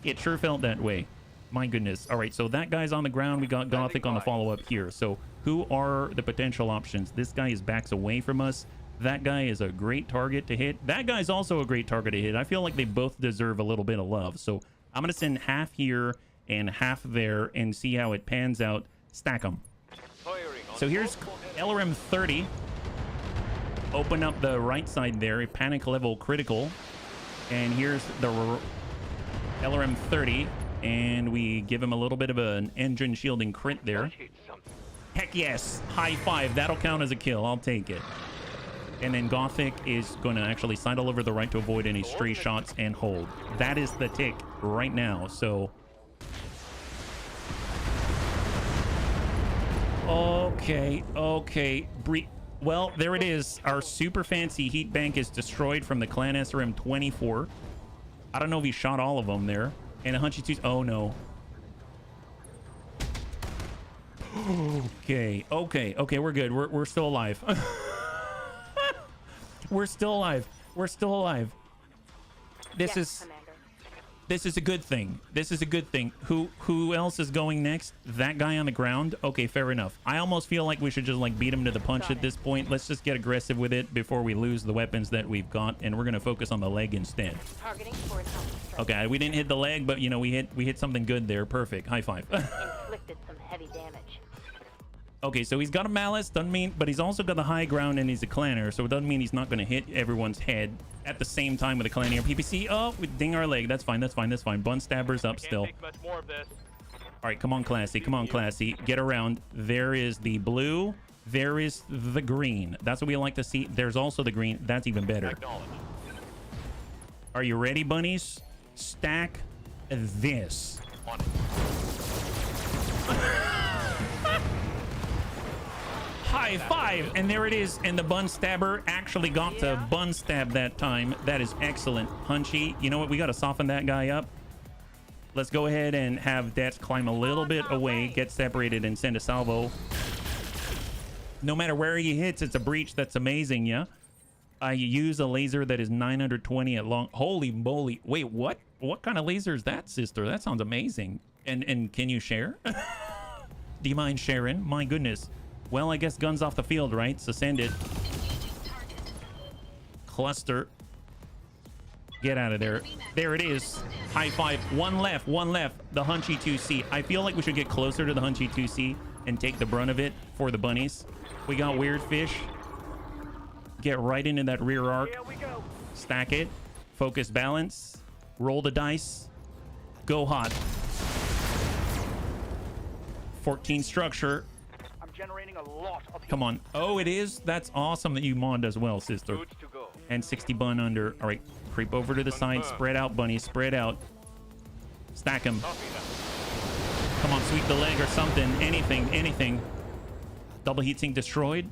It sure felt that way. My goodness. All right, so that guy's on the ground. We got Gothic on the follow-up here. So who are the potential options? This guy is backs away from us. That guy is a great target to hit. That guy's also a great target to hit. I feel like they both deserve a little bit of love. So I'm going to send half here and half there and see how it pans out. Stack them. So here's LRM 30. Open up the right side there. Panic level critical. And here's the LRM 30. And we give him a little bit of an engine shielding crit there. Heck yes. High five. That'll count as a kill. I'll take it. And then Gothic is going to actually sidle over the right to avoid any stray shots and hold. That is the tick right now. So, okay. Well, there it is. Our super fancy heat bank is destroyed from the Clan SRM 24. I don't know if he shot all of them there. And a Hunchy 2. Oh, no. Okay. We're good. We're still alive. We're still alive. This is a good thing. Who else is going next? That guy on the ground? Okay, fair enough. I almost feel like we should just like beat him to the punch at this point. Let's just get aggressive with it before we lose the weapons that we've got, and we're gonna focus on the leg instead. Okay, we didn't hit the leg, but you know, we hit something good there. Perfect. High five. Inflicted some heavy damage. Okay, so he's got a malice, doesn't mean, but he's also got the high ground and he's a clanner, so it doesn't mean he's not going to hit everyone's head at the same time with a clanner PPC. Oh, we ding our leg. That's fine. Bun stabber's up still. All right, come on, Classy. Get around. There is the blue. There is the green. That's what we like to see. There's also the green. That's even better. Are you ready, bunnies? Stack this. High five, and there it is, and the bun stabber actually got to bun stab that time. That is excellent. Hunchy, you know what, we got to soften that guy up. Let's go ahead and have Det climb a little bit away, get separated, and send a salvo. No matter where he hits, it's a breach. That's amazing, yeah? I use a laser that is 920 at long. Holy moly. Wait, what? What kind of laser is that, sister? That sounds amazing. And can you share? Do you mind sharing? My goodness. Well, I guess guns off the field, right? So send it. Cluster. Get out of there. There it is. High five. One left. One left. The Hunchy 2C. I feel like we should get closer to the Hunchy 2C and take the brunt of it for the bunnies. We got weird fish. Get right into that rear arc. Here we go. Stack it. Focus balance. Roll the dice. Go hot. 14 structure. I'm generating a lot of Come on. Oh, it is? That's awesome that you mod as well, sister. good to go. And 60 bun under. All right. Creep over to the side. Spread out, bunny. Spread out. Stack him. Copy that. Come on, sweep the leg or something. Anything. Anything. Double heat sink destroyed.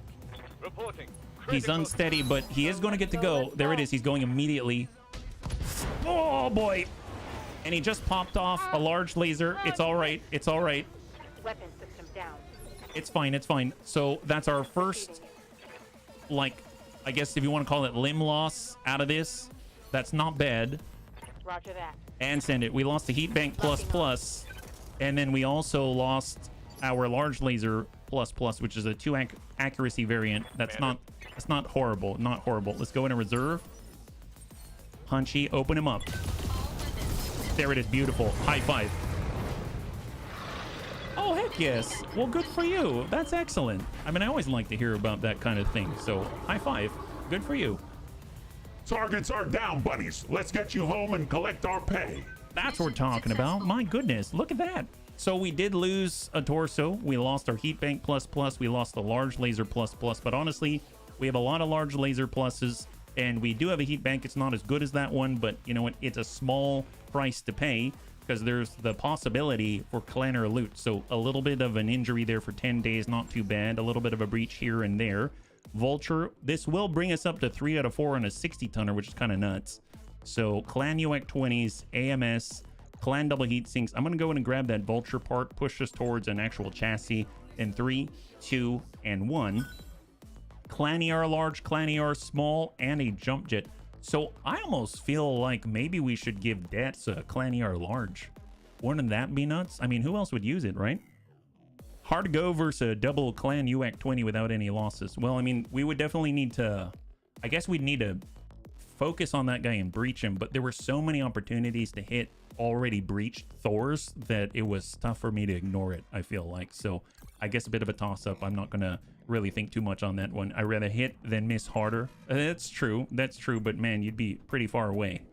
Reporting. He's Critical. unsteady, but he is going to get to go. There it is. He's going immediately. Oh, boy. And he just popped off a large laser. It's all right. It's all right. Weapon system down. It's fine. It's fine. So that's our first, like, I guess if you want to call it limb loss out of this. That's not bad. Roger that. And send it. We lost the heat bank plus, and then we also lost our large laser plus, which is a 2 accuracy variant. That's not horrible. Not horrible. Let's go in a reserve. Hunchy, open him up. There it is. Beautiful. High five. Oh, heck yes. Well, good for you. That's excellent. I mean, I always like to hear about that kind of thing. So high five. Good for you. Targets are down, bunnies. Let's get you home and collect our pay. That's what we're talking about. My goodness, look at that. So we did lose a torso. We lost our heat bank plus. We lost the large laser plus. But honestly, we have a lot of large laser pluses, and we do have a heat bank. It's not as good as that one, but you know what? It's a small price to pay because there's the possibility for clanner loot. So a little bit of an injury there for 10 days, not too bad. A little bit of a breach here and there. Vulture, this will bring us up to 3 out of 4 on a 60 tonner, which is kind of nuts. So clan UAC 20s, AMS, clan double heat sinks. I'm going to go in and grab that vulture part, push us towards an actual chassis in 3, 2, and 1. Clan ER large, clan ER small, and a jump jet. So I almost feel like maybe we should give Dets a clan ER large. Wouldn't that be nuts? I mean, who else would use it, right? Hard to go versus a double clan UAC 20 without any losses. Well, I mean, we would definitely need to, I guess we'd need to focus on that guy and breach him, but there were so many opportunities to hit already breached Thors that it was tough for me to ignore it, I feel like. So I guess a bit of a toss-up. I'm not going to really think too much on that one. I'd rather hit than miss harder. That's true, but man, you'd be pretty far away.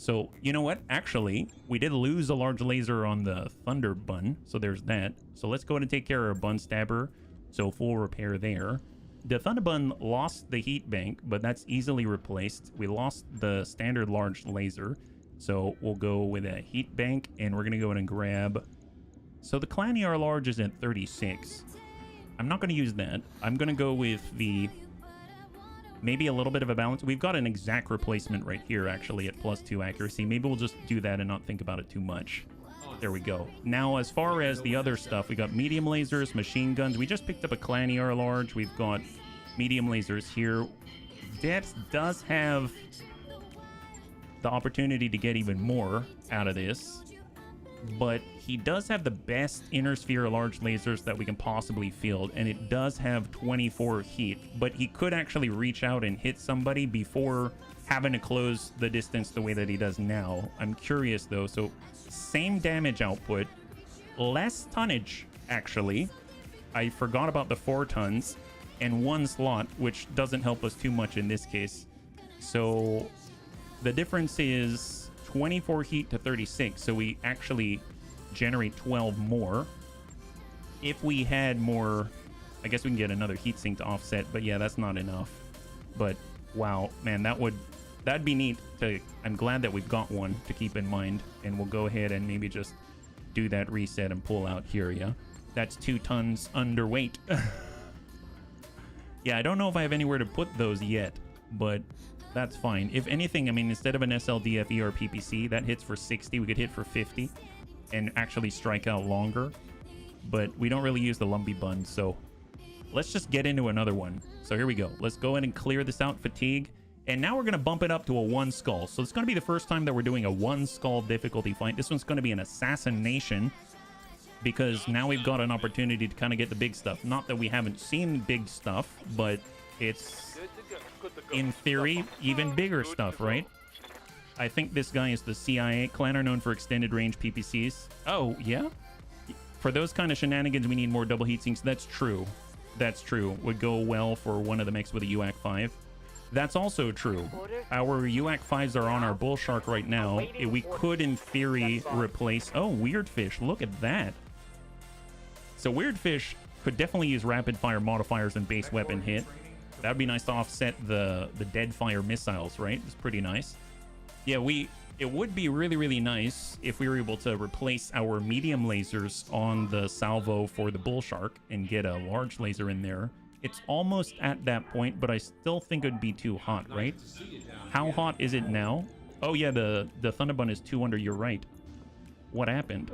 So, you know what? Actually, we did lose a large laser on the Thunder Bun, so there's that. So let's go ahead and take care of our Bun Stabber. So full repair there. The Thunder Bun lost the heat bank, but that's easily replaced. We lost the standard large laser, so we'll go with a heat bank, and we're going to go in and grab... So the Clan ER large is at 36. I'm not going to use that. I'm going to go with the... Maybe a little bit of a balance. We've got an exact replacement right here, actually, at +2 accuracy. Maybe we'll just do that and not think about it too much. There we go. Now, as far as the other stuff, we got medium lasers, machine guns. We just picked up a Clan ER large. We've got medium lasers here. Depth does have the opportunity to get even more out of this, but he does have the best inner sphere large lasers that we can possibly field, and it does have 24 heat, but he could actually reach out and hit somebody before having to close the distance the way that he does now. I'm curious though. So same damage output, less tonnage actually. I forgot about the 4 tons and 1 slot, which doesn't help us too much in this case. So the difference is 24 heat to 36, so we actually generate 12 more. If we had more, I guess we can get another heatsink to offset, but yeah, that's not enough. But wow, man, that'd be neat to... I'm glad that we've got one to keep in mind, and we'll go ahead and maybe just do that reset and pull out here. Yeah, that's 2 tons underweight. Yeah, I don't know if I have anywhere to put those yet, but that's fine. If anything, I mean, instead of an SLDF ER PPC that hits for 60, we could hit for 50. and actually strike out longer. But we don't really use the lumpy bun, so let's just get into another one. So here we go. Let's go ahead and clear this out, fatigue. And now we're going to bump it up to a 1 skull. So it's going to be the first time that we're doing a 1 skull difficulty fight. This one's going to be an assassination, because now we've got an opportunity to kind of get the big stuff. Not that we haven't seen big stuff, but it's, in theory, even bigger stuff, right? I think this guy is the CIA clanner known for extended range PPCs. Oh, yeah? For those kind of shenanigans, we need more double heat sinks. That's true. That's true. Would go well for one of the mechs with a UAC 5. That's also true. Our UAC 5s are on our bull shark right now. We could, in theory, replace... Oh, Weird Fish. Look at that. So Weird Fish could definitely use rapid fire modifiers and base weapon hit. That would be nice to offset the dead fire missiles, right? It's pretty nice. Yeah, it would be really, really nice if we were able to replace our medium lasers on the salvo for the bull shark and get a large laser in there. It's almost at that point, but I still think it would be too hot, right? How hot is it now? Oh yeah, the Thunderbun is 2 under, you're right. What happened?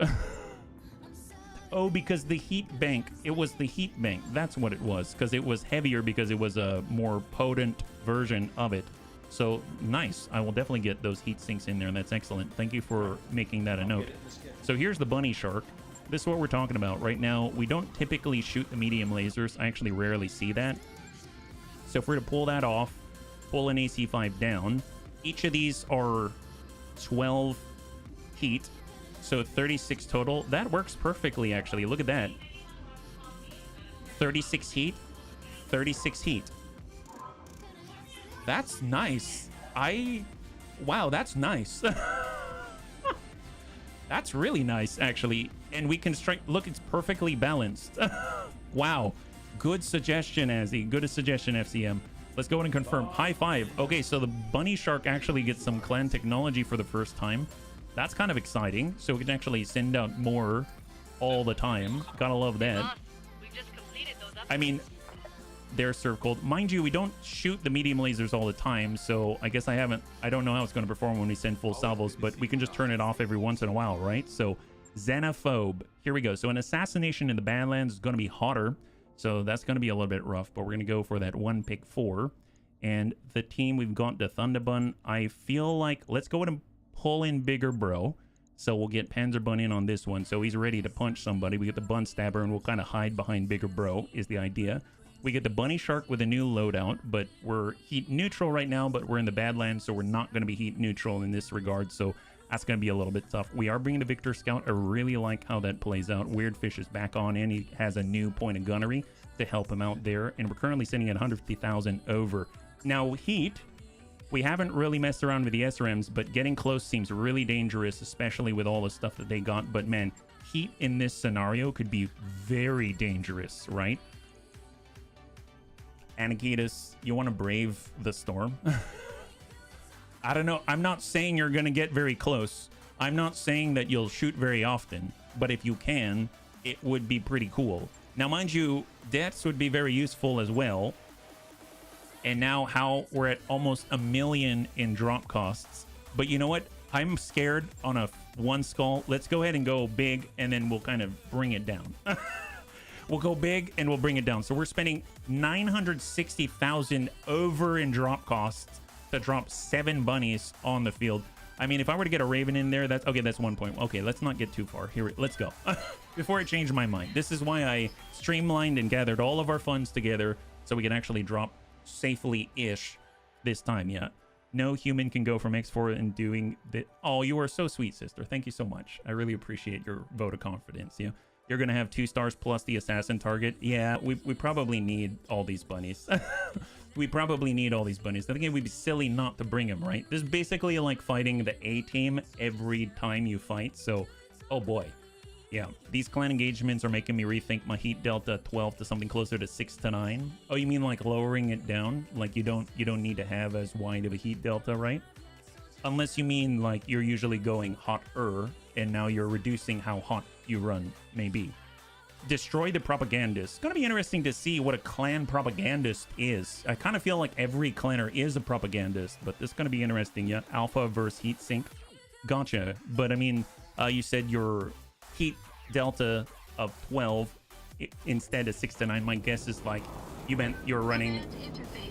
Oh, because the heat bank, it was the heat bank. That's what it was, because it was heavier because it was a more potent version of it. So nice. I will definitely get those heat sinks in there. That's excellent. Thank you for making that a note. So here's the bunny shark. This is what we're talking about right now. We don't typically shoot the medium lasers. I actually rarely see that. So if we're to pull that off, pull an AC5 down, each of these are 12 heat. So 36 total. That works perfectly, actually. Look at that. 36 heat, 36 heat. That's nice. Wow, that's nice. That's really nice, actually. And we can strike... Look, it's perfectly balanced. Wow. Good suggestion, Azzy. Good suggestion, FCM. Let's go ahead and confirm. High five. Okay, so the bunny shark actually gets some clan technology for the first time. That's kind of exciting. So we can actually send out more all the time. Gotta love that. I mean... They're serve cold. Mind you, we don't shoot the medium lasers all the time, so I guess I don't know how it's going to perform when we send full salvos, but we can just turn it off every once in a while, right? So, Xenophobe. Here we go. So, an assassination in the Badlands is going to be hotter, so that's going to be a little bit rough, but we're going to go for that 1 pick 4. And the team, we've got the Thunderbun. I feel like, let's go ahead and pull in Bigger Bro. So, we'll get Panzerbun in on this one, so he's ready to punch somebody. We get the Bun Stabber, and we'll kind of hide behind Bigger Bro, is the idea. We get the bunny shark with a new loadout, but we're heat neutral right now, but we're in the Badlands, so we're not going to be heat neutral in this regard, so that's going to be a little bit tough. We are bringing the Victor Scout. I really like how that plays out. Weird Fish is back on, and he has a new point of gunnery to help him out there, and we're currently sitting at 150,000 over. Now, heat, we haven't really messed around with the SRMs, but getting close seems really dangerous, especially with all the stuff that they got, but man, heat in this scenario could be very dangerous, right? Anakitas, you want to brave the storm? I don't know. I'm not saying you're going to get very close. I'm not saying that you'll shoot very often. But if you can, it would be pretty cool. Now, mind you, deaths would be very useful as well. And now how we're at almost 1 million in drop costs. But you know what? I'm scared on a 1 skull. Let's go ahead and go big, and then we'll kind of bring it down. We'll go big and we'll bring it down. So we're spending 960,000 over in drop costs to drop 7 bunnies on the field. I mean, if I were to get a Raven in there, that's okay. That's 1 point. Okay, let's not get too far. Here, let's go. Before I change my mind, this is why I streamlined and gathered all of our funds together so we can actually drop safely-ish this time. Yeah, no human can go from X4 and doing that. Oh, you are so sweet, sister. Thank you so much. I really appreciate your vote of confidence. Yeah. You're going to have 2 stars plus the assassin target. Yeah, we probably need all these bunnies. We probably need all these bunnies. I think it would be silly not to bring them, right? This is basically like fighting the A-team every time you fight. So, oh boy. Yeah, these clan engagements are making me rethink my heat delta 12 to something closer to 6 to 9. Oh, you mean like lowering it down? Like you don't need to have as wide of a heat delta, right? Unless you mean like you're usually going hotter and now you're reducing how hot you run, maybe. Destroy the propagandist. It's gonna be interesting to see what a clan propagandist is. I kind of feel like every clanner is a propagandist, but this is gonna be interesting. Yeah, alpha versus heat sink. Gotcha. But I mean, you said you're heat delta of 12 instead of 6 to 9. My guess is like you meant you're running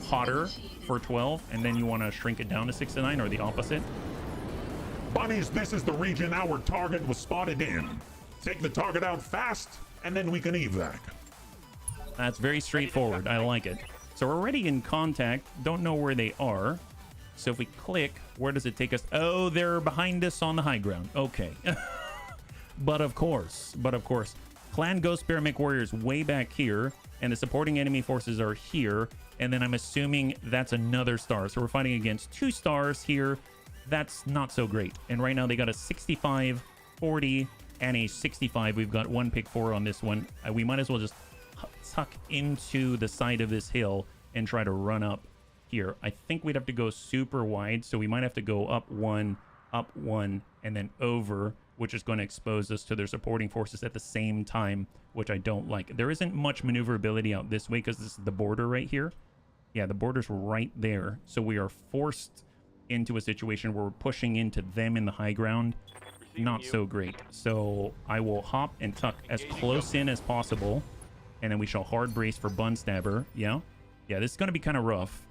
hotter for 12 and then you want to shrink it down to 6 to 9, or the opposite. Bunnies, this is the region our target was spotted in. Take the target out fast, and then we can evac. That's very straightforward. I like it. So we're already in contact. Don't know where they are. So if we click, where does it take us? Oh, they're behind us on the high ground. Okay. But of course, Clan Ghost Bear Mech Warriors way back here, and the supporting enemy forces are here. And then I'm assuming that's another star. So we're fighting against 2 stars here. That's not so great. And right now they got a 65, 40, and a 65. We've got 1 pick 4 on this one. We might as well just tuck into the side of this hill and try to run up here. I think we'd have to go super wide, so we might have to go up 1, and then over, which is going to expose us to their supporting forces at the same time, which I don't like. There isn't much maneuverability out this way because this is the border right here. Yeah, the border's right there. So we are forced into a situation where we're pushing into them in the high ground. Not so great. So I will hop and tuck as close in as possible, and then we shall hard brace for Bun Stabber. Yeah, this is going to be kind of rough.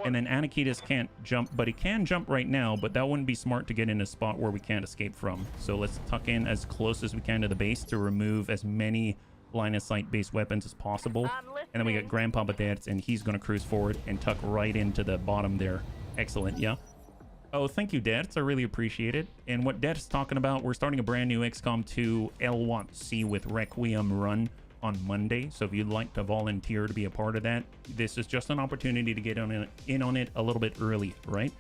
And then Anakitas can't jump, but he can jump right now, but that wouldn't be smart to get in a spot where we can't escape from. So let's tuck in as close as we can to the base to remove as many line of sight based weapons as possible. And then we got Grandpa Badets, and he's going to cruise forward and tuck right into the bottom there. Excellent. Yeah. Oh, thank you, Dad. I really appreciate it. And what Dad is talking about, we're starting a brand new XCOM 2 LWAT-C with Requiem run on Monday. So if you'd like to volunteer to be a part of that, this is just an opportunity to get in on it a little bit early, right?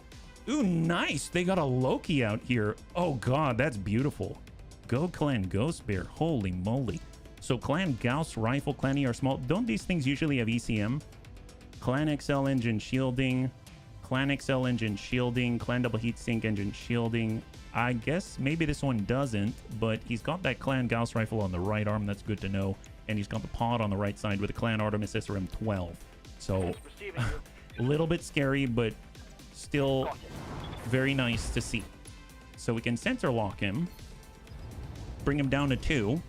Ooh, nice. They got a Loki out here. Oh, God, that's beautiful. Go Clan Ghost Bear. Holy moly. So Clan Gauss Rifle, Clan ER Small. Don't these things usually have ECM? Clan XL Engine Shielding. Clan XL Engine Shielding. Clan Double Heatsink Engine Shielding. I guess maybe this one doesn't, but he's got that Clan Gauss Rifle on the right arm. That's good to know. And he's got the pod on the right side with the Clan Artemis SRM 12. So a little bit scary, but still very nice to see. So we can sensor lock him, bring him down to 2.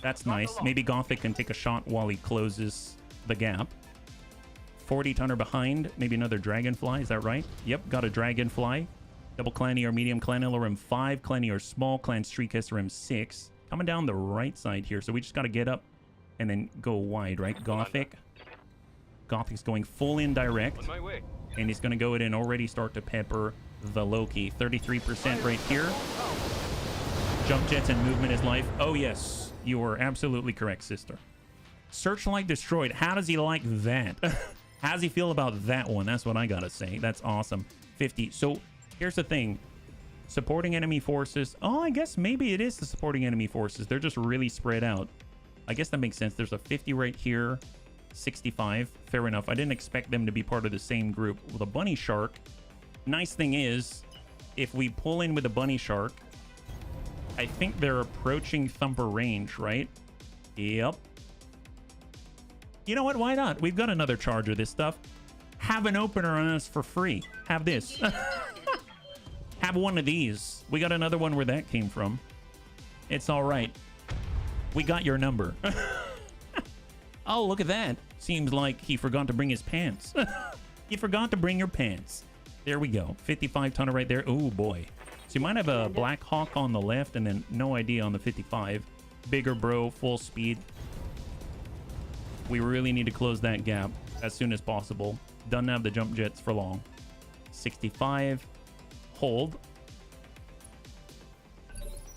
That's nice. Maybe Gothic can take a shot while he closes the gap. 40 tonner behind, maybe another Dragonfly. Is that right? Yep, got a Dragonfly. Double Clan ER Medium, Clan LRM 5, Clan ER Small, Clan Streak SRM 6. Coming down the right side here, so we just got to get up and then go wide, right? Gothic's going full in direct, and he's going to go in and already start to pepper the Loki. 33% right here. Jump jets and movement is life. Oh yes, you are absolutely correct, sister. Searchlight destroyed. How does he like that? How does he feel about that one? That's what I gotta say. That's awesome. 50. So here's the thing. Supporting enemy forces. Oh, I guess maybe it is the supporting enemy forces. They're just really spread out. I guess that makes sense. There's a 50 right here. 65. Fair enough. I didn't expect them to be part of the same group. With a bunny shark. Nice thing is, if we pull in with a bunny shark, I think they're approaching Thumper range, right? Yep. You know what? Why not? We've got another charge of this stuff. Have an opener on us for free. Have this. Have one of these. We got another one where that came from. It's all right. We got your number. Oh, look at that. Seems like he forgot to bring his pants. You forgot to bring your pants. There we go. 55 tonner right there. Oh, boy. So you might have a Black Hawk on the left and then no idea on the 55. Bigger bro, full speed. We really need to close that gap as soon as possible. Doesn't have the jump jets for long. 65. Hold.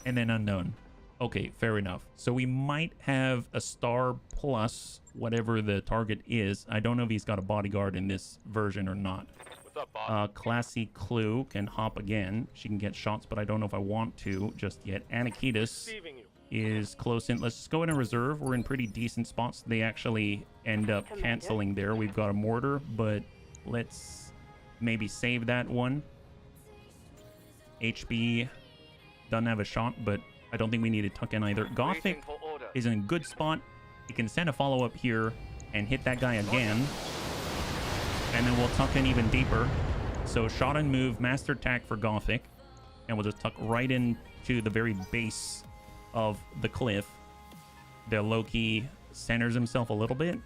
And then unknown. Okay, fair enough. So we might have a star plus whatever the target is. I don't know if he's got a bodyguard in this version or not. What's up, boss? Classy Clue can hop again. She can get shots, but I don't know if I want to just yet. Anakitas is close in. Let's just go in a reserve. We're in pretty decent spots. They actually end up canceling there. We've got a mortar, but let's maybe save that one. HB doesn't have a shot, but I don't think we need to tuck in either. Gothic is in a good spot. He can send a follow-up here and hit that guy again. And then we'll tuck in even deeper. So shot and move, master tack for Gothic. And we'll just tuck right into the very base of the cliff. The low-key centers himself a little bit.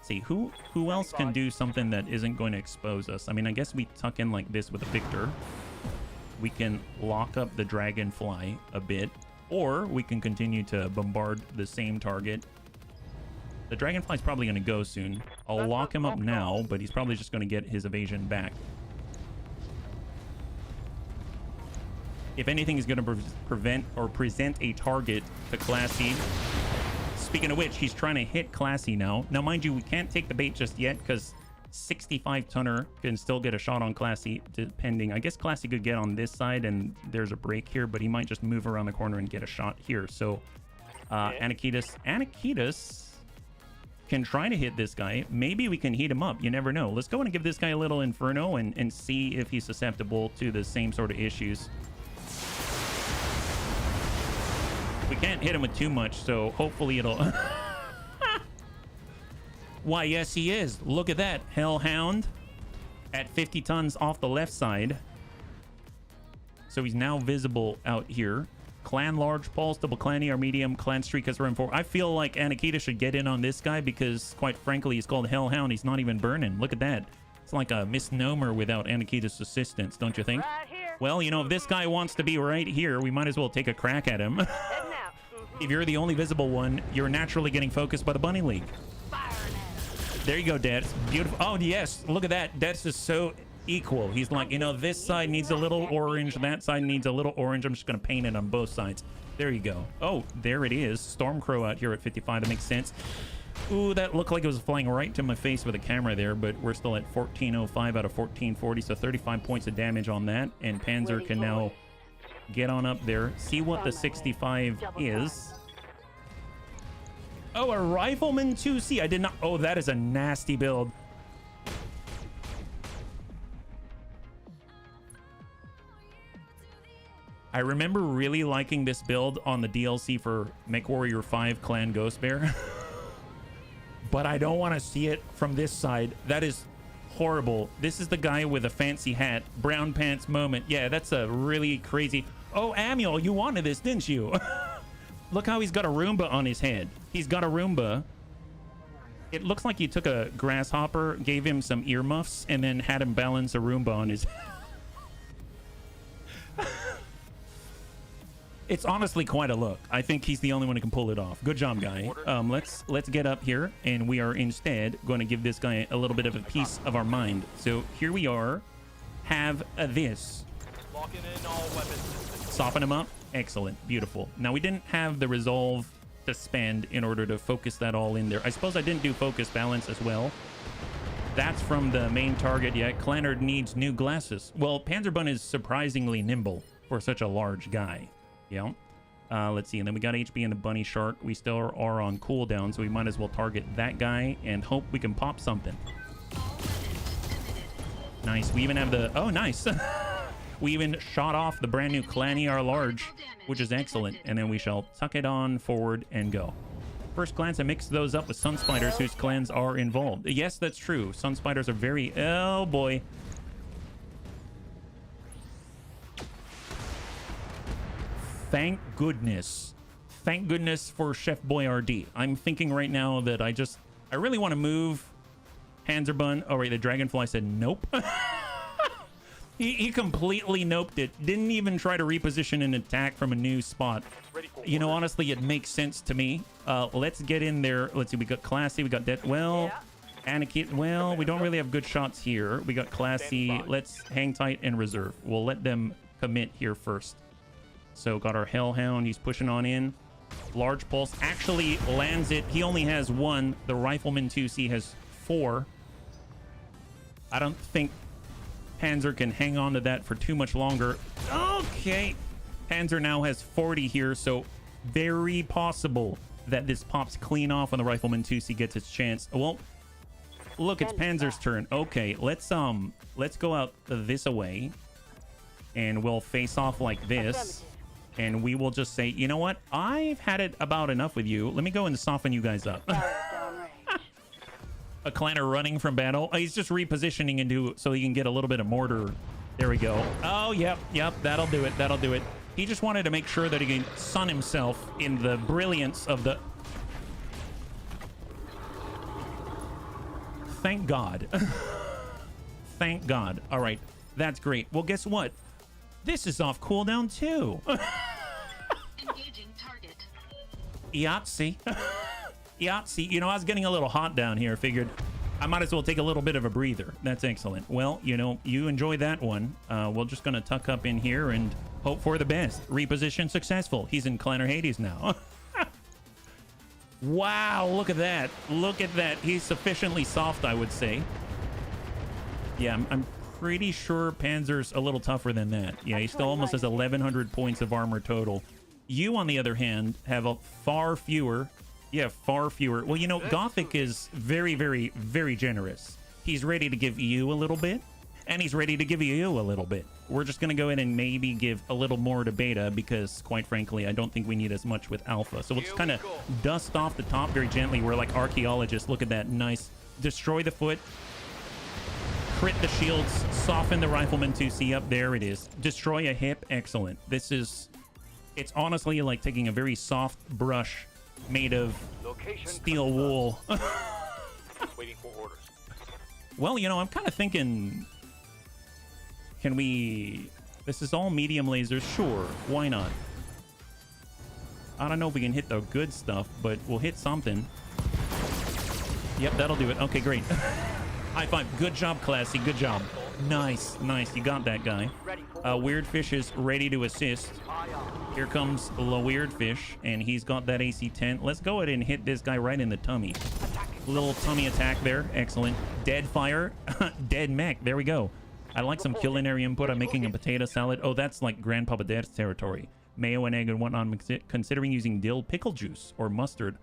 See, who else can do something that isn't going to expose us? I mean, I guess we tuck in like this with a Victor. We can lock up the Dragonfly a bit, or we can continue to bombard the same target. The Dragonfly's probably going to go soon. I'll lock him up now, but he's probably just going to get his evasion back. If anything is going to prevent or present a target to Classy. Speaking of which, he's trying to hit Classy now. Now, mind you, we can't take the bait just yet because 65-tonner can still get a shot on Classy, depending. I guess Classy could get on this side, and there's a break here, but he might just move around the corner and get a shot here. So, Anakitas can try to hit this guy. Maybe we can heat him up. You never know. Let's go and give this guy a little Inferno and see if he's susceptible to the same sort of issues. We can't hit him with too much, so hopefully it'll... Why, yes, he is. Look at that. Hellhound at 50 tons off the left side. So he's now visible out here. Clan large, Pulse, double clanny, our medium, clan streak has run 4. I feel like Anakita should get in on this guy because, quite frankly, he's called Hellhound. He's not even burning. Look at that. It's like a misnomer without Anakita's assistance, don't you think? Right here. Well, you know, if this guy wants to be right here, we might as well take a crack at him. Heading out. If you're the only visible one, you're naturally getting focused by the Bunny League. There you go, Dets. Beautiful. Oh, yes. Look at that. Dets is so equal. He's like, you know, this side needs a little orange. That side needs a little orange. I'm just going to paint it on both sides. There you go. Oh, there it is. Stormcrow out here at 55. That makes sense. Ooh, that looked like it was flying right to my face with a camera there, but we're still at 1405 out of 1440, so 35 points of damage on that. And Panzer can now get on up there. See what the 65 is. Oh, a Rifleman 2C. I did not... Oh, that is a nasty build. I remember really liking this build on the DLC for MechWarrior 5 Clan Ghost Bear. But I don't want to see it from this side. That is horrible. This is the guy with a fancy hat. Brown pants moment. Yeah, that's a really crazy... Oh, Amiel, you wanted this, didn't you? Look how he's got a Roomba on his head. He's got a Roomba. It looks like you took a grasshopper, gave him some earmuffs, and then had him balance a Roomba on his... It's honestly quite a look. I think he's the only one who can pull it off. Good job, guy. Let's get up here, and we are instead going to give this guy a little bit of a piece of our mind. So here we are. Have this. Locking in all weapon systems. Soften him up. Excellent. Beautiful. Now, we didn't have the resolve to spend in order to focus that all in there. I suppose I didn't do focus balance as well. That's from the main target. Yeah, Clannard needs new glasses. Well, Panzerbun is surprisingly nimble for such a large guy. Yeah. Let's see. And then we got HB and the Bunny Shark. We still are on cooldown, so we might as well target that guy and hope we can pop something. Nice. We even have the... Oh, nice. We even shot off the brand new Clanny R Large, which is excellent. And then we shall tuck it on forward and go. First glance, I mixed those up with Sun Spiders, whose clans are involved. Yes, that's true. Sun Spiders are very... Oh, boy. Thank goodness. Thank goodness for Chef Boyardee. I'm thinking right now that I really want to move Panzerbun. Oh, wait, the Dragonfly said nope. He completely noped it. Didn't even try to reposition an attack from a new spot. You know, honestly, it makes sense to me. Let's get in there. Let's see, we got Classy, we got Dead. Well, Anakin. Well, we don't really have good shots here. We got Classy. Let's hang tight and reserve. We'll let them commit here first. So got our Hellhound. He's pushing on in. Large Pulse actually lands it. He only has 1. The Rifleman 2C has 4. I don't think Panzer can hang on to that for too much longer. Okay. Panzer now has 40 here, so very possible that this pops clean off when the Rifleman 2C gets its chance. Well, look, it's Panzer's turn. Okay, let's go out this way, and we'll face off like this. And we will just say, you know what? I've had it about enough with you. Let me go and soften you guys up. A clanner running from battle. Oh, he's just repositioning into so he can get a little bit of mortar. There we go. Oh, yep. That'll do it. He just wanted to make sure that he can sun himself in the brilliance of the... Thank God. Thank God. All right, that's great. Well, guess what? This is off cooldown too. Engaging target. Yahtzee. Yahtzee. You know, I was getting a little hot down here. Figured I might as well take a little bit of a breather. That's excellent. Well, you know, you enjoy that one. We're just going to tuck up in here and hope for the best. Reposition successful. He's in Clanner Hades now. Wow, look at that. Look at that. He's sufficiently soft, I would say. Yeah, I'm pretty sure Panzer's a little tougher than that. Yeah, he still almost has 1,100 points of armor total. You, on the other hand, have a far fewer. Yeah, far fewer. Well, you know, Gothic is very, very, very generous. He's ready to give you a little bit, and he's ready to give you a little bit. We're just going to go in and maybe give a little more to Beta because, quite frankly, I don't think we need as much with Alpha. So we'll just kind of dust off the top very gently. We're like archaeologists. Look at that. Nice. Destroy the foot. Crit the shields. Soften the Rifleman 2C up. There it is. Destroy a hip. Excellent. This is... It's honestly like taking a very soft brush made of steel wool. Waiting for orders. Well, you know, I'm kind of thinking... Can we... This is all medium lasers. Sure, why not? I don't know if we can hit the good stuff, but we'll hit something. Yep, that'll do it. Okay, great. High five. Good job, Classy. Good job. Nice, nice. You got that guy. Weird Fish is ready to assist. Here comes the Weird Fish, and he's got that AC-10. Let's go ahead and hit this guy right in the tummy. Little tummy attack there. Excellent. Dead fire. Dead mech. There we go. I like some culinary input. I'm making a potato salad. Oh, that's like Grandpapa Dad's territory. Mayo and egg and whatnot. I'm considering using dill pickle juice or mustard.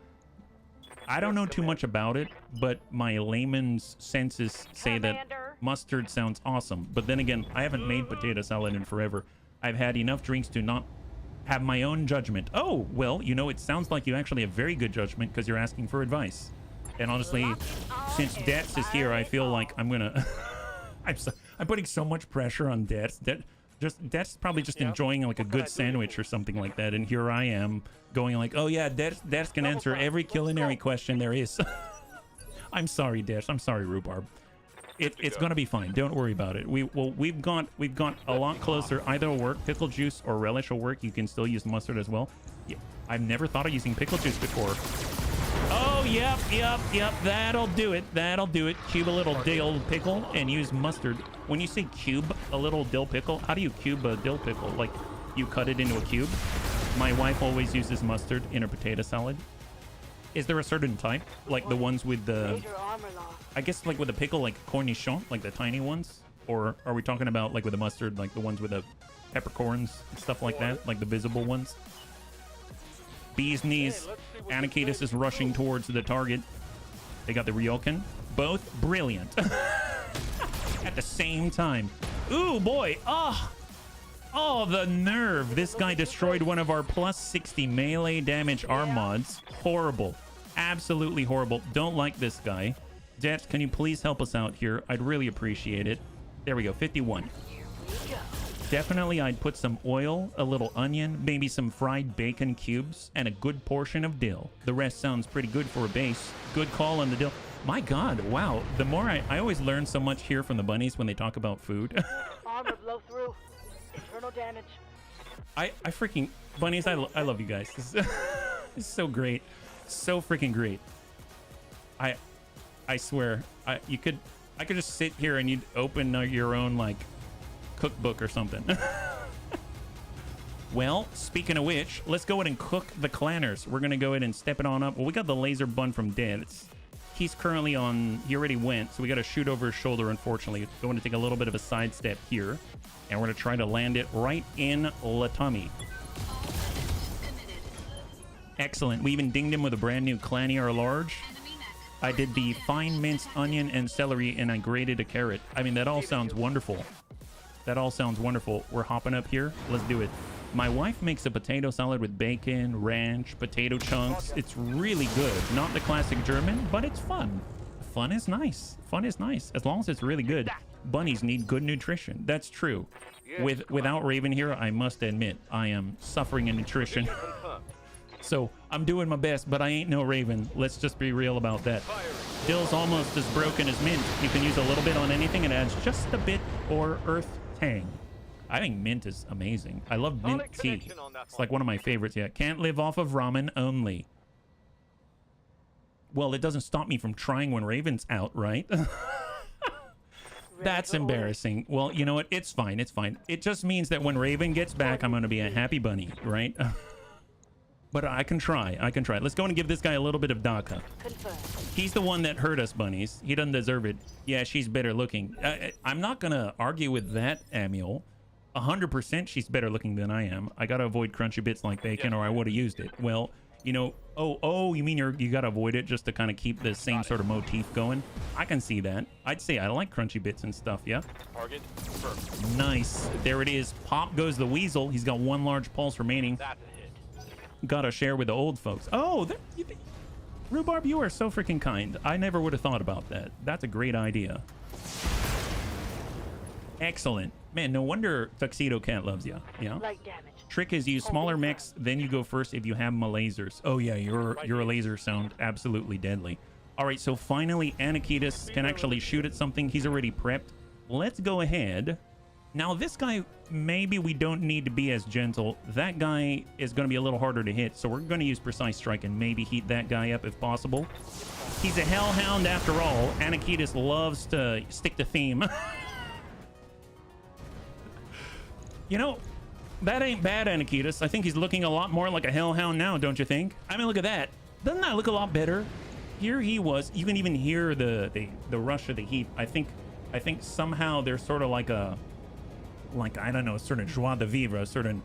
I don't know too much about it, but my layman's senses say that mustard sounds awesome. But then again, I haven't made potato salad in forever. I've had enough drinks to not have my own judgment. Oh, well, you know, it sounds like you actually have very good judgment because you're asking for advice. And honestly, since Dets is here, I feel like I'm gonna... I'm putting so much pressure on Dets. Dets probably just enjoying like a good sandwich or something like that. And here I am going like, oh yeah, Dets can answer every culinary question there is. I'm sorry, Dets. I'm sorry, Rhubarb. It's gonna be fine. Don't worry about it. We've got a lot closer. Either will work. Pickle juice or relish will work. You can still use mustard as well. Yeah, I've never thought of using pickle juice before. Oh, yep. That'll do it. That'll do it. Cube a little dill pickle and use mustard. When you say cube a little dill pickle, how do you cube a dill pickle? Like, you cut it into a cube? My wife always uses mustard in her potato salad. Is there a certain type? Like the ones with the... I guess like with the pickle, like cornichon, like the tiny ones? Or are we talking about like with the mustard, like the ones with the peppercorns and stuff like that? Like the visible ones? Bee's knees. Anakitis is rushing towards the target. They got the Ryokan. Both brilliant. At the same time. Ooh, boy. Oh, the nerve. This guy destroyed one of our plus 60 melee damage arm mods. Horrible. Absolutely horrible. Don't like this guy. Jets, can you please help us out here? I'd really appreciate it. There we go. 51. Definitely, I'd put some oil, a little onion, maybe some fried bacon cubes, and a good portion of dill. The rest sounds pretty good for a base. Good call on the dill. My God, wow. The more I always learn so much here from the bunnies when they talk about food. Armor blow through. Internal damage. I freaking... Bunnies, I love you guys. This is so great. So freaking great. I swear, I could just sit here and you'd open your own, like... cookbook or something. Well, speaking of which, let's go ahead and cook the clanners. We're gonna go ahead and step it on up. Well, we got the laser bun from Deds. He's currently on... He already went, so we got to shoot over his shoulder, unfortunately. Going to take a little bit of a sidestep here, and we're gonna try to land it right in the tummy. Excellent. We even dinged him with a brand new Clanny or large. I did the fine minced onion and celery, and I grated a carrot. I mean, that all sounds wonderful. That all sounds wonderful. We're hopping up here. Let's do it. My wife makes a potato salad with bacon, ranch, potato chunks. It's really good. Not the classic German, but it's fun. Fun is nice. Fun is nice, as long as it's really good. bunnies need good nutrition. That's true. Without Raven here, I must admit, I am suffering in nutrition. So I'm doing my best, but I ain't no Raven. Let's just be real about that. Dill's almost as broken as mint. You can use a little bit on anything. It adds just a bit or earth tang. I think mint is amazing. I love mint tea. It's like one of my favorites. Yeah, can't live off of ramen only. Well, it doesn't stop me from trying when Raven's out, right? That's embarrassing. Well, you know what? It's fine. It's fine. It just means that when Raven gets back, I'm going to be a happy bunny, right? But I can try. I can try. Let's go and give this guy a little bit of DACA. He's the one that hurt us, bunnies. He doesn't deserve it. Yeah, she's better looking. I'm not going to argue with that, Amiel. 100% she's better looking than I am. I got to avoid crunchy bits like bacon or I would have used it. Well, you know, oh, you mean you got to avoid it just to kind of keep the same sort of motif going? I can see that. I'd say I like crunchy bits and stuff, yeah? Target confirmed. Nice. There it is. Pop goes the weasel. He's got one large pulse remaining. That's a hit. Gotta share with the old folks. Oh, Rhubarb, you are so freaking kind. I never would have thought about that. That's a great idea. Excellent. Man, no wonder Tuxedo Cat loves you. Yeah. Light damage. Trick is use smaller mechs, then you go first if you have my lasers. Oh yeah, your laser sound absolutely deadly. All right, so finally Anakitas can actually shoot at something. He's already prepped. Let's go ahead. Now this guy, maybe we don't need to be as gentle. That guy is going to be a little harder to hit, so we're going to use precise strike and maybe heat that guy up if possible. He's a hellhound after all. Anakitas loves to stick to theme. You know, that ain't bad, Anakitas. I think he's looking a lot more like a hellhound now, don't you think? I mean, look at that. Doesn't that look a lot better? Here he was. You can even hear the rush of the heat. I think somehow there's sort of like a, I don't know, sort of joie de vivre, a certain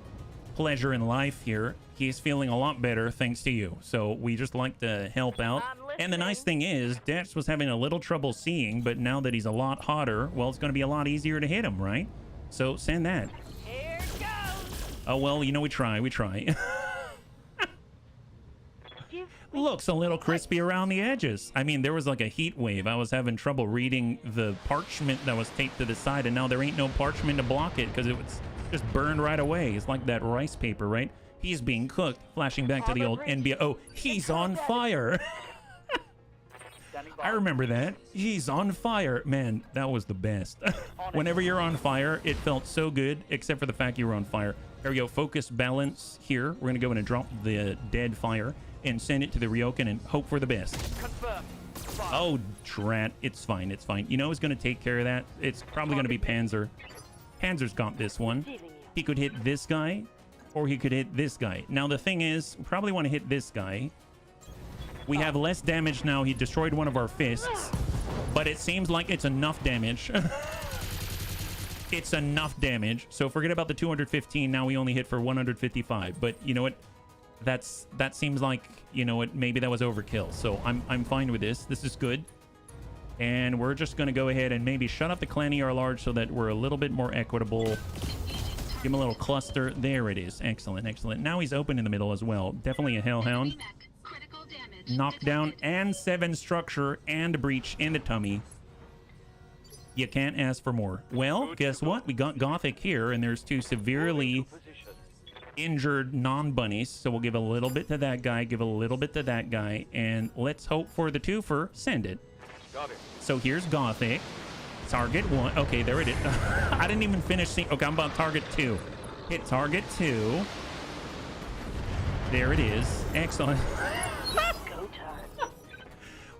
pleasure in life here. He's feeling a lot better thanks to you. So we just like to help out. And the nice thing is, Dex was having a little trouble seeing, but now that he's a lot hotter, well, it's going to be a lot easier to hit him, right? So send that. Here it goes. Oh, well, you know, we try. Looks a little crispy around the edges. I mean, there was like a heat wave. I was having trouble reading the parchment that was taped to the side, and now there ain't no parchment to block it because it was just burned right away. It's like that rice paper, right? He's being cooked. Flashing back to the old NBA. Oh, he's on fire. I remember that. He's on fire. Man, that was the best. Whenever you're on fire, it felt so good, except for the fact you were on fire. There we go. Focus balance here. We're going to go in and drop the dead fire and send it to the Ryokan and hope for the best. Confirmed. Oh, drat. It's fine. It's fine. You know who's going to take care of that? It's probably going to be Panzer. Panzer's got this one. He could hit this guy, or he could hit this guy. Now, the thing is, we probably want to hit this guy. We have less damage now. He destroyed one of our fists, but it seems like it's enough damage. It's enough damage. So forget about the 215. Now we only hit for 155. But you know what? That seems like, you know what, maybe that was overkill. So I'm fine with this. This is good. And we're just going to go ahead and maybe shut up the clan ER large so that we're a little bit more equitable. Give him a little cluster. There it is. Excellent, excellent. Now he's open in the middle as well. Definitely a hellhound. Knockdown and 7 structure and breach in the tummy. You can't ask for more. Well, guess what? We got Gothic here, and there's 2 severely injured non-bunnies. So we'll give a little bit to that guy, give a little bit to that guy, and let's hope for the twofer. Send it. Got it. So here's Gothic. Target 1. Okay, there it is. I didn't even finish seeing. Okay, I'm about target 2. Hit target 2. There it is. Excellent.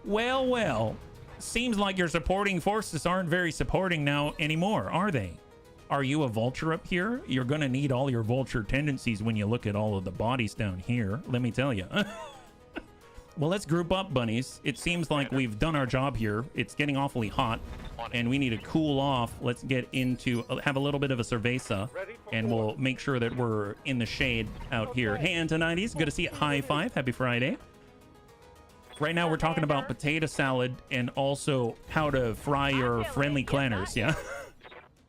Well. Seems like your supporting forces aren't very supporting now anymore, are they? Are you a vulture up here? You're gonna need all your vulture tendencies when you look at all of the bodies down here, let me tell you. Well, let's group up, bunnies. It seems like we've done our job here. It's getting awfully hot, and we need to cool off. Let's get into, have a little bit of a cerveza, and we'll make sure that we're in the shade out here. Hey, Antonides, good to see you. High five. Happy Friday. Right now, we're talking about potato salad and also how to fry your friendly clanners, yeah?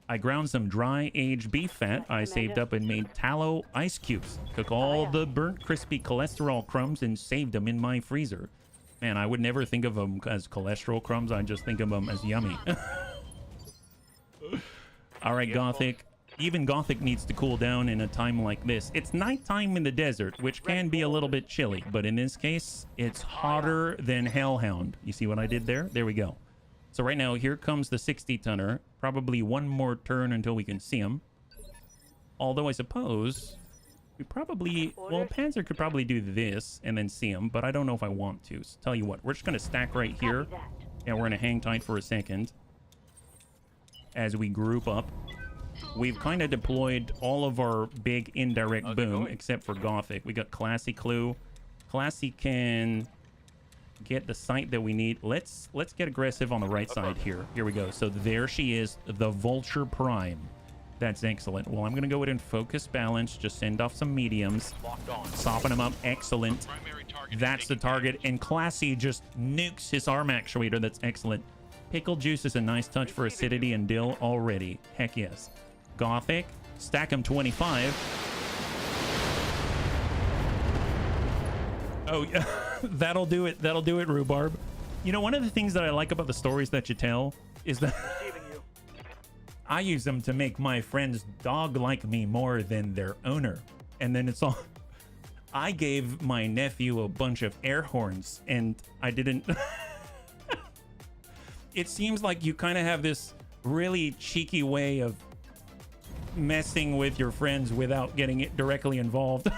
I ground some dry aged beef fat I saved up and made tallow ice cubes. Took all the burnt crispy cholesterol crumbs and saved them in my freezer. Man, I would never think of them as cholesterol crumbs. I just think of them as yummy. All right, Gothic. Even Gothic needs to cool down in a time like this. It's nighttime in the desert, which can be a little bit chilly, but in this case, it's hotter than Hellhound. You see what I did there? There we go. So right now, here comes the 60-tonner. Probably one more turn until we can see him. Although I suppose we probably... Well, Panzer could probably do this and then see him, but I don't know if I want to. So tell you what, we're just going to stack right here, and we're going to hang tight for a second as we group up. We've kind of deployed all of our big indirect boom, except for Gothic. We got Classy Clue. Classy can get the sight that we need. Let's get aggressive on the right side here. Here we go. So there she is, the Vulture Prime. That's excellent. Well, I'm going to go ahead and focus balance. Just send off some mediums. Soften them up. Excellent. That's the target. And Classy just nukes his arm actuator. That's excellent. Pickle Juice is a nice touch for acidity and dill already. Heck yes. Gothic, stack him 25. Oh, yeah. That'll do it. That'll do it, Rhubarb. You know, one of the things that I like about the stories that you tell is that I use them to make my friends dog like me more than their owner. And then it's all... I gave my nephew a bunch of air horns, and I didn't... It seems like you kind of have this really cheeky way of messing with your friends without getting it directly involved.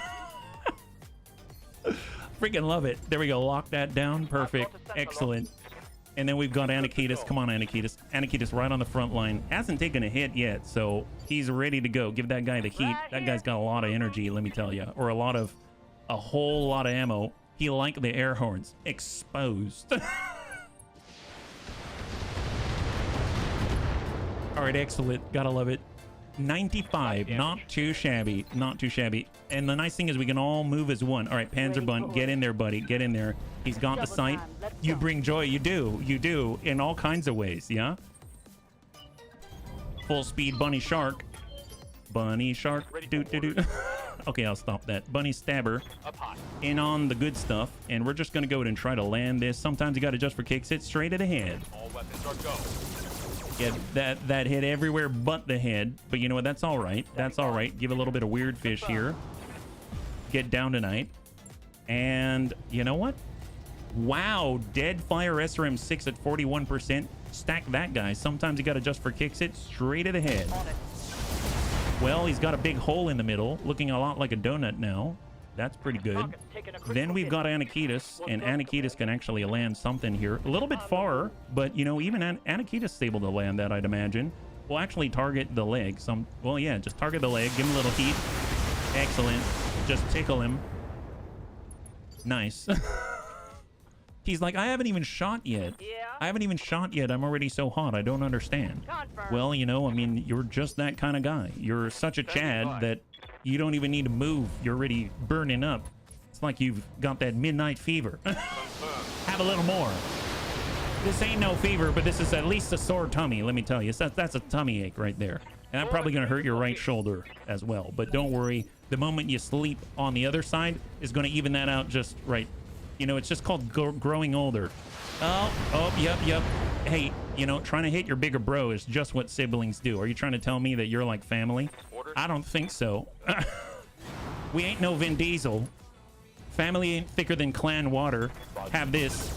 Freaking love it. There we go. Lock that down. Perfect. Excellent. And then we've got Anakitas. Come on, Anakitas. Anakitas right on the front line. Hasn't taken a hit yet, so he's ready to go. Give that guy the heat. That guy's got a lot of energy, let me tell you. Or a whole lot of ammo. He liked the air horns. Exposed. All right, excellent. Gotta love it. 95, not too shabby, not too shabby. And the nice thing is we can all move as one. All right, Panzerbunt, get in there, buddy, get in there. He's got the sight. You bring joy. You do in all kinds of ways. Yeah. Full speed bunny shark. Okay, I'll stop that. Bunny stabber in on the good stuff, and we're just gonna go ahead and try to land this. Sometimes you got to adjust for kicks. Hit straight at the head. All weapons are go. Yeah, that hit everywhere but the head. But you know what? That's all right. That's all right. Give a little bit of weird fish here. Get down tonight. And you know what? Wow. Dead Fire SRM6 at 41%. Stack that guy. Sometimes you got to adjust for kicks. It straight at the head. Well, he's got a big hole in the middle. Looking a lot like a donut now. That's pretty good. Then we've got Anakitas, and Anakitas can actually land something here. A little bit far, but, you know, even Anakitas is able to land that, I'd imagine. We'll actually target the leg. Well, yeah, just target the leg. Give him a little heat. Excellent. Just tickle him. Nice. He's like, I haven't even shot yet. I haven't even shot yet. I'm already so hot. I don't understand. Well, you know, I mean, you're just that kind of guy. You're such a Chad that... You don't even need to move. You're already burning up. It's like you've got that midnight fever. Have a little more. This ain't no fever, but this is at least a sore tummy, let me tell you. That's a tummy ache right there. And I'm probably going to hurt your right shoulder as well. But don't worry. The moment you sleep on the other side is going to even that out just right. You know, it's just called growing older. Oh, yep. Hey, you know, trying to hit your bigger bro is just what siblings do. Are you trying to tell me that you're like family? I don't think so. We ain't no Vin Diesel. Family ain't thicker than clan water. Have this.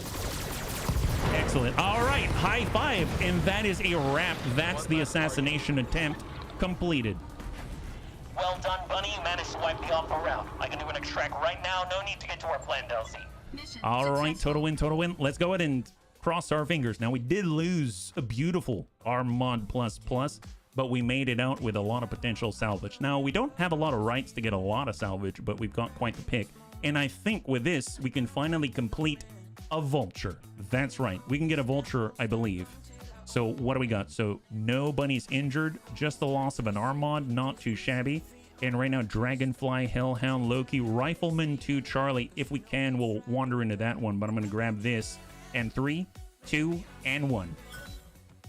Excellent. All right, high five. And that is a wrap. That's the assassination attempt completed. Well done, Bunny. You managed to wipe the Alpha route. I can do an extract right now. No need to get to our planned LZ. All right, total win. Let's go ahead and cross our fingers. Now, we did lose a beautiful Armod++, but we made it out with a lot of potential salvage. Now, we don't have a lot of rights to get a lot of salvage, but we've got quite the pick. And I think with this, we can finally complete a Vulture. That's right. We can get a Vulture, I believe. So what do we got? So no bunnies injured, just the loss of an Armod, not too shabby. And right now, Dragonfly, Hellhound, Loki, Rifleman 2, Charlie. If we can, we'll wander into that one, but I'm going to grab this. And 3, 2, and 1.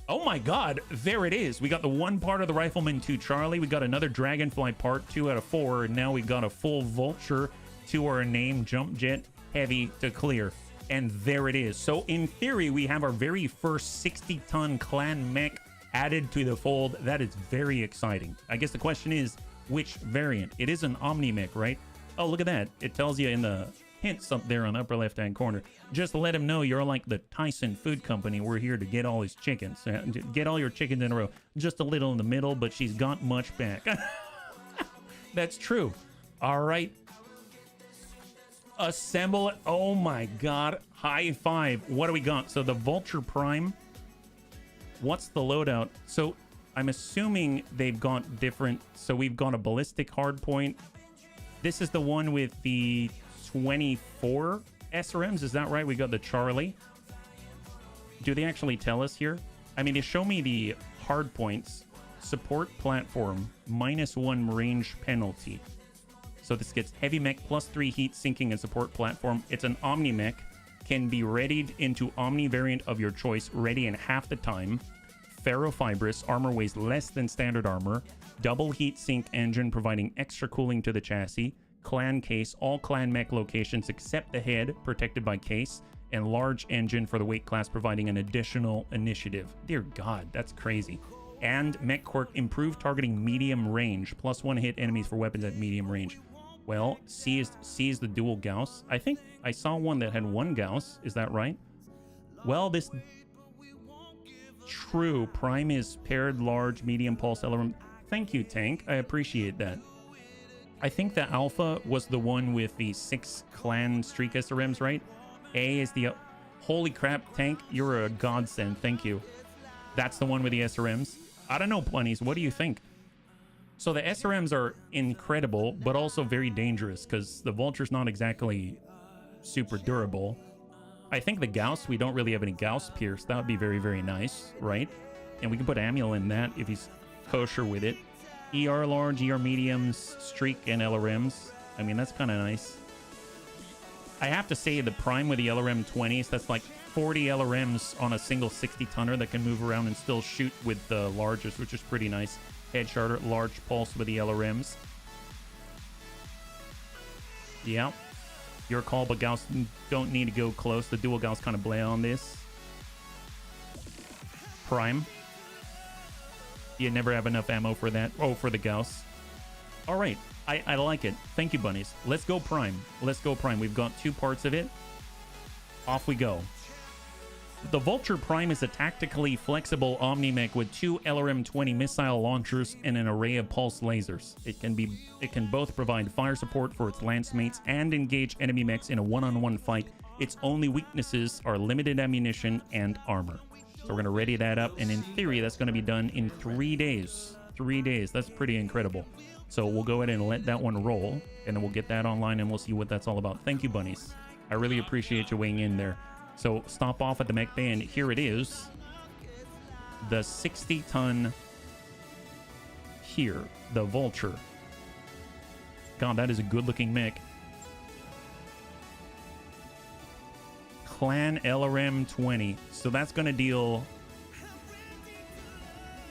Oh my God, there it is. We got the one part of the Rifleman 2 Charlie. We got another Dragonfly part, 2 out of 4. And now we got a full Vulture to our name, Jump Jet, Heavy to clear. And there it is. So in theory, we have our very first 60-ton clan mech added to the fold. That is very exciting. I guess the question is, which variant? It is an Omni-Mech, right? Oh, look at that. It tells you in the hints up there on the upper left-hand corner. Just let him know you're like the Tyson Food Company. We're here to get all his chickens. Get all your chickens in a row. Just a little in the middle, but she's got much back. That's true. All right. Assemble it. Oh my God. High five. What do we got? So the Vulture Prime. What's the loadout? So I'm assuming they've got different. So we've got a ballistic hardpoint. This is the one with the 24 SRMs. Is that right? We got the Charlie. Do they actually tell us here? I mean, they show me the hardpoints. Support platform, -1 range penalty. So this gets heavy mech +3 heat sinking and support platform. It's an Omni mech. Can be readied into Omni variant of your choice, ready in half the time. Ferrofibrous, armor weighs less than standard armor. Double heat sink engine providing extra cooling to the chassis. Clan case, all clan mech locations except the head protected by case. And large engine for the weight class providing an additional initiative. Dear God, that's crazy. And mech quirk, improved targeting medium range. +1 hit enemies for weapons at medium range. Well, C is the dual Gauss. I think I saw one that had 1 Gauss. Is that right? Well, this... True. Prime is paired large, medium pulse LRM. Thank you, Tank. I appreciate that. I think the Alpha was the one with the 6 clan streak SRMs, right? A is the... Holy crap, Tank. You're a godsend. Thank you. That's the one with the SRMs. I don't know, Bunnies. What do you think? So the SRMs are incredible, but also very dangerous because the Vulture's not exactly super durable. I think the Gauss, we don't really have any Gauss Pierce. That would be very, very nice, right? And we can put Amiel in that if he's kosher with it. ER large, ER mediums, streak, and LRMs. I mean, that's kind of nice. I have to say the Prime with the LRM 20s, that's like 40 LRMs on a single 60-tonner that can move around and still shoot with the largest, which is pretty nice. Head charter, large pulse with the LRMs. Yeah. Your call, but Gauss don't need to go close. The dual Gauss kind of blay on this. Prime. You never have enough ammo for that. Oh, for the Gauss. All right. I like it. Thank you, Bunnies. Let's go Prime. Let's go Prime. We've got 2 parts of it. Off we go. The Vulture Prime is a tactically flexible Omni-Mech with 2 LRM-20 missile launchers and an array of pulse lasers. It can both provide fire support for its lance mates and engage enemy mechs in a one-on-one fight. Its only weaknesses are limited ammunition and armor. So we're going to ready that up, and in theory, that's going to be done in 3 days. 3 days. That's pretty incredible. So we'll go ahead and let that one roll, and then we'll get that online, and we'll see what that's all about. Thank you, Bunnies. I really appreciate you weighing in there. So stop off at the mech bay, and here it is. The 60-ton here, the Vulture. God, that is a good-looking mech. Clan LRM 20. So that's going to deal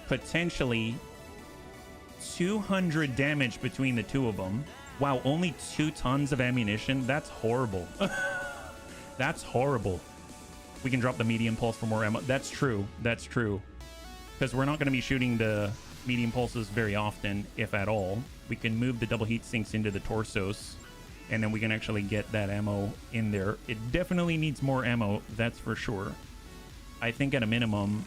potentially 200 damage between the 2 of them. Wow, only 2 tons of ammunition? That's horrible. That's horrible. We can drop the medium pulse for more ammo. That's true. That's true. Because we're not going to be shooting the medium pulses very often, if at all. We can move the double heat sinks into the torsos, and then we can actually get that ammo in there. It definitely needs more ammo, that's for sure. I think at a minimum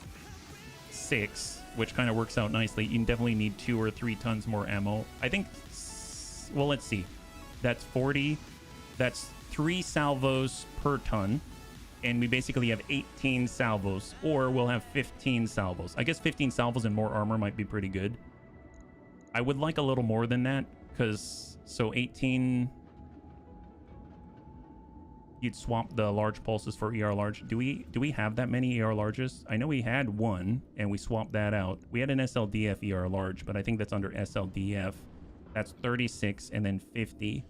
6, which kind of works out nicely. You definitely need 2 or 3 tons more ammo. I think, well, let's see. That's 40. That's 3 salvos per ton. And we basically have 18 salvos, or we'll have 15 salvos. I guess 15 salvos and more armor might be pretty good. I would like a little more than that, because, so 18... You'd swap the large pulses for ER large. Do we have that many ER larges? I know we had 1, and we swapped that out. We had an SLDF ER large, but I think that's under SLDF. That's 36, and then 50.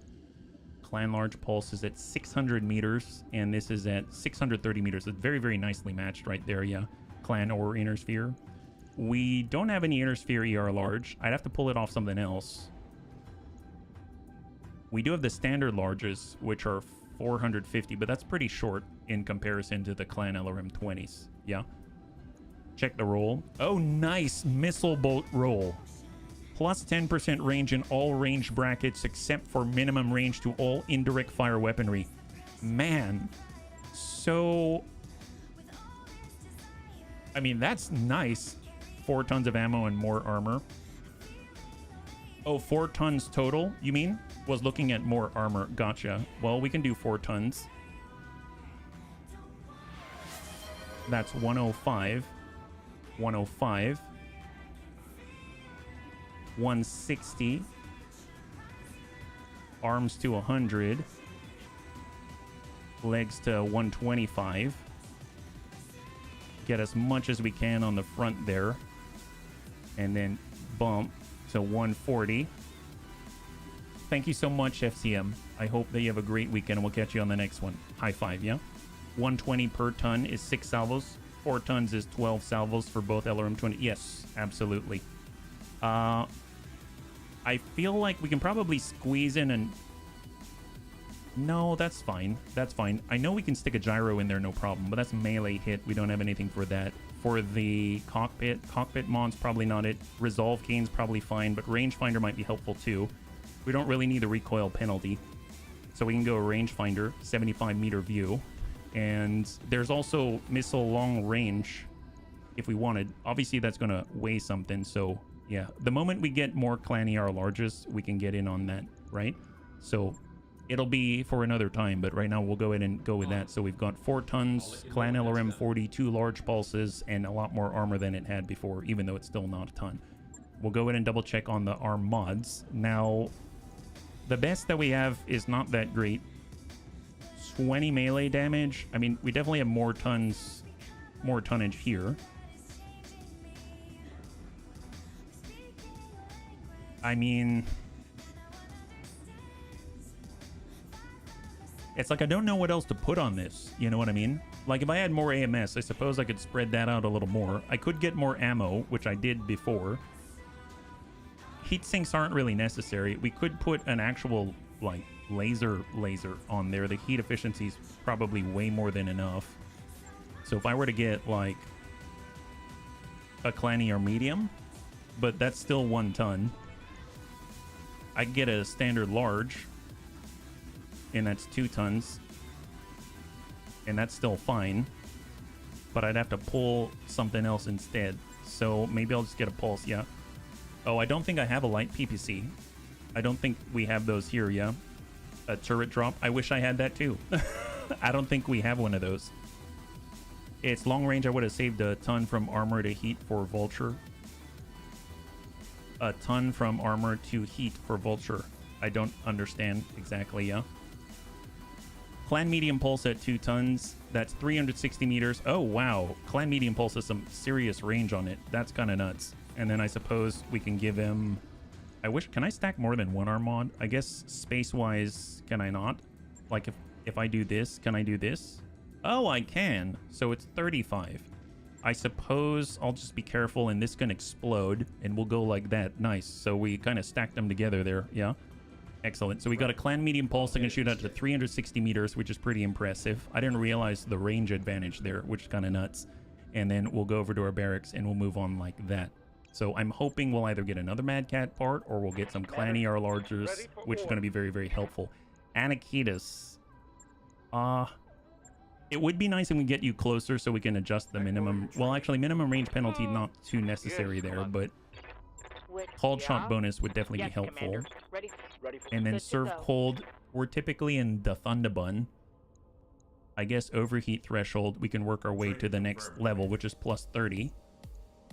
Clan large pulse is at 600 meters, and this is at 630 meters. It's very, very nicely matched right there, yeah. Clan or inner sphere. We don't have any inner sphere ER large. I'd have to pull it off something else. We do have the standard larges, which are 450, but that's pretty short in comparison to the Clan LRM 20s. Yeah. Check the roll. Oh, nice. Missile bolt roll. Plus 10% range in all range brackets except for minimum range to all indirect fire weaponry. Man. So... I mean, that's nice. 4 tons of ammo and more armor. Oh, 4 tons total, you mean? Was looking at more armor. Gotcha. Well, we can do 4 tons. That's 105. 105. 160. Arms to 100. Legs to 125. Get as much as we can on the front there. And then bump to 140. Thank you so much, FCM. I hope that you have a great weekend, and we'll catch you on the next one. High five, yeah? 120 per ton is 6 salvos. 4 tons is 12 salvos for both LRM-20. Yes, absolutely. I feel like we can probably squeeze in and... No, that's fine. That's fine. I know we can stick a gyro in there, no problem, but that's melee hit. We don't have anything for that. For the cockpit mod's probably not it. Resolve gain's probably fine, but rangefinder might be helpful too. We don't really need the recoil penalty. So we can go rangefinder, 75 meter view. And there's also missile long range if we wanted. Obviously, that's going to weigh something. So, yeah, the moment we get more Clan ER larges, we can get in on that, right? So it'll be for another time, but right now we'll go ahead and go with that. So we've got 4 tons, Clan LRM 40, 2 large pulses, and a lot more armor than it had before, even though it's still not a ton. We'll go ahead and double check on the arm mods. Now, the best that we have is not that great. 20 melee damage. I mean, we definitely have more tonnage here. I mean, it's like I don't know what else to put on this. You know what I mean? Like if I had more AMS, I suppose I could spread that out a little more. I could get more ammo, which I did before. Heat sinks aren't really necessary. We could put an actual like laser on there. The heat efficiency is probably way more than enough. So if I were to get like a Clan ER medium, but that's still 1 ton, I could get a standard large, and that's 2 tons, and that's still fine, but I'd have to pull something else instead. So maybe I'll just get a pulse. Yeah. Oh, I don't think I have a light PPC. I don't think we have those here. Yeah. A turret drop. I wish I had that too. I don't think we have one of those. It's long range. I would have saved a ton from armor to heat for vulture. A ton from armor to heat for vulture. I don't understand exactly. Yeah. Clan medium pulse at 2 tons. That's 360 meters. Oh, wow. Clan medium pulse has some serious range on it. That's kind of nuts. And then I suppose we can give him... Can I stack more than 1 arm mod? I guess space-wise, can I not? Like, if I do this, can I do this? Oh, I can. So it's 35. I suppose I'll just be careful and this can explode and we'll go like that. Nice. So we kind of stacked them together there. Yeah. Excellent. So we got a Clan medium pulse that can shoot out to 360 meters, which is pretty impressive. I didn't realize the range advantage there, which is kind of nuts. And then we'll go over to our barracks and we'll move on like that. So I'm hoping we'll either get another Mad Cat part or we'll get some Clan ER largers, which is going to be very, very helpful. Anakitas. It would be nice if we get you closer so we can adjust the minimum. Well, actually, minimum range penalty not too necessary there, but cold shot bonus would definitely be helpful. And then serve cold. We're typically in the Thunderbun. I guess overheat threshold, we can work our way to the next level, which is plus 30.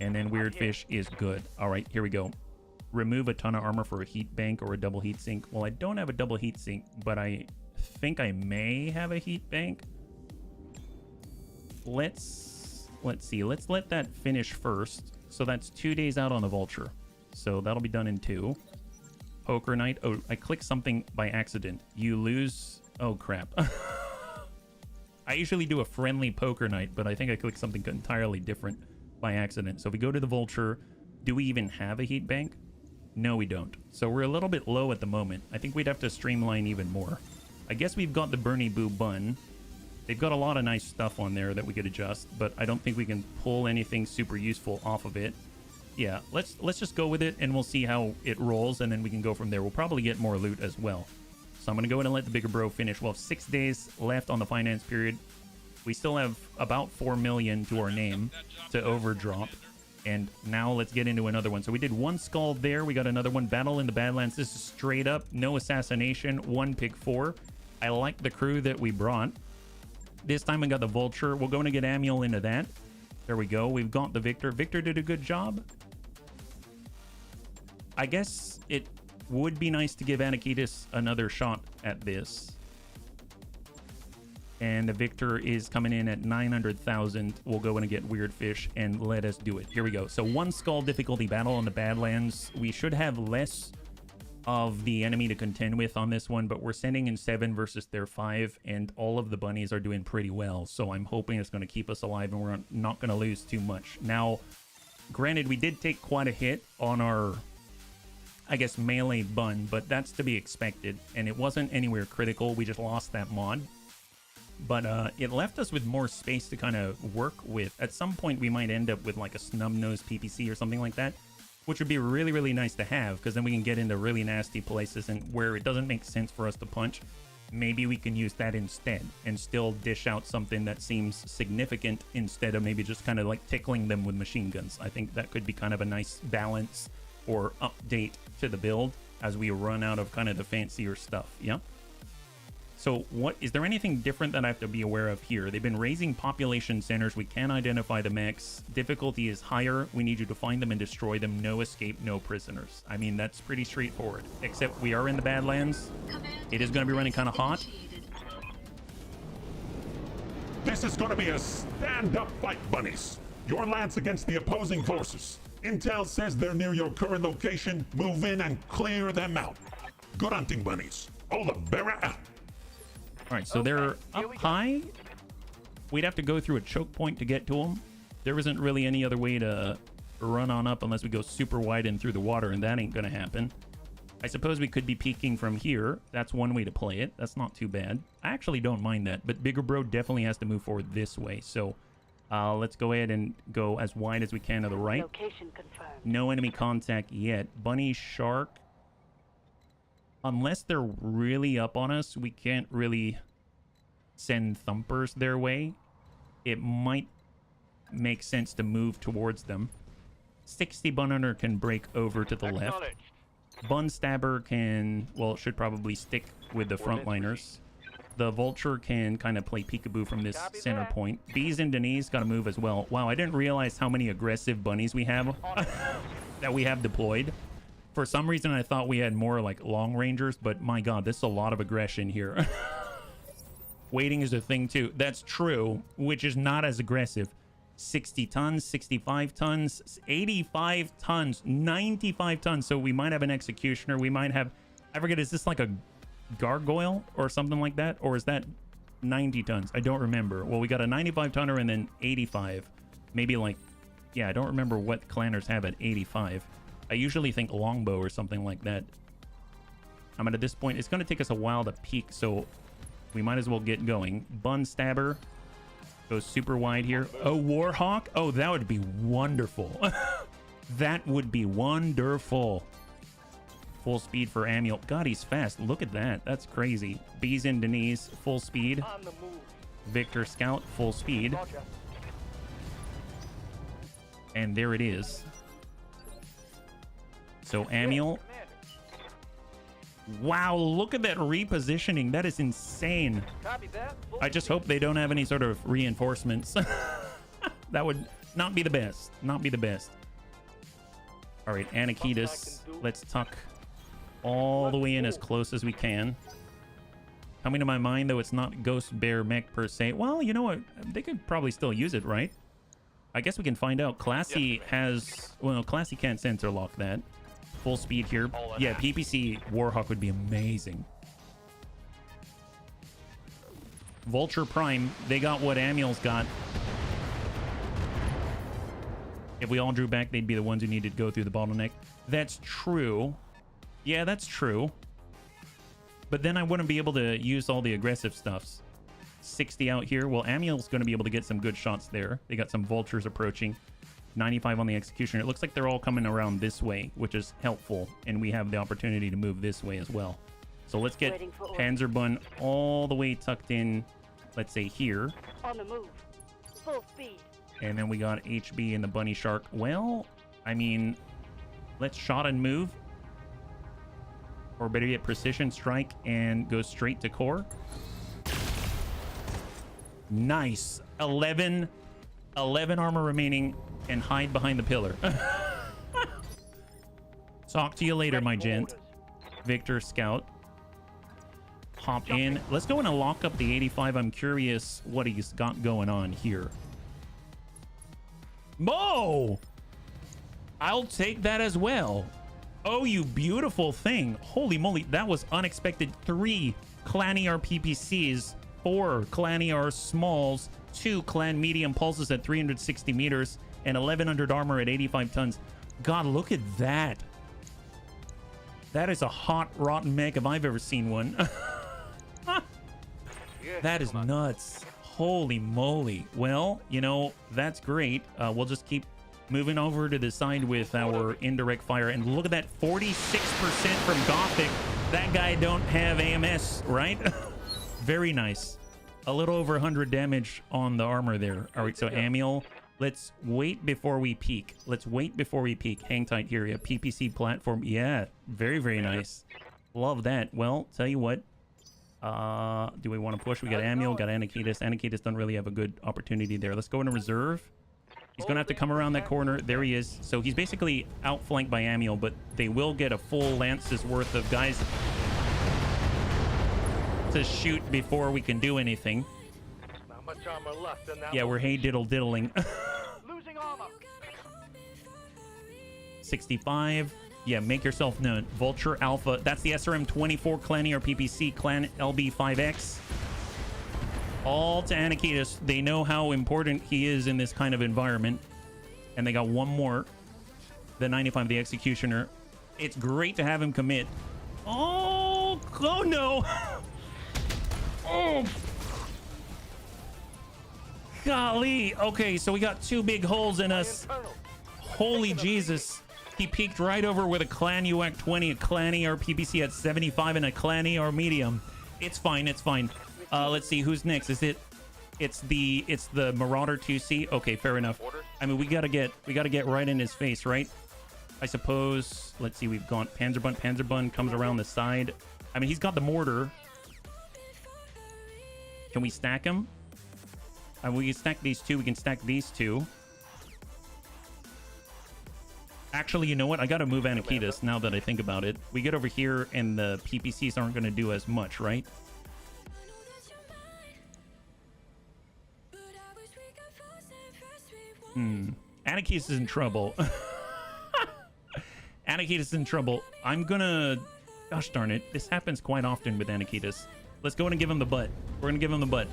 And then weird fish is good. All right, here we go. Remove a ton of armor for a heat bank or a double heat sink. Well, I don't have a double heat sink, but I think I may have a heat bank. Let's see. Let's let that finish first. So that's 2 days out on the vulture. So that'll be done in 2. Poker night. Oh, I clicked something by accident. You lose. Oh, crap. I usually do a friendly poker night, but I think I clicked something entirely different by accident. So if we go to the vulture, do we even have a heat bank? No, we don't. So we're a little bit low at the moment. I think we'd have to streamline even more. I guess we've got the Bernie Boo bun. They've got a lot of nice stuff on there that we could adjust, but I don't think we can pull anything super useful off of it. Yeah, let's just go with it, and we'll see how it rolls, and then we can go from there. We'll probably get more loot as well. So I'm going to go ahead and let the bigger bro finish. We'll have 6 days left on the finance period. We still have about 4 million to our name to overdrop. And now let's get into another one. So we did one skull there. We got another one. Battle in the Badlands. This is straight up. No assassination. 1 pick 4. I like the crew that we brought. This time we got the Vulture. We're going to get Manuel into that. There we go. We've got the Victor. Victor did a good job. I guess it would be nice to give Anakitis another shot at this. And the Victor is coming in at 900,000. We'll go in and get Weird Fish and let us do it. Here we go. So 1 skull difficulty battle on the Badlands. We should have less of the enemy to contend with on this one, but we're sending in 7 versus their 5, and all of the bunnies are doing pretty well. So I'm hoping it's going to keep us alive and we're not going to lose too much. Now, granted, we did take quite a hit on our, I guess, melee bun, but that's to be expected. And it wasn't anywhere critical. We just lost that mod. But it left us with more space to kind of work with. At some point, we might end up with like a snub-nosed PPC or something like that, which would be really, really nice to have, because then we can get into really nasty places, and where it doesn't make sense for us to punch, maybe we can use that instead and still dish out something that seems significant instead of maybe just kind of like tickling them with machine guns. I think that could be kind of a nice balance or update to the build as we run out of kind of the fancier stuff. Yeah. So what is there anything different that I have to be aware of here? They've been raising population centers. We can identify the mechs. Difficulty is higher. We need you to find them and destroy them. No escape, no prisoners. I mean, that's pretty straightforward. Except we are in the Badlands. It is going to be running kind of hot. This is going to be a stand-up fight, bunnies. Your lance against the opposing forces. Intel says they're near your current location. Move in and clear them out. Good hunting, bunnies. Olabera out. All right, so they're up high. We'd have to go through a choke point to get to them. There isn't really any other way to run on up unless we go super wide and through the water, and that ain't going to happen. I suppose we could be peeking from here. That's one way to play it. That's not too bad. I actually don't mind that, but Bigger Bro definitely has to move forward this way. So let's go ahead and go as wide as we can to the right. Location confirmed. No enemy contact yet. Bunny, Shark. Unless they're really up on us, we can't really send thumpers their way. It might make sense to move towards them. 60 Bun Hunter can break over to the left. Bun Stabber can, well, should probably stick with the frontliners. The Vulture can kind of play peekaboo from this center point. Bees and Denise got to move as well. Wow, I didn't realize how many aggressive bunnies we have that we have deployed. For some reason, I thought we had more like long rangers, but my god, this is a lot of aggression here. Waiting is a thing too. That's true, which is not as aggressive. 60 tons, 65 tons, 85 tons, 95 tons. So we might have an executioner. We might have, I forget, is this like a gargoyle or something like that? Or is that 90 tons? I don't remember. Well, we got a 95 tonner and then 85. Maybe like, yeah, I don't remember what clanners have at 85. I usually think longbow or something like that. I mean, at this point, it's going to take us a while to peek, so we might as well get going. Bun Stabber goes super wide here. Oh, Warhawk? Oh, that would be wonderful. That would be wonderful. Full speed for Amiel. God, he's fast. Look at that. That's crazy. Bees and Denise, full speed. On the move. Victor Scout, full speed. Roger. And there it is. So Amiel. Wow, look at that repositioning. That is insane. Copy that. I just hope they don't have any sort of reinforcements. That would not be the best. Not be the best. All right, Anakitis. Let's tuck all the way in as close as we can. Coming to my mind, though, it's not Ghost Bear Mech per se. Well, you know what? They could probably still use it, right? I guess we can find out. Classy has... Well, Classy can't sensor lock that. Full speed here. Yeah, PPC Warhawk would be amazing. Vulture Prime, they got what Amiel's got. If we all drew back, they'd be the ones who needed to go through the bottleneck. That's true. Yeah, that's true. But then I wouldn't be able to use all the aggressive stuffs. 60 out here. Well, Amiel's going to be able to get some good shots there. They got some vultures approaching. 95 on the executioner. It looks like they're all coming around this way, which is helpful, and we have the opportunity to move this way as well. So let's get Panzerbun all the way tucked in, let's say here. On the move. Full speed. And then we got HB and the Bunny Shark. Well, I mean, let's shot and move. Or better yet, precision strike and go straight to core. Nice. 11 armor remaining and hide behind the pillar. Talk to you later, my gent. Victor Scout. Hop in. Let's go in and lock up the 85. I'm curious what he's got going on here. Mo! I'll take that as well. Oh, you beautiful thing. Holy moly, that was unexpected. 3 Clan ER PPCs, 4 Clan ER smalls, 2 Clan medium pulses at 360 meters, and 1100 armor at 85 tons. God, look at that. That is a hot, rotten mech if I've ever seen one. That is nuts. Holy moly. Well, you know, that's great. We'll just keep moving over to the side with our indirect fire. And look at that, 46% from Gothic. That guy don't have AMS, right? Very nice. A little over 100 damage on the armor there. All right, so Amiel, let's wait before we peek. Let's wait before we peek. Hang tight here. Yeah, PPC platform. Yeah, very, very nice. Love that. Well, tell you what. Do we want to push? We got Amiel, got Anakitis. Anakitis don't really have a good opportunity there. Let's go into reserve. He's going to have to come around that corner. There he is. So he's basically outflanked by Amiel, but they will get a full lance's worth of guys to shoot before we can do anything. Not much armor left in that. Yeah, we're hey diddle diddling. Losing armor. 65. Yeah, make yourself known. Vulture Alpha. That's the SRM 24 Clan ER PPC Clan LB5X. All to Anakitis. They know how important he is in this kind of environment. And they got one more. The 95, the Executioner. It's great to have him commit. Oh no. Oh. Golly. Okay, so we got 2 big holes in us. Holy Jesus. He peeked right over with a Clan UAC 20, a Clan ER PPC at 75, and a Clan ER medium. It's fine. It's fine. Let's see who's next. It's the Marauder 2C. Okay, fair enough. I mean, we gotta get right in his face, right? I suppose. Let's see. We've gone Panzerbun. Panzerbun comes around the side. I mean, he's got the mortar. Can we stack him? We can stack these 2. We can stack these 2. Actually, you know what? I gotta move Anakitis now that I think about it. We get over here and the PPCs aren't gonna do as much, right? Anakitis is in trouble. Anakitis is in trouble. I'm gonna... Gosh darn it. This happens quite often with Anakitis. Let's go in and give him the butt. We're gonna give him the butt.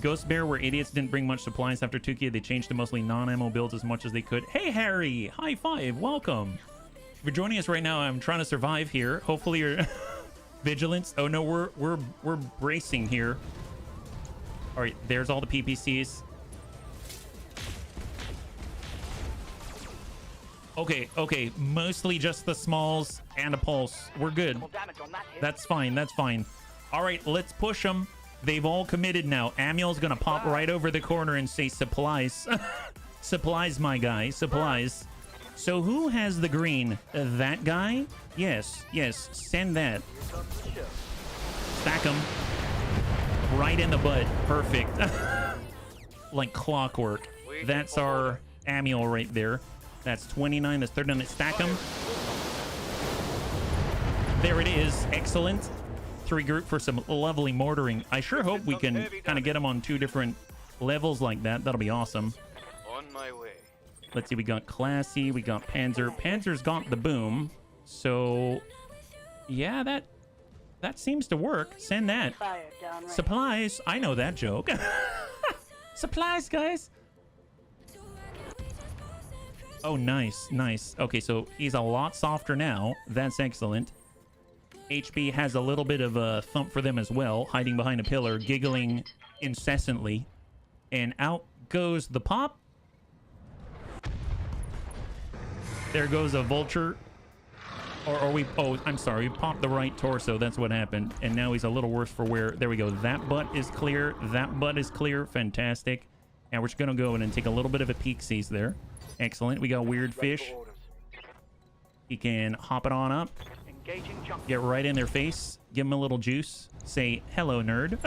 Ghost Bear were idiots, didn't bring much supplies after Tukia. They changed to mostly non-ammo builds as much as they could. Hey, Harry! High five! Welcome! If you're joining us right now, I'm trying to survive here. Hopefully you're... Vigilance. Oh no, we're bracing here. All right, there's all the PPCs. Okay, mostly just the smalls and a pulse. We're good. That's fine, that's fine. All right, let's push them. They've all committed now. Amiel's gonna pop right over the corner and say supplies. Supplies, my guy, supplies. So who has the green? That guy? Yes, send that. Stack him. Right in the butt. Perfect. Like clockwork. That's our Amiel right there. That's 29. That's 39. Stack them. There it is. Excellent. 3 group for some lovely mortaring. I sure hope we can kind of get them on 2 different levels like that. That'll be awesome. On my way. Let's see. We got Classy. We got Panzer. Panzer's got the boom. So, yeah, that seems to work. Send that. Supplies. I know that joke. Supplies, guys. Oh, nice. Okay, so he's a lot softer now. That's excellent. HB has a little bit of a thump for them as well, hiding behind a pillar, giggling incessantly. And out goes the pop. There goes a vulture. Or we... Oh, I'm sorry. We popped the right torso. That's what happened. And now he's a little worse for wear. There we go. That butt is clear. That butt is clear. Fantastic. And we're just going to go in and take a little bit of a peek sees there. Excellent. We got weird fish. He can hop it on up. Engaging jump. Get right in their face. Give him a little juice. Say, hello, nerd.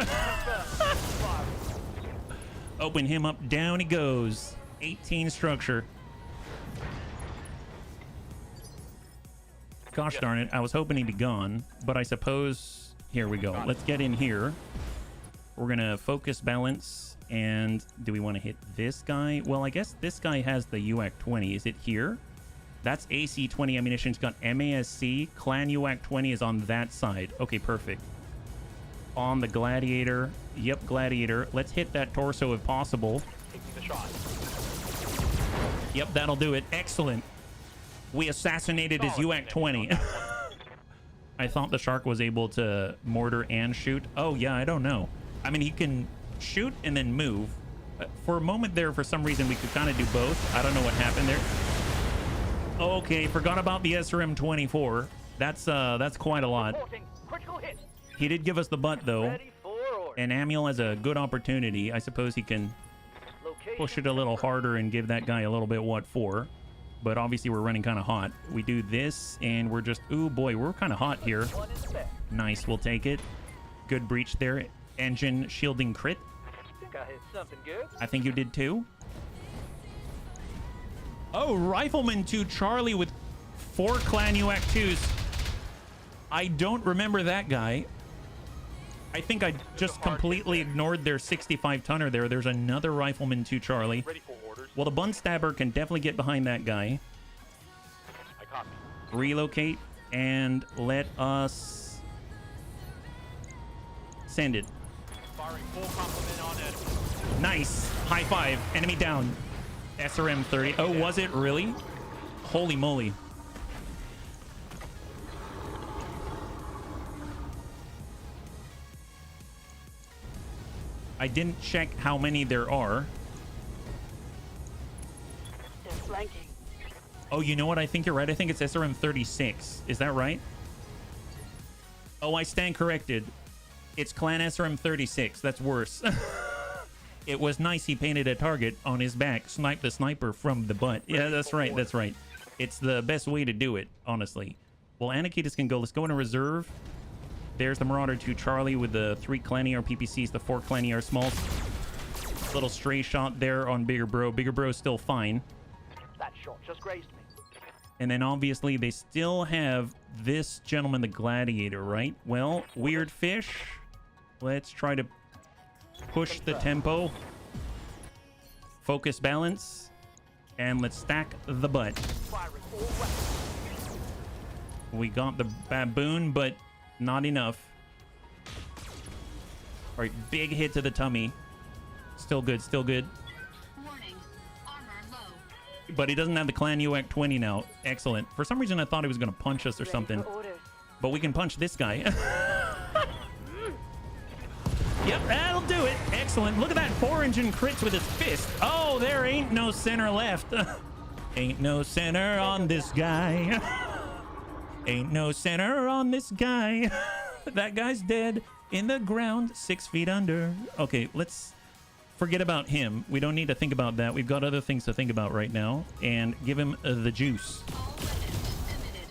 Open him up. Down he goes. 18 structure. Gosh darn it. I was hoping he'd be gone. But I suppose... Here we go. Let's get in here. We're going to focus balance. And do we want to hit this guy? Well, I guess this guy has the UAC-20. Is it here? That's AC-20 ammunition. It's got MASC. Clan UAC-20 is on that side. Okay, perfect. On the Gladiator. Yep, Gladiator. Let's hit that torso if possible. Taking the shot. Yep, that'll do it. Excellent. We assassinated his UAC-20. I thought the shark was able to mortar and shoot. Oh, yeah, I don't know. I mean, he can shoot and then move. For a moment there, for some reason, we could kind of do both. I don't know what happened there. Okay, forgot about the SRM-24. That's quite a lot. Critical hit. He did give us the butt, though. Ready for order. And Amiel has a good opportunity. I suppose he can push it a little harder and give that guy a little bit what for. But obviously, we're running kind of hot. We do this, and we're just... Ooh, boy, we're kind of hot here. Nice, we'll take it. Good breach there. Engine shielding crit. I think I hit something good. I think you did, too. Oh, Rifleman 2 Charlie with 4 Clan UAC 2s. I don't remember that guy. I think I just completely ignored their 65-tonner there. There's another Rifleman 2 Charlie. Ready for orders. Well, the Bun Stabber can definitely get behind that guy. I copy. Relocate and let us send it. Firing full complement on enemy. Nice. High five. Enemy down. SRM 30. Oh, was it really? Holy moly. I didn't check how many there are. They're flanking. Oh, you know what? I think you're right. I think it's SRM 36. Is that right? Oh, I stand corrected. It's Clan SRM 36. That's worse. It was nice he painted a target on his back. Snipe the sniper from the butt. Yeah, that's right. That's right. It's the best way to do it, honestly. Well, Anakitas can go. Let's go into reserve. There's the Marauder 2 Charlie with the 3 Clan ER PPCs, the 4 Clan ER smalls. Little stray shot there on Bigger Bro. Bigger Bro is still fine. That shot just grazed me. And then obviously they still have this gentleman, the Gladiator, right? Well, weird fish. Let's try to push the tempo. Focus balance. And let's stack the butt. Firing all weapons. We got the baboon, but not enough. All right, big hit to the tummy. Still good, still good. Warning. Armor low. But he doesn't have the Clan UAC 20 now. Excellent. For some reason, I thought he was going to punch us or Ready something. for orders. But we can punch this guy. Yep, that'll do it. Excellent. Look at that 4-engine crits with his fist. Oh, there ain't no center left. Ain't no center on this guy. Ain't no center on this guy. That guy's dead in the ground, 6 feet under. Okay, let's forget about him. We don't need to think about that. We've got other things to think about right now. And give him the juice. All weapons emitted.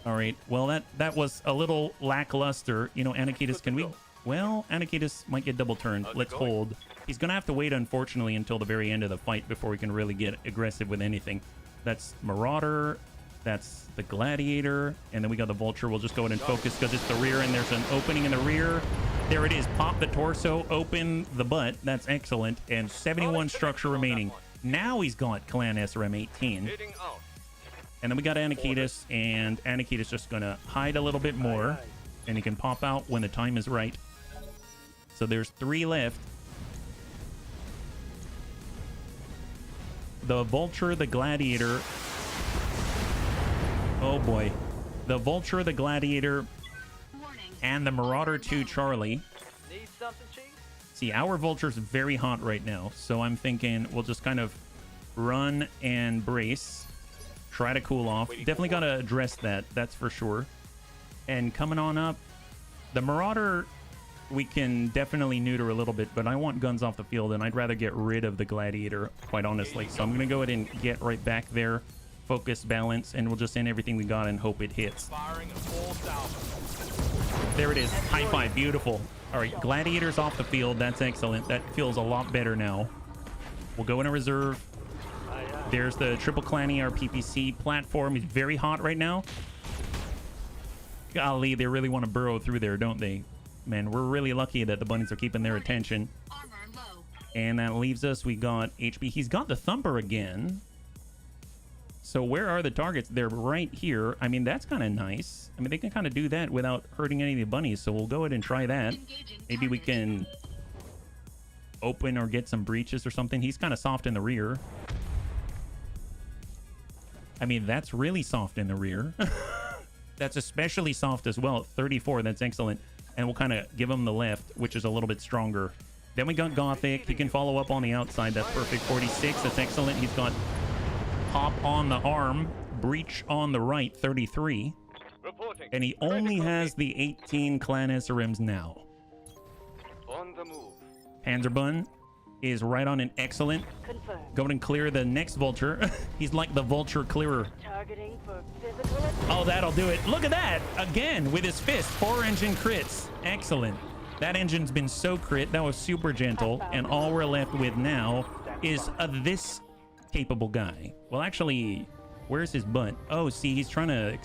All right. Well, that was a little lackluster. You know, Anakitas, can we... Well, Anakitas might get double turned. Let's hold. He's going to have to wait, unfortunately, until the very end of the fight before we can really get aggressive with anything. That's Marauder. That's the Gladiator. And then we got the Vulture. We'll just go ahead and focus because it's the rear, and there's an opening in the rear. There it is. Pop the torso. Open the butt. That's excellent. And 71 structure remaining. Now he's got Clan SRM 18. Hitting out. And then we got Anakitas, and Anakitas just going to hide a little bit more. And he can pop out when the time is right. So there's 3 left. The Vulture, the Gladiator. Oh boy. The Vulture, the Gladiator, Warning. and the Marauder 2 Charlie. Need something, Chief? See, our vulture's very hot right now, so I'm thinking we'll just kind of run and brace, try to cool off. Definitely got to address that, that's for sure. And coming on up, the Marauder, we can definitely neuter a little bit, but I want guns off the field, and I'd rather get rid of the Gladiator, quite honestly. So I'm going to go ahead and get right back there, focus, balance, and we'll just send everything we got and hope it hits. Firing at full salvo. There it is. High five. Beautiful. All right, Gladiator's off the field. That's excellent. That feels a lot better now. We'll go in a reserve. There's the triple clanny, our PPC platform. Is very hot right now. Golly, they really want to burrow through there, don't they? Man, we're really lucky that the bunnies are keeping their attention. Armor low. And that leaves us, we got HB. He's got the Thumper again. So where are the targets? They're right here. I mean, that's kind of nice. I mean, they can kind of do that without hurting any of the bunnies. So we'll go ahead and try that. Engaging Maybe we target. can open or get some breaches or something. He's kind of soft in the rear. I mean, that's really soft in the rear. That's especially soft as well. 34, that's excellent. And we'll kind of give him the left, which is a little bit stronger. Then we got Gothic. He can follow up on the outside. That's perfect. 46, that's excellent. He's got Pop on the arm, Breach on the right, 33. Reporting. And he only has the 18 Clan SRMs now. On the move. Panzerbun is right on an excellent. Confirmed. Go and clear the next vulture. He's like the vulture clearer. Targeting for physical attack. Oh, that'll do it. Look at that. Again, with his fist. 4-engine crits. Excellent. That engine's been so crit. That was super gentle. And all we're left with now is this capable guy. Well, actually, where's his butt? Oh, see, he's trying to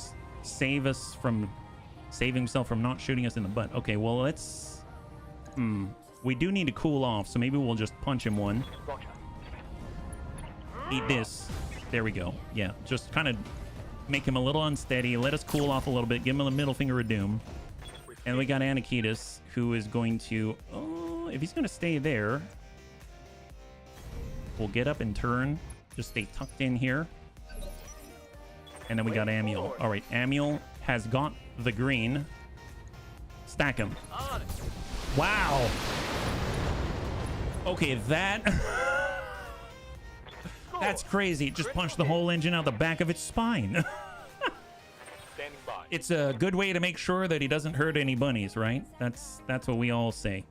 save himself from not shooting us in the butt. Okay, well, let's... We do need to cool off, so maybe we'll just punch him one. Roger. Eat this. There we go. Yeah, just kind of make him a little unsteady. Let us cool off a little bit. Give him a middle finger of doom. And we got Anakitas, who is going to... Oh, if he's going to stay there, we'll get up and turn. Just stay tucked in here. And then we got Amiel. All right, Amiel has got the green. Stack him. On it. Wow. Okay, that's crazy. Just punched the whole engine out the back of its spine. Standing by. It's a good way to make sure that he doesn't hurt any bunnies, right? That's what we all say.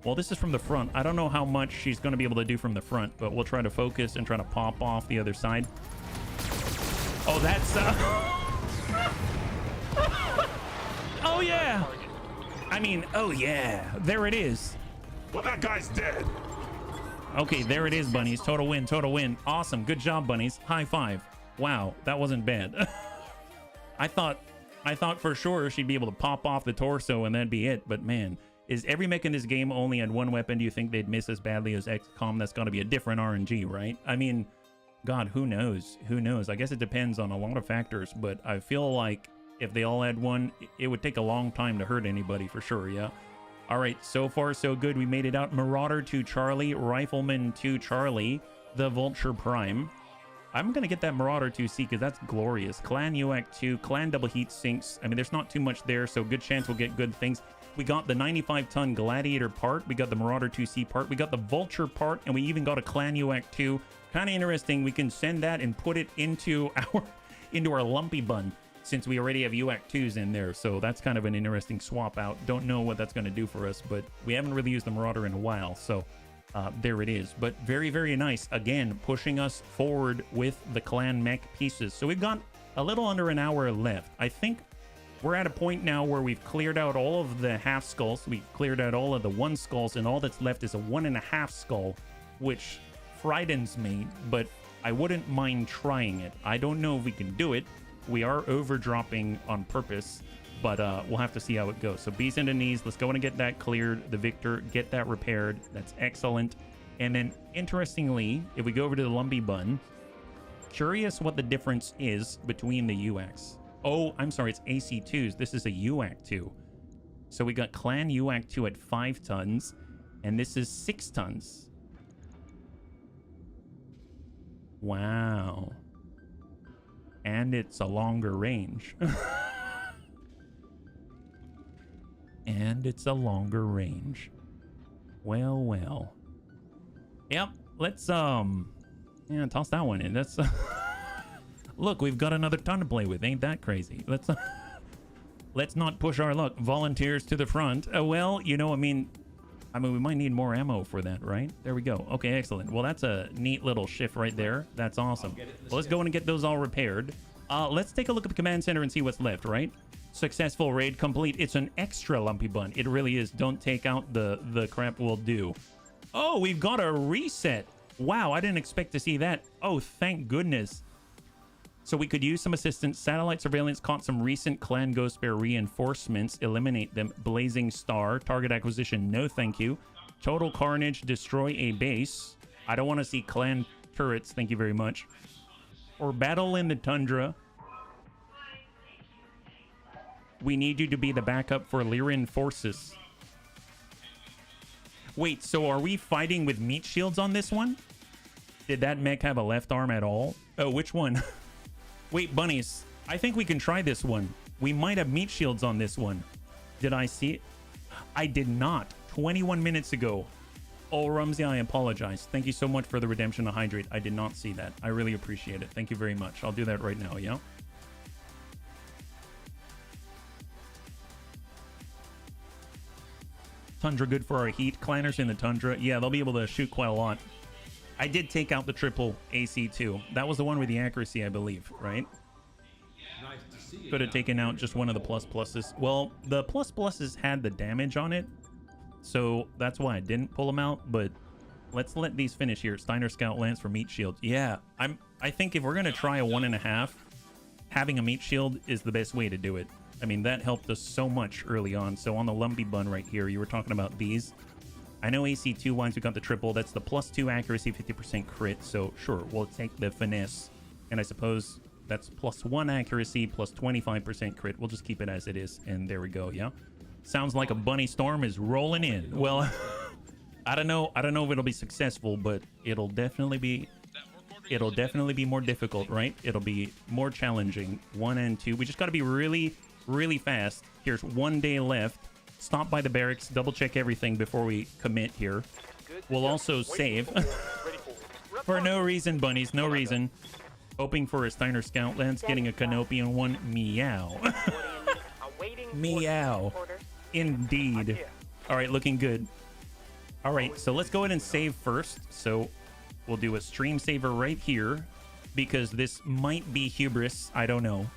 Well, this is from the front. I don't know how much she's going to be able to do from the front, but we'll try to focus and try to pop off the other side. Oh, that's... Oh, yeah. I mean, oh, yeah. There it is. Well, that guy's dead. Okay, there it is, bunnies. Total win, total win. Awesome. Good job, bunnies. High five. Wow, that wasn't bad. I thought for sure she'd be able to pop off the torso and that'd be it, but man... Is every mech in this game only had one weapon? Do you think they'd miss as badly as XCOM? That's got to be a different RNG, right? I mean, God, who knows? Who knows? I guess it depends on a lot of factors, but I feel like if they all had one, it would take a long time to hurt anybody for sure, yeah? All right, so far so good. We made it out. Marauder to Charlie, Rifleman to Charlie, the Vulture Prime. I'm going to get that Marauder 2C because that's glorious. Clan UAC 2, Clan double heat sinks. I mean, there's not too much there, so good chance we'll get good things. We got the 95-ton Gladiator part. We got the Marauder 2C part. We got the Vulture part, and we even got a Clan UAC 2. Kind of interesting. We can send that and put it into our Lumpy Bun since we already have UAC 2s in there. So that's kind of an interesting swap out. Don't know what that's going to do for us, but we haven't really used the Marauder in a while. So there it is. But very, very nice. Again, pushing us forward with the Clan mech pieces. So we've got a little under an hour left. I think we're at a point now where we've cleared out all of the half skulls. We've cleared out all of the 1 skulls, and all that's left is a 1.5 skull, which frightens me, but I wouldn't mind trying it. I don't know if we can do it. We are overdropping on purpose, but we'll have to see how it goes. So bees into knees. Let's go in and get that cleared. The Victor, get that repaired. That's excellent. And then, interestingly, if we go over to the Lumpy Bun, curious what the difference is between the UX. Oh, I'm sorry, it's AC2s. This is a UAC 2. So we got Clan UAC 2 at 5 tons, and this is 6 tons. Wow. And it's a longer range. And it's a longer range. Well, well. Yep, let's, yeah, toss that one in. That's, look, we've got another ton to play with. Ain't that crazy? Let's, let's not push our luck. Volunteers to the front. Well, you know, I mean, we might need more ammo for that, right? There we go. Okay, excellent. Well, that's a neat little shift right there. That's awesome. Well, let's go in and get those all repaired. Let's take a look at the command center and see what's left, right? Successful raid complete. It's an extra lumpy bun. It really is. Don't take out the crap we'll do. Oh, we've got a reset. Wow, I didn't expect to see that. Oh, thank goodness. So we could use some assistance. Satellite surveillance caught some recent clan ghost bear reinforcements. Eliminate them. Blazing star. Target acquisition. No, thank you. Total carnage. Destroy a base. I don't want to see clan turrets. Thank you very much. Or battle in the tundra. We need you to be the backup for Lyran forces. Wait, so are we fighting with meat shields on this one? Did that mech have a left arm at all? Oh, which one? Wait, bunnies. I think we can try this one. We might have meat shields on this one. Did I see it? I did not. 21 minutes ago. Oh, Rumsey, I apologize. Thank you so much for the redemption to hydrate. I did not see that. I really appreciate it. Thank you very much. I'll do that right now, yeah? Tundra good for our heat. Clanners in the tundra. Yeah, they'll be able to shoot quite a lot. I did take out the triple AC2. That was the one with the accuracy, I believe, right? Could have taken out just one of the plus pluses. Well, the plus pluses had the damage on it, so that's why I didn't pull them out. But let's let these finish here. Steiner Scout Lance for meat shield. Yeah, I think if we're gonna try a 1.5, having a meat shield is the best way to do it. I mean, that helped us so much early on. So on the lumpy bun right here, you were talking about these. I know AC2 ones, we got the triple. That's the +2 accuracy, 50% crit. So sure, we'll take the finesse. And I suppose that's +1 accuracy, plus 25% crit. We'll just keep it as it is. And there we go, yeah? Sounds like a bunny storm is rolling in. Well, I don't know if it'll be successful, but it'll definitely be more difficult, right? It'll be more challenging. 1 and 2. We just got to be really fast. Here's 1 day left. Stop by the barracks, double check everything before we commit here. We'll also save. For no reason, bunnies, no reason. Hoping for a Steiner Scout Lance, getting a Canopian one. Meow. Meow. Indeed. All right, looking good. All right, so let's go ahead and save first. So we'll do a stream saver right here because this might be hubris. I don't know.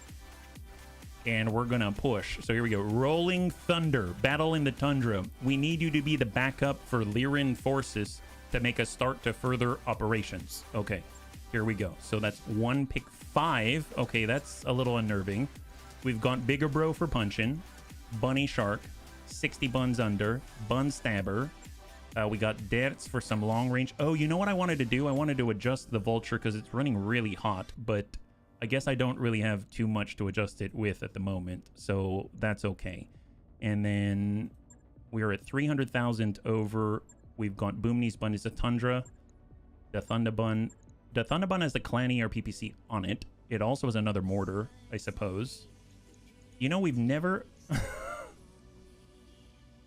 And we're gonna push. So here we go. Rolling Thunder, battle in the tundra. We need you to be the backup for Lyran forces to make a start to further operations. Okay, here we go. So that's 1 pick 5. Okay, that's a little unnerving. We've got Bigger Bro for punching, Bunny Shark, 60 buns under, Bun Stabber. We got Derts for some long range. Oh, you know what I wanted to do? I wanted to adjust the Vulture because it's running really hot, but I guess I don't really have too much to adjust it with at the moment, so that's okay. And then we're at 300,000 over. We've got Boomney's Bun is a Tundra. The Thunderbun. The Thunderbun has the Clanny or PPC on it. It also has another mortar, I suppose. You know, we've never...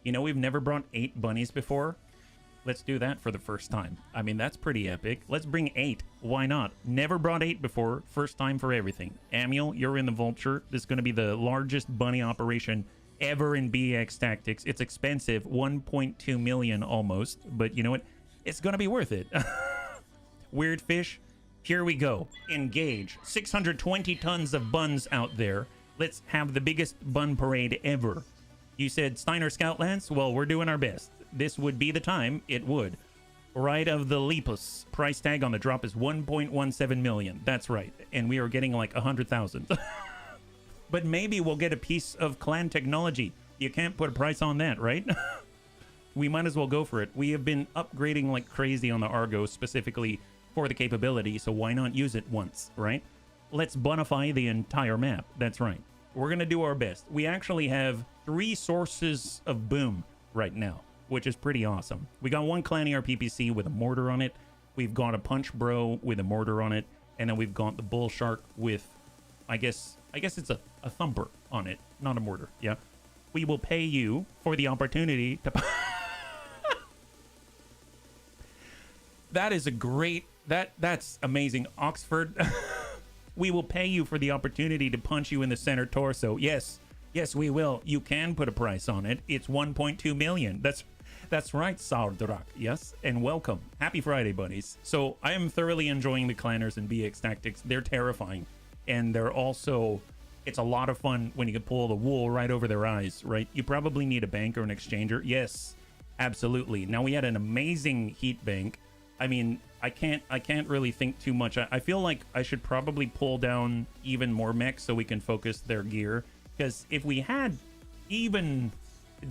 you know, we've never brought 8 bunnies before. Let's do that for the first time. I mean, that's pretty epic. Let's bring 8. Why not? Never brought 8 before. First time for everything. Amiel, you're in the Vulture. This is going to be the largest bunny operation ever in BEX Tactics. It's expensive. 1.2 million almost. But you know what? It's going to be worth it. Weird Fish. Here we go. Engage. 620 tons of buns out there. Let's have the biggest bun parade ever. You said Steiner Scout Lance? Well, we're doing our best. This would be the time. It would. Right of the Lepus. Price tag on the drop is 1.17 million. That's right. And we are getting like 100,000. But maybe we'll get a piece of clan technology. You can't put a price on that, right? We might as well go for it. We have been upgrading like crazy on the Argo specifically for the capability, so why not use it once, right? Let's bonify the entire map. That's right. We're going to do our best. We actually have 3 sources of boom right now, which is pretty awesome. We got one Clanny RPPC with a mortar on it. We've got a Punch Bro with a mortar on it. And then we've got the Bull Shark with, I guess it's a thumper on it, not a mortar. Yeah. We will pay you for the opportunity to... That is a great, that's amazing. Oxford, we will pay you for the opportunity to punch you in the center torso. Yes, we will. You can put a price on it. It's 1.2 million. That's right, Sardrak. Yes, and welcome. Happy Friday, buddies. So I am thoroughly enjoying the clanners and BEX Tactics. They're terrifying, and they're also, it's a lot of fun when you can pull the wool right over their eyes, right? You probably need a bank or an exchanger. Yes, absolutely. Now we had an amazing heat bank. I mean, I can't really think too much. I feel like I should probably pull down even more mechs so we can focus their gear, because if we had even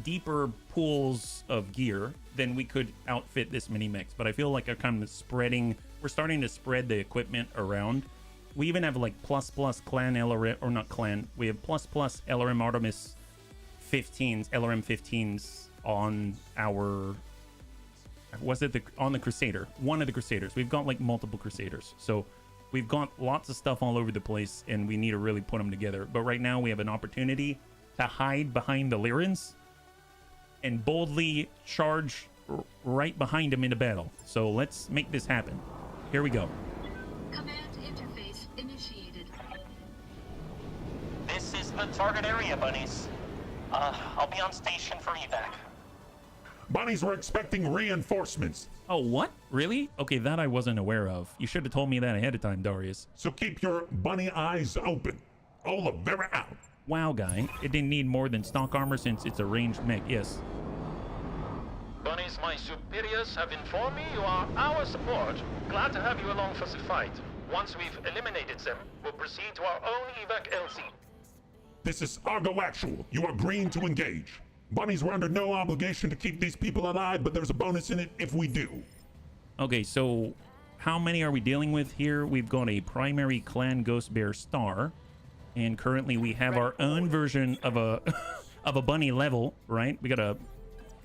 deeper pools of gear, then we could outfit this many mechs. But I feel like we're starting to spread the equipment around. We even have like plus clan LRM, or not clan, we have plus LRM Artemis 15s, LRM 15s on our, on the Crusader, one of the Crusaders. We've got like multiple Crusaders, so we've got lots of stuff all over the place, and we need to really put them together. But right now we have an opportunity to hide behind the Lyrans and boldly charge right behind them into battle. So let's make this happen. Here we go. Command interface initiated. This is the target area, bunnies. I'll be on station for evac. Bunnies were expecting reinforcements, Oh, what? Really? Okay, that I wasn't aware of. You should have told me that ahead of time, Darius. so keep your bunny eyes open. Oliveira out. Wow, guy. It didn't need more than stock armor since it's a ranged mech. Yes. Bunnies, my superiors have informed me you are our support. Glad to have you along for the fight. Once we've eliminated them, we'll proceed to our own evac LC. This is Argo Actual. You are green to engage. Bunnies were under no obligation to keep these people alive, but there's a bonus in it if we do. Okay, so how many are we dealing with here? We've got a primary clan Ghost Bear star, and currently we have our own version of a of a bunny level, right? We got a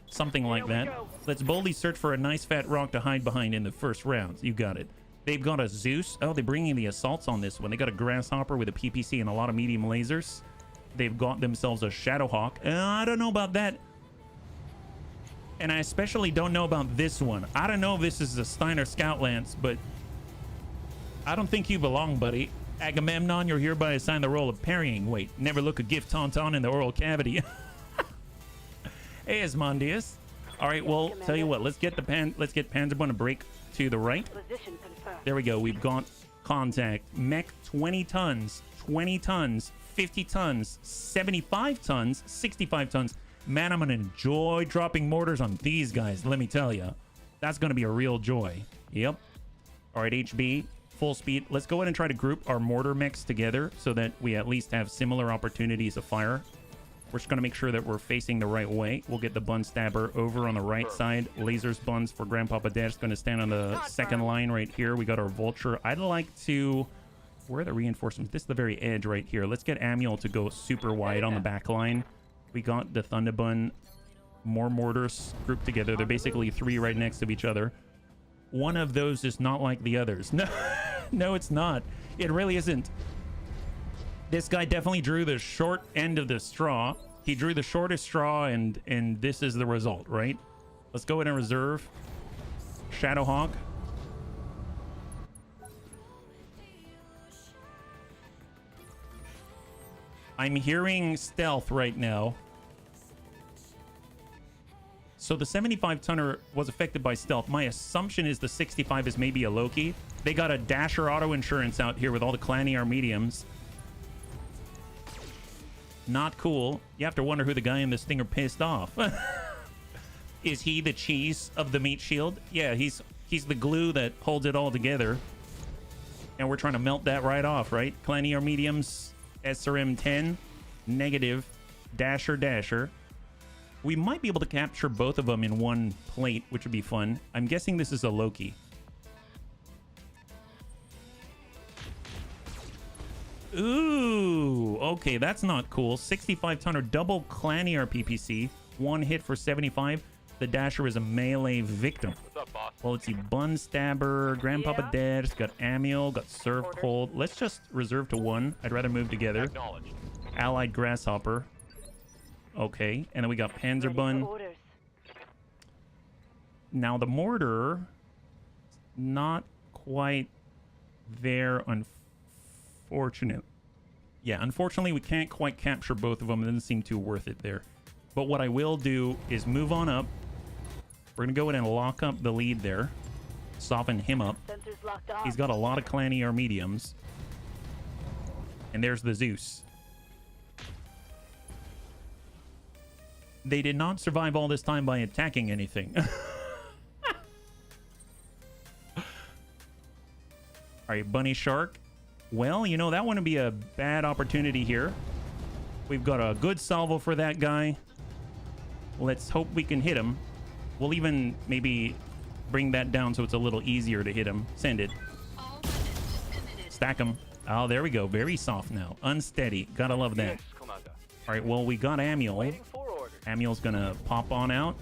something like that. Let's boldly search for a nice fat rock to hide behind in the first round. You got it. They've got a Zeus. Oh, they're bringing the assaults on this one. They got a Grasshopper with a PPC and a lot of medium lasers. They've got themselves a Shadowhawk. I don't know about that. And I especially don't know about this one. I don't know if this is a Steiner Scout Lance, but I don't think you belong, buddy. Agamemnon, you're hereby assigned the role of parrying. Wait, never look a gift tauntaun in the oral cavity. Hey, Asmondius. All right, well, tell you what. Let's get Panzerbun to break to the right. Position confirmed. There we go. We've got contact. Mech 20 tons, 20 tons, 50 tons, 75 tons, 65 tons. Man, I'm going to enjoy dropping mortars on these guys, let me tell you. That's going to be a real joy. Yep. All right, HB, full speed. Let's go ahead and try to group our mortar mechs together so that we at least have similar opportunities of fire. We're just going to make sure that we're facing the right way. We'll get the Bun Stabber over on the right side. Lasers Buns for Grandpapa Dash going to stand on the second line right here. We got our Vulture. I'd like to... Where are the reinforcements? This is the very edge right here. Let's get Amuel to go super wide on the back line. We got the Thunderbun. More mortars grouped together. They're basically three right next to each other. One of those is not like the others. No, no, it's not. It really isn't. This guy definitely drew the short end of the straw. He drew the shortest straw, and this is the result, right? Let's go ahead and reserve. Shadowhawk. I'm hearing stealth right now. So the 75-tonner was affected by stealth. My assumption is the 65 is maybe a Loki. They got a Dasher auto insurance out here with all the Clan ER mediums. Not cool. You have to wonder who the guy in this thing are pissed off. Is he the cheese of the meat shield? Yeah, he's the glue that holds it all together. And we're trying to melt that right off, right? Clan ER mediums, SRM 10, negative, Dasher. We might be able to capture both of them in one plate, which would be fun. I'm guessing this is a Loki. Ooh, okay, that's not cool. 65-tonner double Clan ER PPC. One hit for 75. The Dasher is a melee victim. What's up, boss? Well, let's see. Bun Stabber, Grandpapa Dead, got Amiel, got Serve Cold. Let's just reserve to one. I'd rather move together. Acknowledged. Allied Grasshopper. Okay, and then we got Panzerbun. Orders. Now the mortar not quite there, unfortunately. Yeah, unfortunately, we can't quite capture both of them. It doesn't seem too worth it there. But what I will do is move on up. We're going to go in and lock up the lead there. Soften him up. Sensors locked on. He's got a lot of clan ER mediums. And there's the Zeus. They did not survive all this time by attacking anything. All right, Bunny Shark. Well, you know, that wouldn't be a bad opportunity here. We've got a good salvo for that guy. Let's hope we can hit him. We'll even maybe bring that down so it's a little easier to hit him. Send it. All weapons committed. Stack him. Oh, there we go. Very soft now. Unsteady. Gotta love that. Yes, Commander. All right, well, we got Amiel. Waiting for orders. Amiel's gonna pop on out,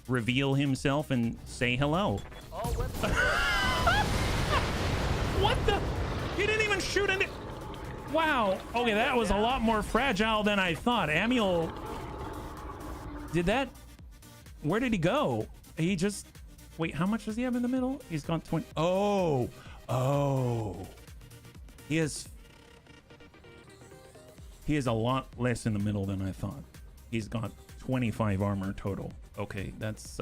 reveal himself, and say hello. All weapons. What the? He didn't even shoot in it. Wow. Okay, that was a lot more fragile than I thought. Amiel. Did that? Where did he go? He just. Wait, how much does he have in the middle? He's got 20. Oh. Oh. He has a lot less in the middle than I thought. He's got 25 armor total. Okay, that's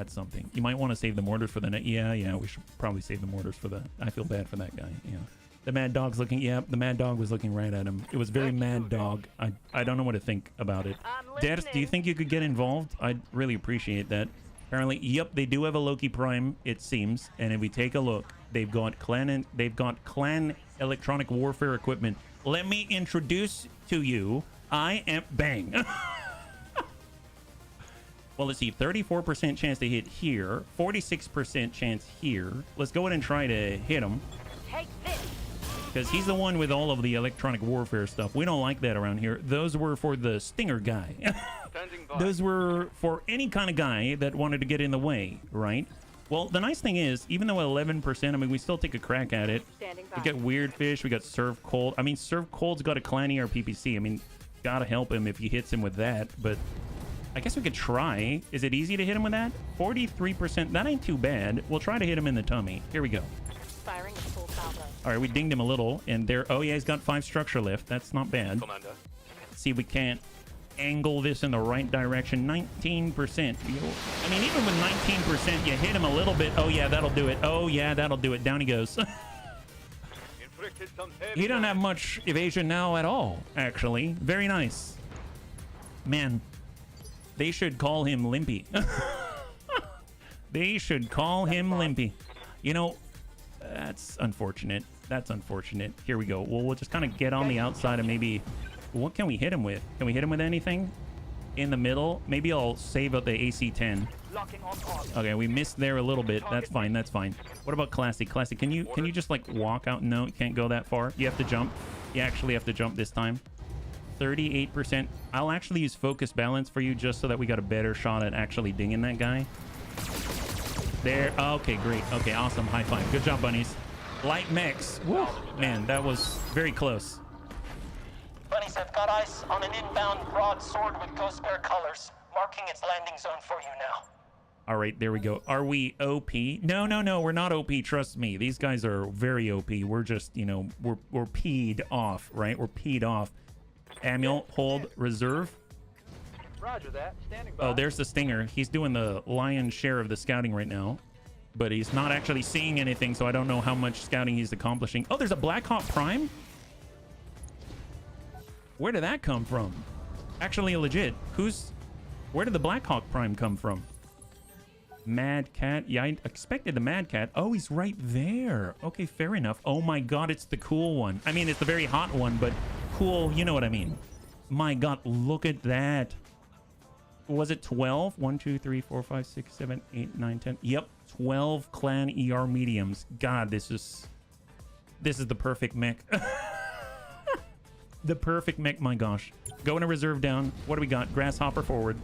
something. You might want to save the mortars for the net. Yeah, we should probably save the mortars for the. I feel bad for that guy. Yeah, the Mad Dog's looking. Yeah, the Mad Dog was looking right at him. It was very Mad Dog. I don't know what to think about it. Ders, do you think you could get involved? I'd really appreciate that. Apparently, yep, they do have a Loki Prime. It seems, and if we take a look, they've got clan electronic warfare equipment. Let me introduce to you. I am bang. Well, let's see. 34% chance to hit here. 46% chance here. Let's go ahead and try to hit him. Take this. Because he's the one with all of the electronic warfare stuff. We don't like that around here. Those were for the Stinger guy. Standing by. Those were for any kind of guy that wanted to get in the way, right? Well, the nice thing is, even though 11%, I mean, we still take a crack at it. Standing We by. got Weird Fish. We got Serve Cold. I mean, Serve Cold's got a clan ER PPC. I mean, gotta help him if he hits him with that. But I guess we could try. Is it easy to hit him with that? 43%. That ain't too bad. We'll try to hit him in the tummy. Here we go. Firing at full salvo. All right, we dinged him a little. And there. Oh, yeah, he's got 5 structure lift. That's not bad. Commander. See if we can't angle this in the right direction. 19%. I mean, even with 19%, you hit him a little bit. Oh, yeah, that'll do it. Oh, yeah, that'll do it. Down he goes. Inflicted some heavy He doesn't have damage. much evasion now at all, actually. Very nice. Man, they should call him Limpy. They should call him Limpy. You know, that's unfortunate. That's unfortunate. Here we go. Well, we'll just kind of get on the outside and maybe... What can we hit him with? Can we hit him with anything? In the middle? Maybe I'll save up the AC-10. Locking on target. Okay, we missed there a little bit. That's fine. That's fine. What about Classic? Classic, can you just like walk out? No, you can't go that far. You have to jump. You actually have to jump this time. 38%. I'll actually use focus balance for you just so that we got a better shot at actually dinging that guy. There. Okay, great. Okay, awesome. High five. Good job, bunnies. Light mechs. Woo. Man, that was very close. Bunnies have got eyes on an inbound broadsword with Ghost Bear colors, marking its landing zone for you now. All right, there we go. Are we OP? No, we're not OP. Trust me. These guys are very OP. We're just, you know, we're peed off, right? We're peed off. Amiel, hold, reserve. Roger that. Standing by. Oh, there's the Stinger. He's doing the lion's share of the scouting right now, but he's not actually seeing anything, so I don't know how much scouting he's accomplishing. Oh, there's a Black Hawk Prime? Where did that come from? Actually, legit. Where did the Black Hawk Prime come from? Mad Cat. Yeah, I expected the Mad Cat. Oh, he's right there. Okay, fair enough. Oh my god, it's the cool one. I mean, it's the very hot one, but cool, you know what I mean. My god, look at that. Was it 12? 1, 2, 3, 4, 5, 6, 7, 8, 9, 10. Yep, 12 clan ER mediums. God, this is the perfect mech. The perfect mech, my gosh. Go into reserve down. What do we got? Grasshopper forward.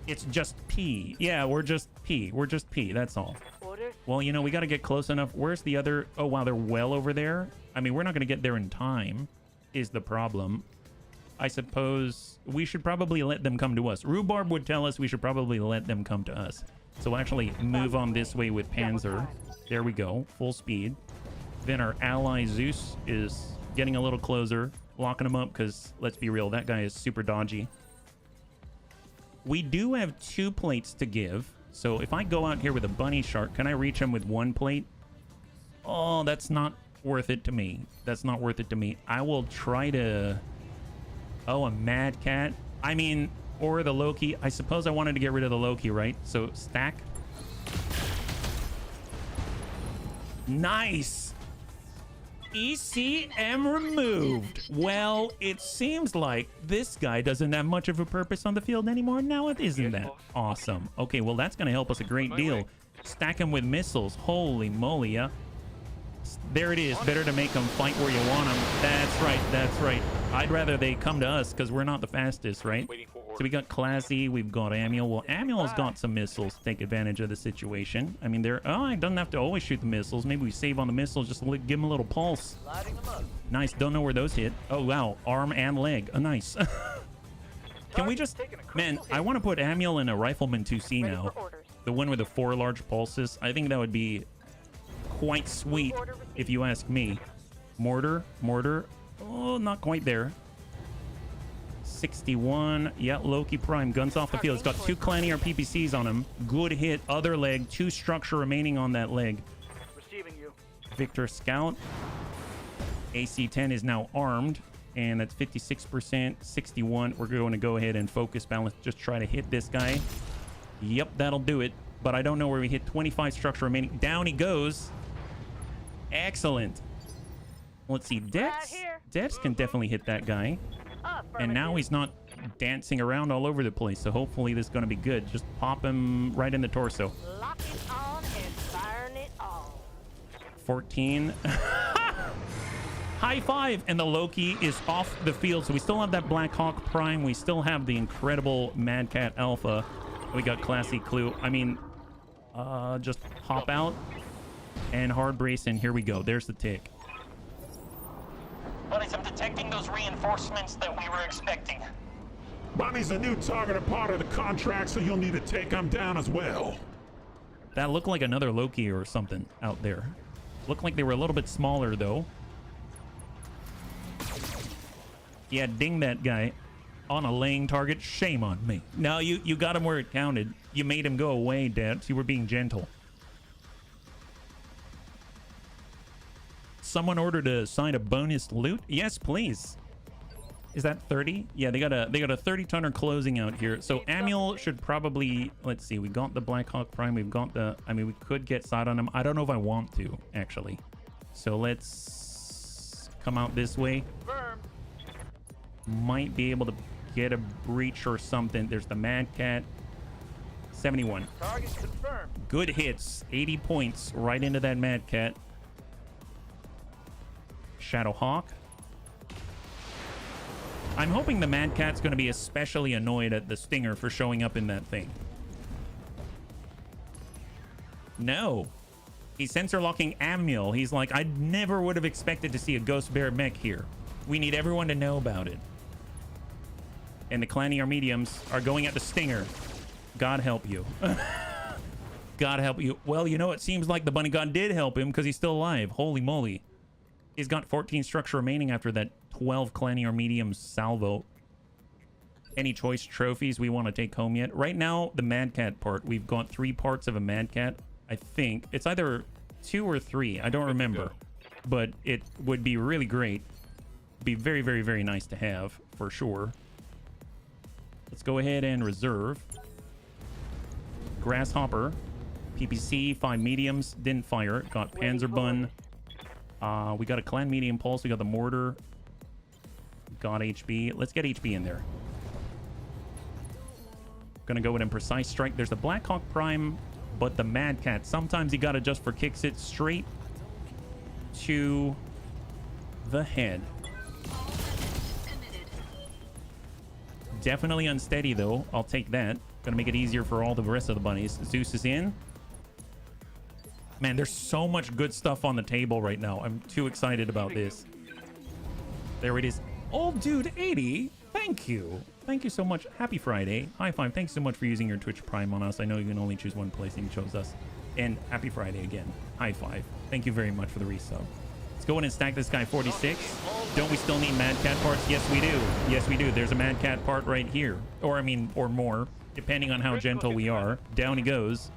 It's just P. Yeah, we're just P. We're just P. That's all. Orders. Well, you know, we got to get close enough. Where's the other? Oh, wow, they're well over there. I mean, we're not going to get there in time is the problem. I suppose we should probably let them come to us. Rhubarb would tell us we should probably let them come to us. So we'll actually move on this way with Panzer. There we go. Full speed. Then our ally Zeus is getting a little closer, locking him up because, let's be real, that guy is super dodgy. We do have 2 plates to give. So if I go out here with a bunny shark, can I reach him with 1 plate? Oh, that's not worth it to me. That's not worth it to me. I will try to... Oh, a mad cat. I mean, or the Loki. I suppose I wanted to get rid of the Loki, right? So stack. Nice. ECM removed. Well, it seems like this guy doesn't have much of a purpose on the field anymore. Now it isn't that awesome. Okay, well, that's going to help us a great deal. Stack him with missiles. Holy moly, yeah. There it is. Better to make them fight where you want them. That's right. That's right. I'd rather they come to us because we're not the fastest, right? So we got Classy. We've got Amiel. Well, Amiel's got some missiles to take advantage of the situation. I mean, they're... Oh, he doesn't have to always shoot the missiles. Maybe we save on the missiles. Just give him a little pulse. Nice. Don't know where those hit. Oh, wow. Arm and leg. Oh, nice. Can we just... Man, I want to put Amiel in a Rifleman 2C now. The one with the 4 large pulses. I think that would be quite sweet, if you ask me. Mortar. Oh, not quite there. 61. Yeah, Loki Prime. Guns off the field. It's got 2 Clanier PPCs on him. Good hit. Other leg. 2 structure remaining on that leg. Receiving you. Victor Scout. AC-10 is now armed. And that's 56%. 61. We're going to go ahead and focus balance. Just try to hit this guy. Yep, that'll do it. But I don't know where we hit. 25 structure remaining. Down he goes. Excellent. Let's see. Dex can definitely hit that guy. And now he's not dancing around all over the place. So hopefully this is going to be good. Just pop him right in the torso. Lock it on and firing it all. 14. High five. And the Loki is off the field. So we still have that Black Hawk Prime. We still have the incredible Mad Cat Alpha. We got Classy Clue. I mean, just hop out and hard brace. And here we go. There's the tick. Buddies, I'm detecting those reinforcements that we were expecting. Bonnie's a new target, a part of the contract, so you'll need to take him down as well. That looked like another Loki or something out there. Looked like they were a little bit smaller, though. Yeah, ding that guy on a laying target. Shame on me. No, you got him where it counted. You made him go away, Dad. You were being gentle. Someone ordered to sign a bonus loot. Yes, please. Is that 30? Yeah, they got a 30-tonner closing out here. So Amiel should probably... Let's see. We got the Black Hawk Prime. We've got the... I mean, we could get side on him. I don't know if I want to, actually. So let's come out this way. Might be able to get a breach or something. There's the Mad Cat. 71. Target confirmed. Good hits. 80 points right into that Mad Cat. Shadow Hawk. I'm hoping the Mad Cat's going to be especially annoyed at the Stinger for showing up in that thing. No. He's sensor locking Amiel. He's like, I never would have expected to see a Ghost Bear mech here. We need everyone to know about it. And the Clanier mediums are going at the Stinger. God help you. God help you. Well, you know, it seems like the Bunny God did help him because he's still alive. Holy moly. He's got 14 structure remaining after that 12 Clanier medium salvo. Any choice trophies we want to take home yet? Right now, the Mad Cat part. We've got 3 parts of a Mad Cat. I think it's either 2 or 3. I don't remember. But it would be really great. Be very, very, very nice to have, for sure. Let's go ahead and reserve. Grasshopper. PPC, 5 mediums. Didn't fire. Got Panzerbun. We got a Clan Medium Pulse. We got the Mortar. Got HB. Let's get HB in there. Gonna go with a Precise Strike. There's the Black Hawk Prime, but the Mad Cat. Sometimes you gotta just for kicks it straight to the head. Definitely unsteady, though. I'll take that. Gonna make it easier for all the rest of the bunnies. Zeus is in. Man, there's so much good stuff on the table right now. I'm too excited about this. There it is. Old Dude 80. Thank you. Thank you so much. Happy Friday. High five. Thanks so much for using your Twitch Prime on us. I know you can only choose one place and you chose us. And happy Friday again. High five. Thank you very much for the resub. Let's go in and stack this guy 46. Don't we still need Mad Cat parts? Yes, we do. Yes, we do. There's a Mad Cat part right here. Or, I mean, or more, depending on how gentle we are. Down he goes.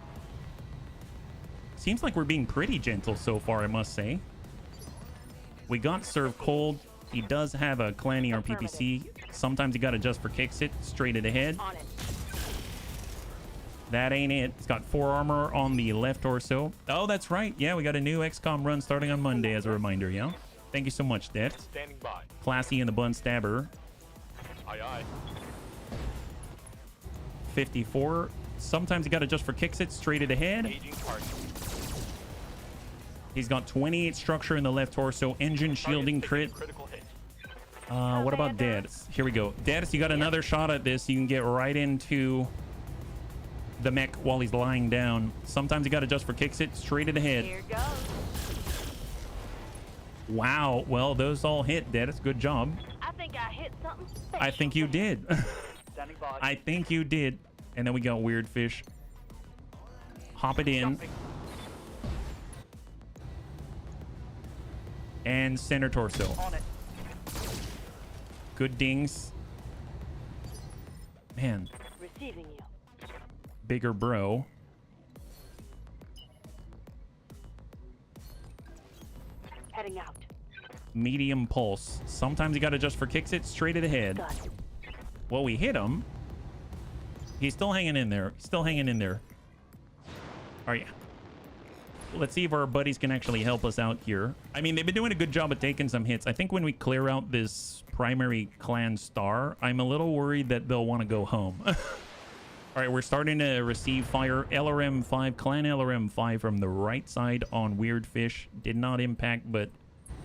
Seems like we're being pretty gentle so far, I must say. We got served cold. He does have a clanny or PPC. Sometimes you got to adjust for kicks it straight ahead. On it. That ain't it. It's got 4 armor on the left torso. Oh, that's right. Yeah, we got a new XCOM run starting on Monday as a reminder, yeah? Thank you so much, Det. Standing by. Classy in the bun stabber. Aye, aye. 54. Sometimes you got to adjust for kicks it straight ahead. Aging target. He's got 28 structure in the left torso. Engine shielding crit. Critical hit. What about Dadis? Here we go. Dadis, you got another shot at this. You can get right into the mech while he's lying down. Sometimes you got to adjust for kicks it straight ahead. Here goes. Wow. Well, those all hit, Dadis. Good job. I think I hit something special. I think you did. Standing by. I think you did. And then we got Weird Fish. Hop it in. Jumping. And center torso. On it. Good dings. Man, Receiving you. bigger bro. Heading out. Medium pulse. Sometimes you got to adjust for kicks it straight ahead. Got it. Well, we hit him. He's still hanging in there. Still hanging in there. All right. Let's see if our buddies can actually help us out here. I mean, they've been doing a good job of taking some hits. I think when we clear out this primary clan star, I'm a little worried that they'll want to go home. All right, we're starting to receive fire. LRM 5, clan LRM 5 from the right side on Weird Fish. Did not impact, but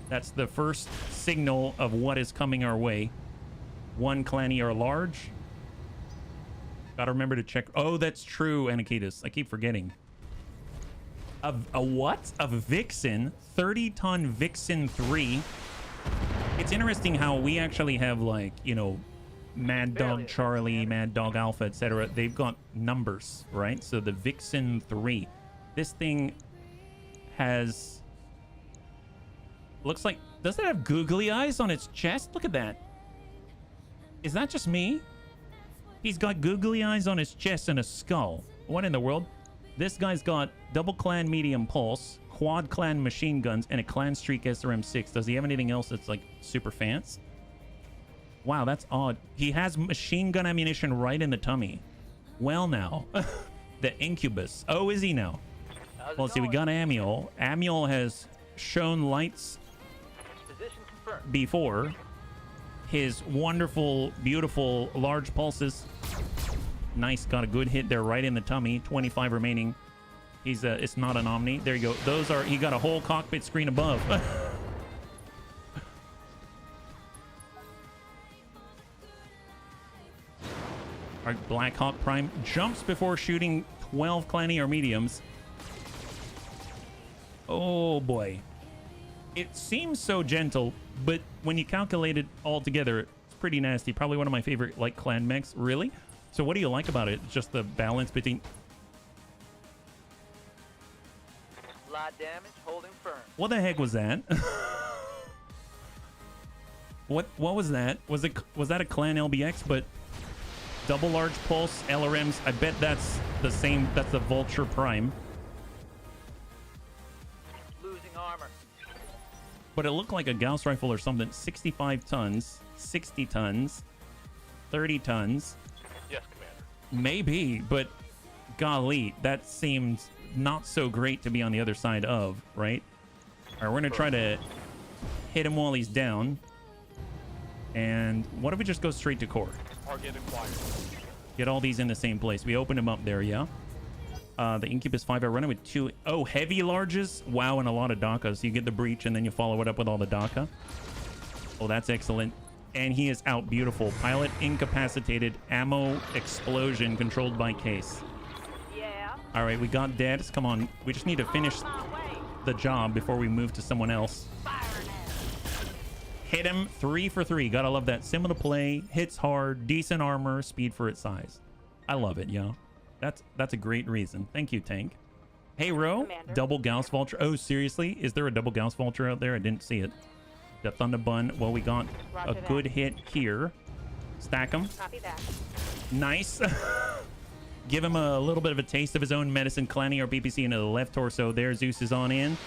that's the first signal of what is coming our way. One clanny are large. Gotta remember to check. Oh, that's true, Anakitas. I keep forgetting. A what? A Vixen? 30-ton Vixen 3. It's interesting how we actually have, like, you know, Mad Dog Charlie, Mad Dog Alpha, etc. They've got numbers, right? So the Vixen 3. This thing has... Looks like... Does it have googly eyes on its chest? Look at that. Is that just me? He's got googly eyes on his chest and a skull. What in the world? This guy's got double clan medium pulse, quad clan machine guns, and a clan streak SRM6. Does he have anything else that's like super fancy? Wow, that's odd. He has machine gun ammunition right in the tummy. Well, now. The Incubus. Oh, is he now? Well, let's see, we got Amiel. Amiel has shown lights Position confirmed. before. His wonderful, beautiful, large pulses. Nice, got a good hit there right in the tummy. 25 remaining. He's it's not an Omni. There you go. Those are, he got a whole cockpit screen above. Our Black Hawk Prime jumps before shooting 12 clanny or mediums. Oh boy. It seems so gentle, but when you calculate it all together, it's pretty nasty. Probably one of my favorite, like, clan mechs. Really? So what do you like about it? Just the balance between... Light damage, holding firm. What the heck was that? What was that? Was that a clan LBX, but double large pulse LRMs? I bet that's the same. That's the Vulture Prime. Losing armor. But it looked like a Gauss rifle or something. 65 tons, 60 tons, 30 tons. Yes, Commander. Maybe, but golly, that seems not so great to be on the other side of, right? All right, we're going to try to hit him while he's down. And what if we just go straight to core? Target acquired. Get all these in the same place. We open them up there, yeah? The Incubus 5, I run it with 2... Oh, heavy larges? Wow, and a lot of DACA. So you get the breach, and then you follow it up with all the DACA. Oh, that's excellent. And he is out. Beautiful. Pilot incapacitated. Ammo explosion controlled by case. Yeah. All right, we got dead. Come on. We just need to finish My way. the job before we move to someone else. Fire now. Hit him 3 for 3. Gotta love that. Similar play. Hits hard. Decent armor. Speed for its size. I love it, yo. That's a great reason. Thank you, Tank. Hey, Ro. Commander. Double Gauss Vulture. Oh, seriously? Is there a double Gauss Vulture out there? I didn't see it. The Thunder Bun. Well, we got Roger a that. good hit here. Stack him. Copy that. Nice. Give him a little bit of a taste of his own medicine. Clanny or PPC into the left torso. There, Zeus is on in.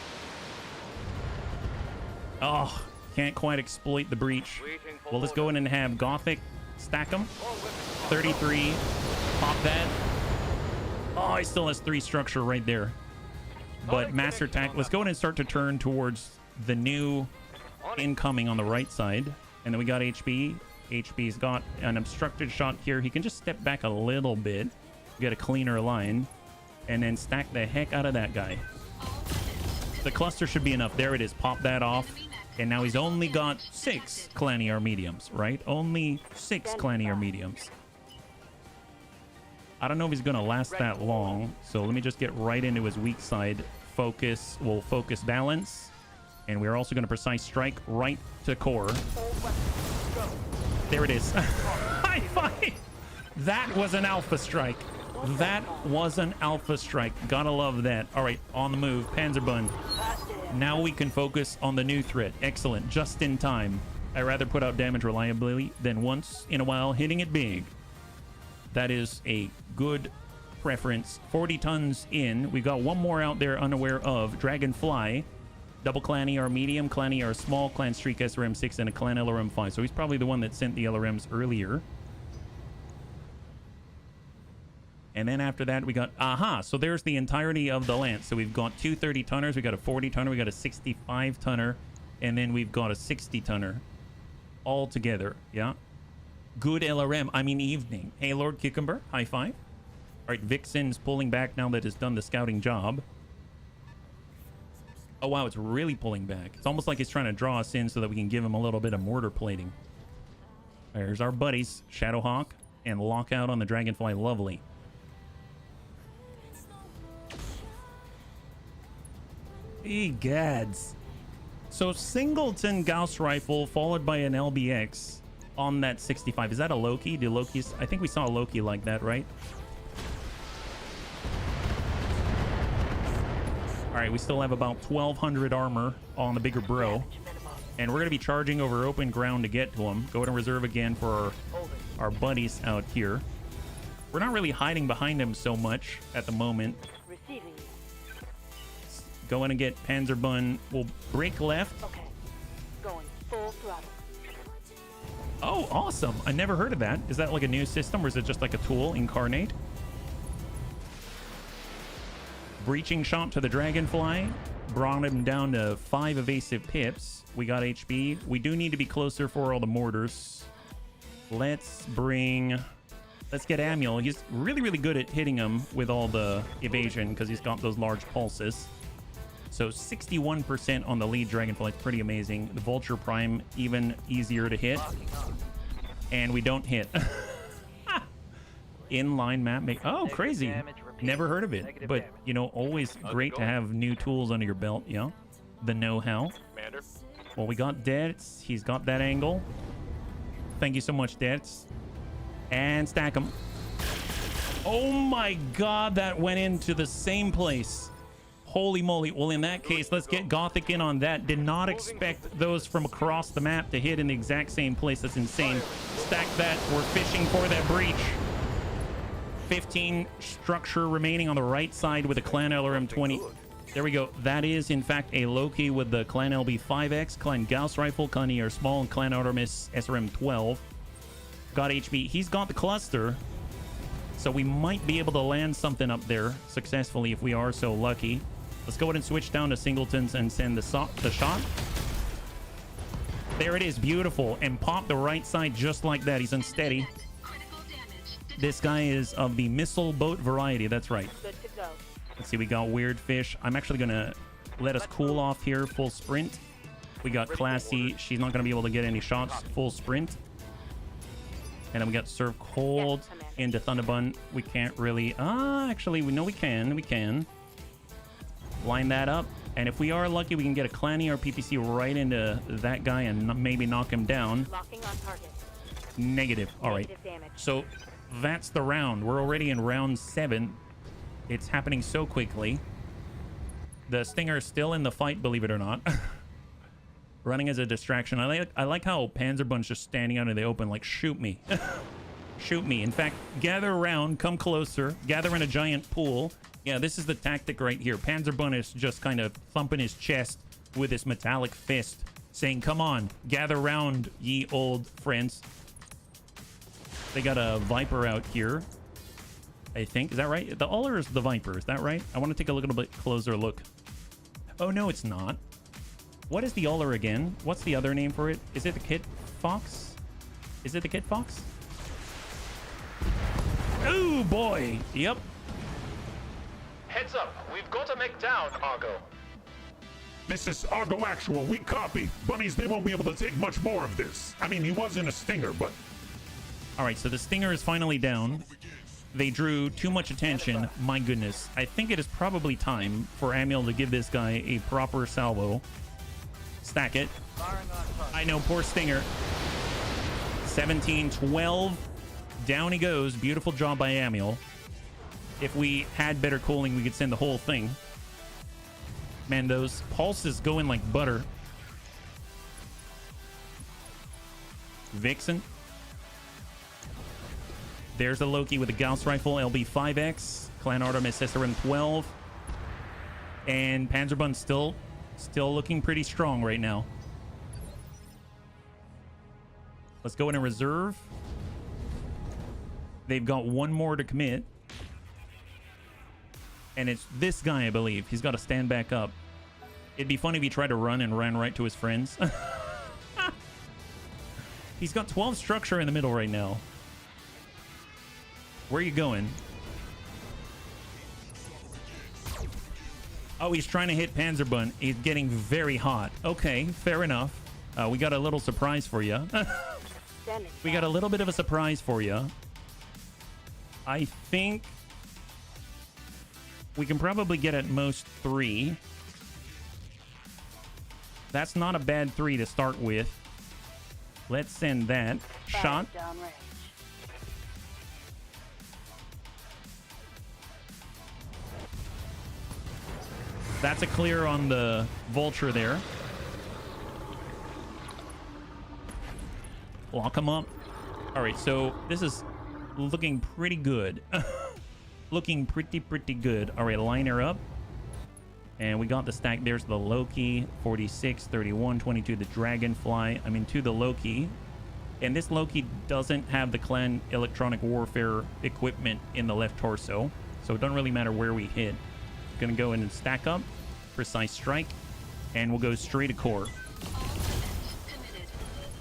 Oh, can't quite exploit the breach. Well, let's go in and have Gothic stack him. 33. Pop that. Oh, he still has 3 structure right there. But Master Tack, let's go in and start to turn towards the new incoming on the right side. And then we got HB. HB's got an obstructed shot here. He can just step back a little bit, get a cleaner line, and then stack the heck out of that guy. The cluster should be enough. There it is. Pop that off. And now he's only got 6 Clannier mediums, right? Only 6 Clannier mediums. I don't know if he's going to last that long. So let me just get right into his weak side. Focus. We'll focus balance. And we're also going to precise strike right to core. There it is. High five. That was an alpha strike. That was an alpha strike. Gotta love that. All right, on the move. Panzerbund. Now we can focus on the new threat. Excellent. Just in time. I'd rather put out damage reliably than once in a while hitting it big. That is a good preference. 40 tons in. We've got one more out there unaware of. Dragonfly. Double Clanny or medium, Clanny or small, Clan Streak SRM 6, and a Clan LRM 5. So he's probably the one that sent the LRMs earlier. And then after that, we got, so there's the entirety of the Lance. So we've got 2 30-tonners, we got a 40-tonner, we got a 65-tonner, and then we've got a 60-tonner. All together, yeah? Good LRM, I mean evening. Hey, Lord Cucumber, high five. All right, Vixen's pulling back now that it's done the scouting job. Oh, wow, it's really pulling back. It's almost like he's trying to draw us in so that we can give him a little bit of mortar plating. There's our buddies, Shadowhawk and Lockout on the Dragonfly. Lovely. Egads. So Singleton Gauss Rifle followed by an LBX on that 65. Is that a Loki? Do Lokis? I think we saw a Loki like that, right? All right, we still have about 1,200 armor on the bigger bro. And we're going to be charging over open ground to get to him. Go to reserve again for our buddies out here. We're not really hiding behind him so much at the moment. Receiving you. Go in and get Panzerbun. We'll break left. Okay. Going full throttle. Oh, awesome. I never heard of that. Is that like a new system or is it just like a tool incarnate? Breaching shot to the Dragonfly. Brought him down to 5 evasive pips. We got HB. We do need to be closer for all the mortars. Let's get Amiel. He's really, really good at hitting him with all the evasion because he's got those large pulses. So 61% on the lead Dragonfly is pretty amazing. The Vulture Prime, even easier to hit. And we don't hit. Inline map. Oh, crazy. Never heard of it. But, you know, always great to have new tools under your belt, you know? The know-how. Well, we got Dets. He's got that angle. Thank you so much, Dets. And stack him. Oh my god, that went into the same place. Holy moly. Well, in that case, let's get Gothic in on that. Did not expect those from across the map to hit in the exact same place. That's insane. Stack that. We're fishing for that breach. 15 structure remaining on the right side with a Clan LRM 20. There we go. That is, in fact, a Loki with the Clan LB 5X, Clan Gauss Rifle, Clan ER Small, and Clan Artemis SRM 12. Got HB. He's got the cluster. So we might be able to land something up there successfully if we are so lucky. Let's go ahead and switch down to Singletons and send the shot. There it is. Beautiful. And pop the right side just like that. He's unsteady. This guy is of the missile boat variety. That's right. Good to go. Let's see. We got Weird Fish. I'm actually going to let us cool off here. Full sprint. We got Classy. She's not going to be able to get any shots. Full sprint. And then we got Serve Cold into Thunderbun. We can't really... actually, we know we can. We can. Line that up. And if we are lucky, we can get a Clanny or PPC right into that guy and maybe knock him down. Locking on target. Negative. All right. Negative damage. So that's the round. We're already in round 7. It's happening so quickly. The Stinger is still in the fight, believe it or not. Running as a distraction. I like how Panzerbund's just standing out in the open, like, shoot me. Shoot me. In fact, gather around, come closer, gather in a giant pool. Yeah, this is the tactic right here. Panzerbund is just kind of thumping his chest with his metallic fist, saying, come on, gather round, ye old friends. They got a Viper out here, I think. Is that right? The Uller is the Viper. Is that right? I want to take a little bit closer look. Oh, no, it's not. What is the Uller again? What's the other name for it? Is it the Kit Fox? Is it the Kit Fox? Oh, boy. Yep. Heads up, we've got a mech down, Argo. This is Argo Actual. We copy. Bunnies, they won't be able to take much more of this. I mean, he was in a Stinger, but... All right, so the Stinger is finally down. They drew too much attention. My goodness. I think it is probably time for Amiel to give this guy a proper salvo. Stack it. I know, poor Stinger. 17-12. Down he goes. Beautiful job by Amiel. If we had better cooling, we could send the whole thing. Man, those pulses go in like butter. Vixen. There's a Loki with a Gauss rifle, LB5X. Clan Artemis SRM-12. And Panzerbund still looking pretty strong right now. Let's go in a reserve. They've got one more to commit. And it's this guy, I believe. He's got to stand back up. It'd be funny if he tried to run and ran right to his friends. He's got 12 structure in the middle right now. Where are you going? Oh, he's trying to hit Panzerbund. He's getting very hot. Okay, fair enough. We got a little surprise for you. We got a little bit of a surprise for you. I think we can probably get at most 3. That's not a bad 3 to start with. Let's send that. Shot. Downrange. That's a clear on the Vulture there. Lock him up. All right, so this is looking pretty good. Looking pretty good. All right, line her up. And we got the stack. There's the Loki. 46, 31, 22. The Dragonfly. I mean, to the Loki. And this Loki doesn't have the Clan Electronic Warfare equipment in the left torso. So it doesn't really matter where we hit. Gonna go in and stack up. Precise strike. And we'll go straight to core.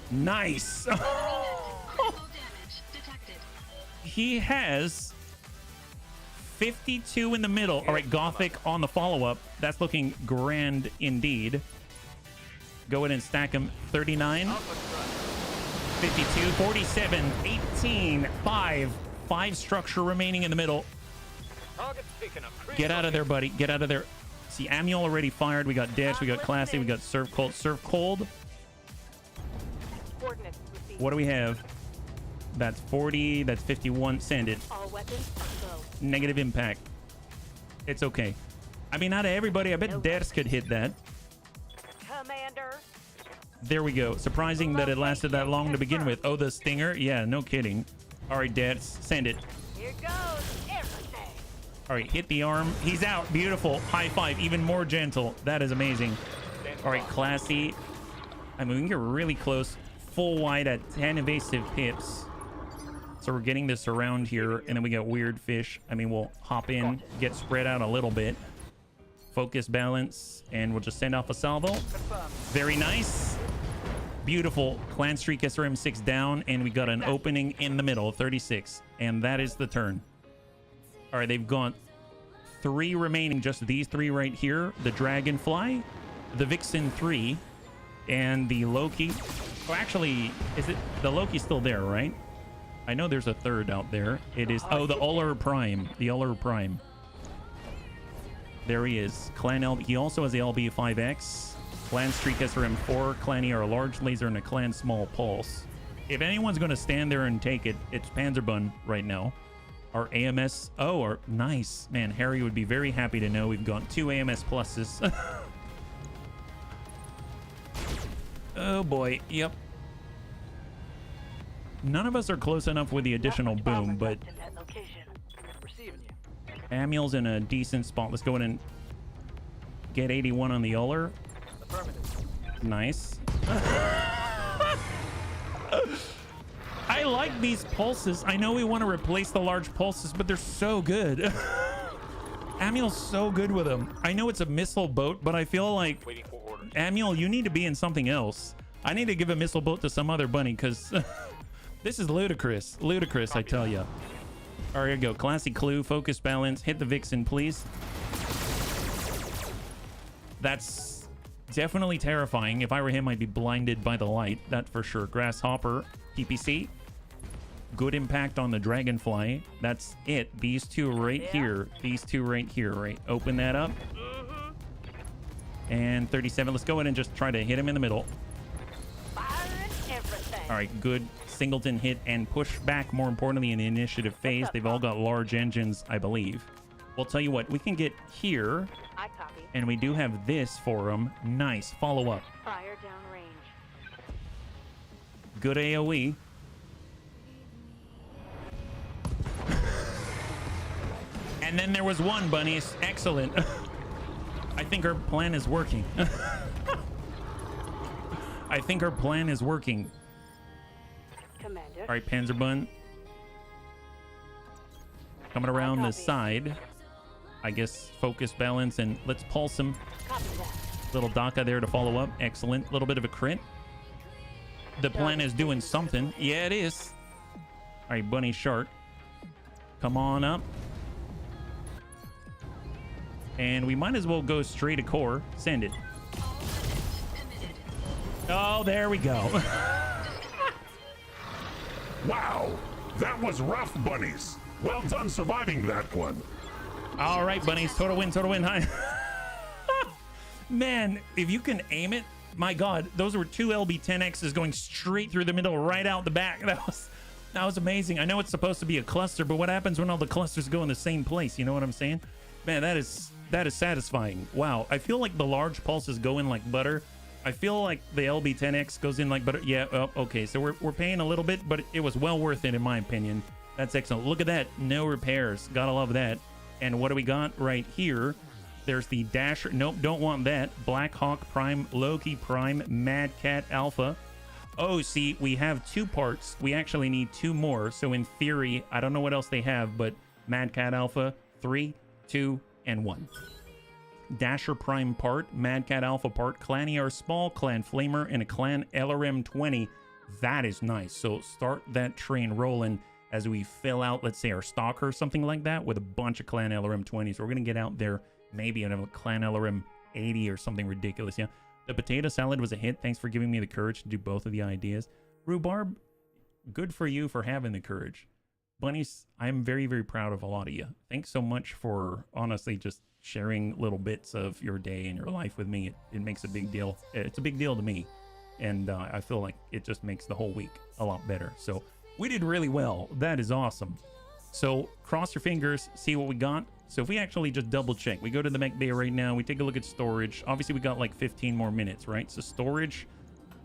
Nice! He has 52 in the middle. All right, Gothic on the follow-up. That's looking grand indeed. Go in and stack him. 39. 52. 47. 18. 5. 5 structure remaining in the middle. Get out of there, buddy. Get out of there. See, Amiel already fired. We got Dash. We got Classy. We got Surf Cold. Surf Cold. What do we have? That's 40. That's 51. Send it. All weapons go. Negative impact. It's okay. I mean, not everybody. I bet Ders could hit that. Commander. There we go. Surprising that it lasted that long to begin with. Oh, the Stinger? Yeah, no kidding. All right, Ders. Send it. Here goes everything. All right, hit the arm. He's out. Beautiful. High five. Even more gentle. That is amazing. All right, Classy. I mean, we can get really close. Full wide at 10 evasive pips. So we're getting this around here, and then we got Weird Fish. I mean, we'll hop in, get spread out a little bit. Focus balance, and we'll just send off a salvo. Very nice. Beautiful. Clan Streak SRM-6 down, and we got an opening in the middle, 36. And that is the turn. All right, they've got 3 remaining, just these 3 right here. The Dragonfly, the Vixen 3, and the Loki. Oh, actually, is it the Loki's still there, right? I know there's a third out there. It is, oh, the Uller Prime. The Uller Prime. There he is. Clan L. He also has the LB5X. Clan Streak SRM4. Clan ER Large Laser and a Clan Small Pulse. If anyone's going to stand there and take it, it's Panzerbund right now. Our AMS. Oh, our, nice. Man, Harry would be very happy to know we've got 2 AMS pluses. Oh boy. Yep. None of us are close enough with the additional boom, but In that location. Receiving you. Amiel's in a decent spot. Let's go in and get 81 on the Uller. Affirmative. Nice. I like these pulses. I know we want to replace the large pulses, but they're so good. Amiel's so good with them. I know it's a missile boat, but I feel like Waiting for orders. Amiel, you need to be in something else. I need to give a missile boat to some other bunny because this is ludicrous. Ludicrous, I tell you. All right, here we go. Classic clue, focus, balance. Hit the Vixen, please. That's definitely terrifying. If I were him, I'd be blinded by the light. That for sure. Grasshopper, PPC. Good impact on the Dragonfly. That's it. These two right here. These two right here, right? Open that up. And 37. Let's go in and just try to hit him in the middle. Firing everything. All right, good singleton hit and push back, more importantly, in the initiative phase. They've all got large engines, I believe. We'll tell you what, we can get here, I copy. and we do have this for them. Nice. Follow up. Fire downrange. Good AoE. And then there was one, bunnies. Excellent. I think our plan is working. I think our plan is working. Commander. All right, Panzerbun. Coming around the side. I guess focus, balance, and let's pulse him. Copy that. Little Daka there to follow up. Excellent. Little bit of a crit. The plan is doing something. Yeah, it is. All right, Bunny Shark. Come on up. And we might as well go straight to core. Send it. All units committed. Oh, there we go. Wow, that was rough, bunnies. Well done surviving that one. All right, bunnies. Total win, total win. Hi. Man, if you can aim it, my God, those were 2 LB-10Xs going straight through the middle, right out the back. That was amazing. I know it's supposed to be a cluster, but what happens when all the clusters go in the same place? You know what I'm saying? Man, that is satisfying. Wow, I feel like the large pulses go in like butter. I feel like the LB-10X goes in like butter. Yeah, oh, okay, so we're paying a little bit, but it was well worth it in my opinion. That's excellent. Look at that. No repairs. Gotta love that. And what do we got right here? There's the Dasher. Nope, don't want that. Black Hawk Prime, Loki Prime, Mad Cat Alpha. Oh, see, we have 2 parts. We actually need 2 more. So in theory, I don't know what else they have, but Mad Cat Alpha, 3, 2, and 1. Dasher Prime part, Mad Cat Alpha part, Clan ER Small, Clan Flamer, and a Clan LRM 20. That is nice. So start that train rolling as we fill out, let's say, our stalker or something like that with a bunch of Clan LRM 20s. We're going to get out there maybe and have a Clan LRM 80 or something ridiculous. Yeah. The potato salad was a hit. Thanks for giving me the courage to do both of the ideas. Rhubarb, good for you for having the courage. Bunnies, I'm very, very proud of a lot of you. Thanks so much for honestly just sharing little bits of your day and your life with me. It makes a big deal. It's a big deal to me. And I feel like it just makes the whole week a lot better. So we did really well. That is awesome. So cross your fingers, see what we got. So if we actually just double check, we go to the mech bay right now, we take a look at storage. Obviously we got like 15 more minutes, right? So storage,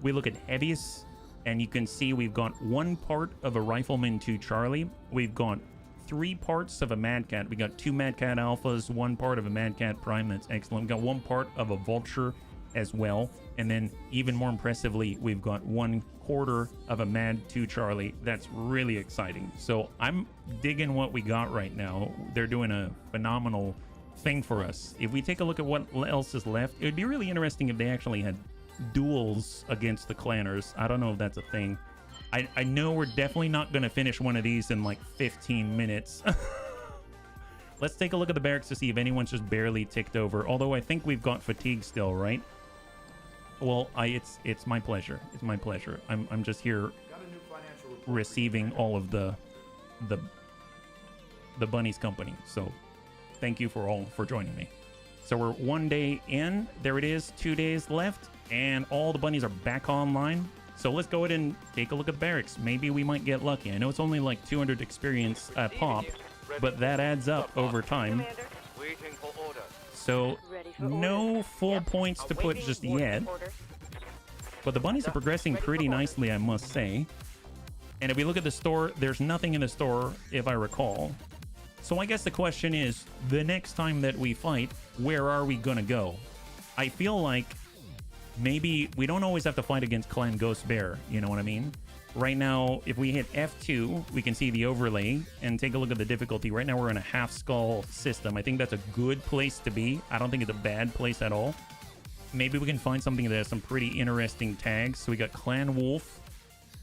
we look at heaviest, and you can see we've got 1 part of a Rifleman 2 Charlie. We've got 3 parts of a Mad Cat. We got 2 Mad Cat Alphas, 1 part of a Mad Cat Prime. That's excellent. We got 1 part of a Vulture as well. And then even more impressively, we've got 1/4 of a Mad 2 Charlie. That's really exciting. So I'm digging what we got right now. They're doing a phenomenal thing for us. If we take a look at what else is left, it would be really interesting if they actually had duels against the clanners. I don't know if that's a thing. I know we're definitely not going to finish one of these in like 15 minutes. Let's take a look at the barracks to see if anyone's just barely ticked over. Although I think we've got fatigue still, right? Well, it's my pleasure. It's my pleasure. I'm just here receiving all of the bunny's company. So thank you for joining me. So we're 1 day in. There it is. 2 days left, and all the bunnies are back online. So let's go ahead and take a look at the barracks. Maybe we might get lucky. I know it's only like 200 experience pop, but that adds up over time. Commander, Waiting for orders. So ready for no orders. full points to put Awaiting just orders. yet, Orders. but the bunnies are progressing pretty nicely, I must say. And if we look at the store, there's nothing in the store, if I recall. So I guess the question is, the next time that we fight, where are we gonna go? I feel like maybe we don't always have to fight against Clan Ghost Bear, you know what I mean? Right now, if we hit F2, we can see the overlay and take a look at the difficulty. Right now, we're in a half skull system. I think that's a good place to be. I don't think it's a bad place at all. Maybe we can find something that has some pretty interesting tags. So we got Clan Wolf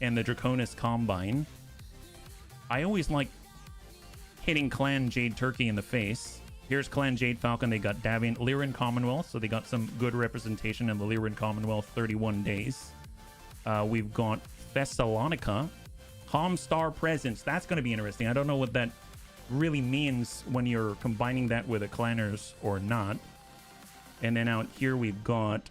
and the Draconis Combine. I always like hitting Clan Jade Turkey in the face. Here's Clan Jade Falcon. They got Davian Lyran Commonwealth, so they got some good representation in the Lyran Commonwealth 31 days. We've got Thessalonica, Comstar Presence. That's going to be interesting. I don't know what that really means when you're combining that with a Clanners or not. And then out here we've got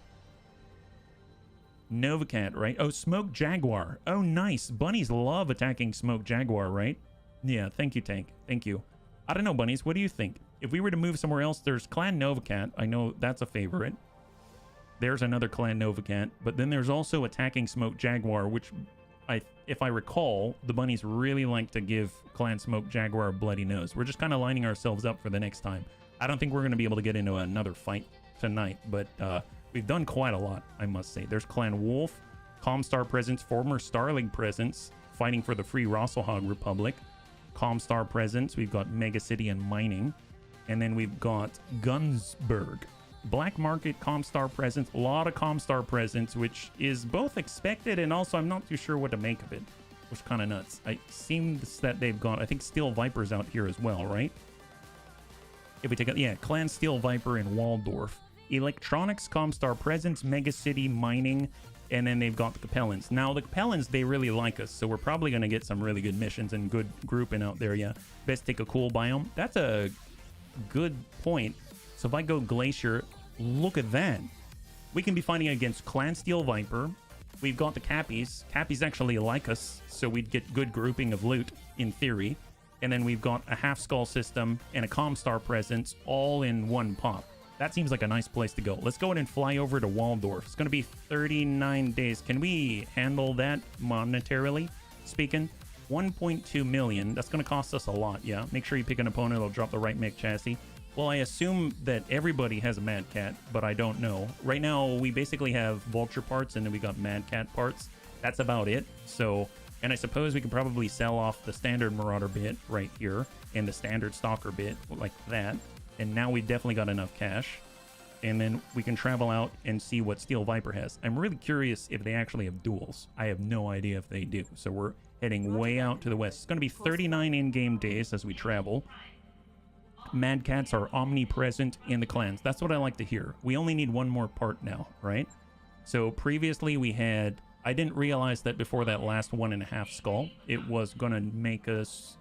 Novacat, right? Oh, Smoke Jaguar. Oh, nice. Bunnies love attacking Smoke Jaguar, right? Yeah, thank you, Tank. Thank you. I don't know, Bunnies. What do you think? If we were to move somewhere else, there's Clan Novacat. I know that's a favorite. There's another Clan Novacat. But then there's also attacking Smoke Jaguar, which, if I recall, the bunnies really like to give Clan Smoke Jaguar a bloody nose. We're just kind of lining ourselves up for the next time. I don't think we're going to be able to get into another fight tonight, but we've done quite a lot, I must say. There's Clan Wolf, Comstar Presence, former Starling Presence, fighting for the Free Rosselhog Republic. Comstar Presence, we've got Mega City and Mining. And then we've got Gunsberg. Black Market, Comstar Presence, a lot of Comstar Presence, which is both expected and also I'm not too sure what to make of it, which kind of nuts. It seems that they've got, I think, Steel Viper's out here as well, right? If we take a, yeah, Clan Steel Viper in Waldorf. Electronics, Comstar Presence, Mega City, Mining, and then they've got the Capellans. Now, the Capellans, they really like us, so we're probably going to get some really good missions and good grouping out there, yeah. Best take a cool biome. That's a good point. So if I go Glacier, look at that. We can be fighting against Clan Steel Viper. We've got the Cappies. Cappies actually like us, so we'd get good grouping of loot, in theory. And then we've got a half skull system and a Comstar Presence all in one pop. That seems like a nice place to go. Let's go ahead and fly over to Waldorf. It's going to be 39 days. Can we handle that monetarily speaking? 1.2 million. That's going to cost us a lot, yeah. Make sure you pick an opponent that'll drop the right mech chassis. Well, I assume that everybody has a Mad Cat, but I don't know. Right now, we basically have Vulture parts, and then we got Mad Cat parts. That's about it. So, and I suppose we could probably sell off the standard Marauder bit right here, and the standard Stalker bit, like that. And now we've definitely got enough cash. And then we can travel out and see what Steel Viper has. I'm really curious if they actually have duels. I have no idea if they do. So we're heading way out to the west. It's going to be 39 in-game days as we travel. Mad Cats are omnipresent in the clans. That's what I like to hear. We only need one more part now, right? So previously we had... I didn't realize that before that last 1.5 skull, it was going to make us...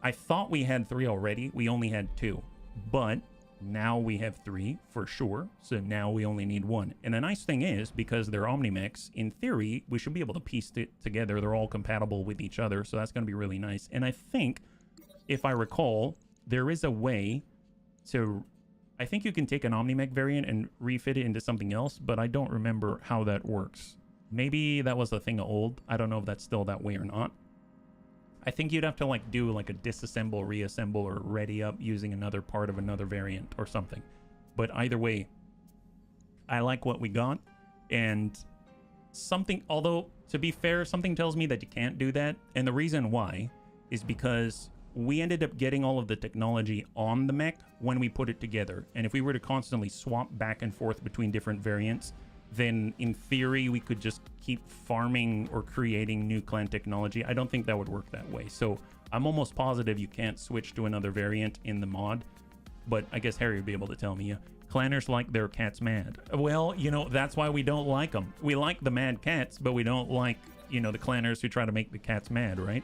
I thought we had 3 already. We only had 2. But now we have 3 for sure. So now we only need 1. And the nice thing is, because they're Omnimex, in theory, we should be able to piece it together. They're all compatible with each other. So that's going to be really nice. And I think, if I recall, there is a way to... I think you can take an Omnimech variant and refit it into something else, but I don't remember how that works. Maybe that was a thing of old. I don't know if that's still that way or not. I think you'd have to like do like a disassemble, reassemble, or ready up using another part of another variant or something. But either way, I like what we got. And something, although to be fair, something tells me that you can't do that. And the reason why is because we ended up getting all of the technology on the mech when we put it together. And if we were to constantly swap back and forth between different variants, then in theory we could just keep farming or creating new clan technology. I don't think that would work that way. So I'm almost positive you can't switch to another variant in the mod. But I guess Harry would be able to tell me. Clanners like their cats mad. Well, you know, that's why we don't like them. We like the mad cats, but we don't like, you know, the clanners who try to make the cats mad, right?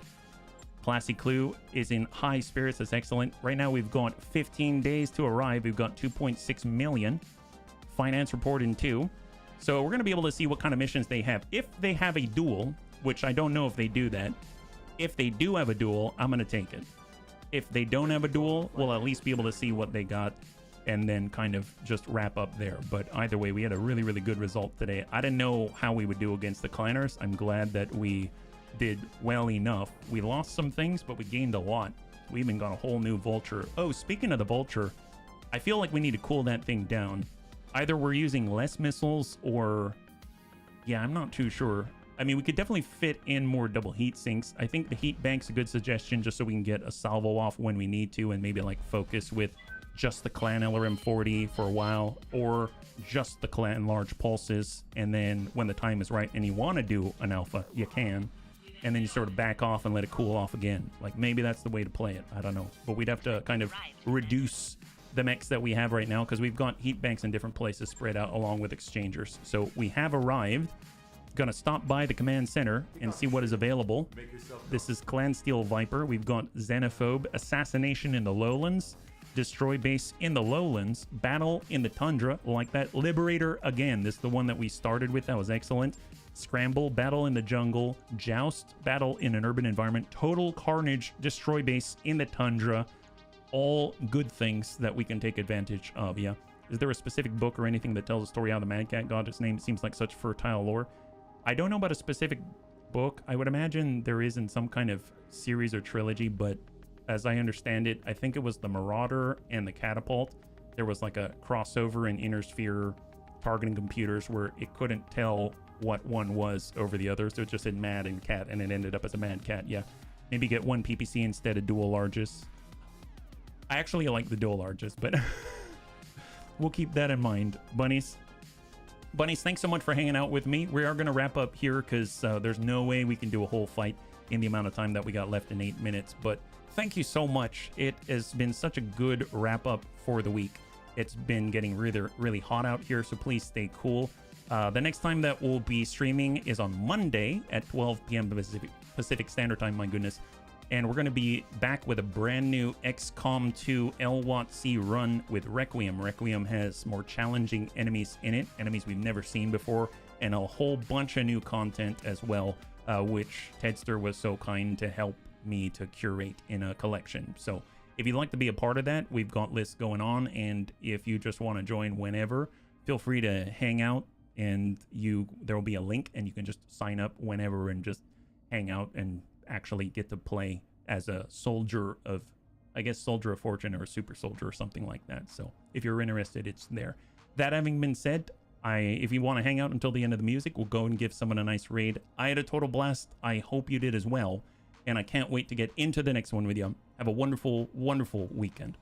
Classy Clue is in high spirits. That's excellent. Right now we've got 15 days to arrive. We've got 2.6 million. Finance report in 2. So we're going to be able to see what kind of missions they have. If they have a duel, which I don't know if they do that. If they do have a duel, I'm going to take it. If they don't have a duel, we'll at least be able to see what they got and then kind of just wrap up there. But either way, we had a really, really good result today. I didn't know how we would do against the Clanners. I'm glad that we did well enough. We lost some things, but we gained a lot. We even got a whole new Vulture. Oh, speaking of the Vulture, I feel like we need to cool that thing down. Either we're using less missiles or... yeah, I'm not too sure. I mean, we could definitely fit in more double heat sinks. I think the heat bank's a good suggestion just so we can get a salvo off when we need to and maybe like focus with just the Clan LRM-40 for a while or just the Clan large pulses. And then when the time is right and you want to do an alpha, you can. And then you sort of back off and let it cool off again. Like maybe that's the way to play it. I don't know. But we'd have to kind of reduce the mechs that we have right now because we've got heat banks in different places spread out along with exchangers. So we have arrived. Gonna stop by the command center and see what is available. This is Clan Steel Viper. We've got Xenophobe, Assassination in the Lowlands, Destroy Base in the Lowlands, Battle in the Tundra, like that. Liberator again. This is the one that we started with. That was excellent. Scramble, Battle in the Jungle, Joust, Battle in an Urban Environment, Total Carnage, Destroy Base in the Tundra. All good things that we can take advantage of, yeah. Is there a specific book or anything that tells the story how the Mad Cat got its name? It seems like such fertile lore. I don't know about a specific book. I would imagine there is in some kind of series or trilogy, but as I understand it, I think it was the Marauder and the Catapult. There was like a crossover in Inner Sphere targeting computers where it couldn't tell what one was over the other, so it just said Mad and Cat, and it ended up as a Mad Cat, yeah. Maybe get one PPC instead of dual larges. I actually like the dual larges, but we'll keep that in mind. Bunnies, thanks so much for hanging out with me. We are going to wrap up here because there's no way we can do a whole fight in the amount of time that we got left in 8 minutes. But thank you so much. It has been such a good wrap up for the week. It's been getting really, really hot out here, so please stay cool. The next time that we'll be streaming is on Monday at 12 p.m. Pacific Standard Time, my goodness. And we're going to be back with a brand new XCOM 2 LWAT-C run with Requiem. Requiem has more challenging enemies in it, enemies we've never seen before, and a whole bunch of new content as well, which Tedster was so kind to help me to curate in a collection. So if you'd like to be a part of that, we've got lists going on, and if you just want to join whenever, feel free to hang out, and there will be a link, and you can just sign up whenever and just hang out and actually get to play as a soldier of, I guess, Soldier of Fortune or a super soldier or something like that. So if you're interested, it's there. That having been said, if you want to hang out until the end of the music, we'll go and give someone a nice raid. I had a total blast. I hope you did as well. And I can't wait to get into the next one with you. Have a wonderful, wonderful weekend.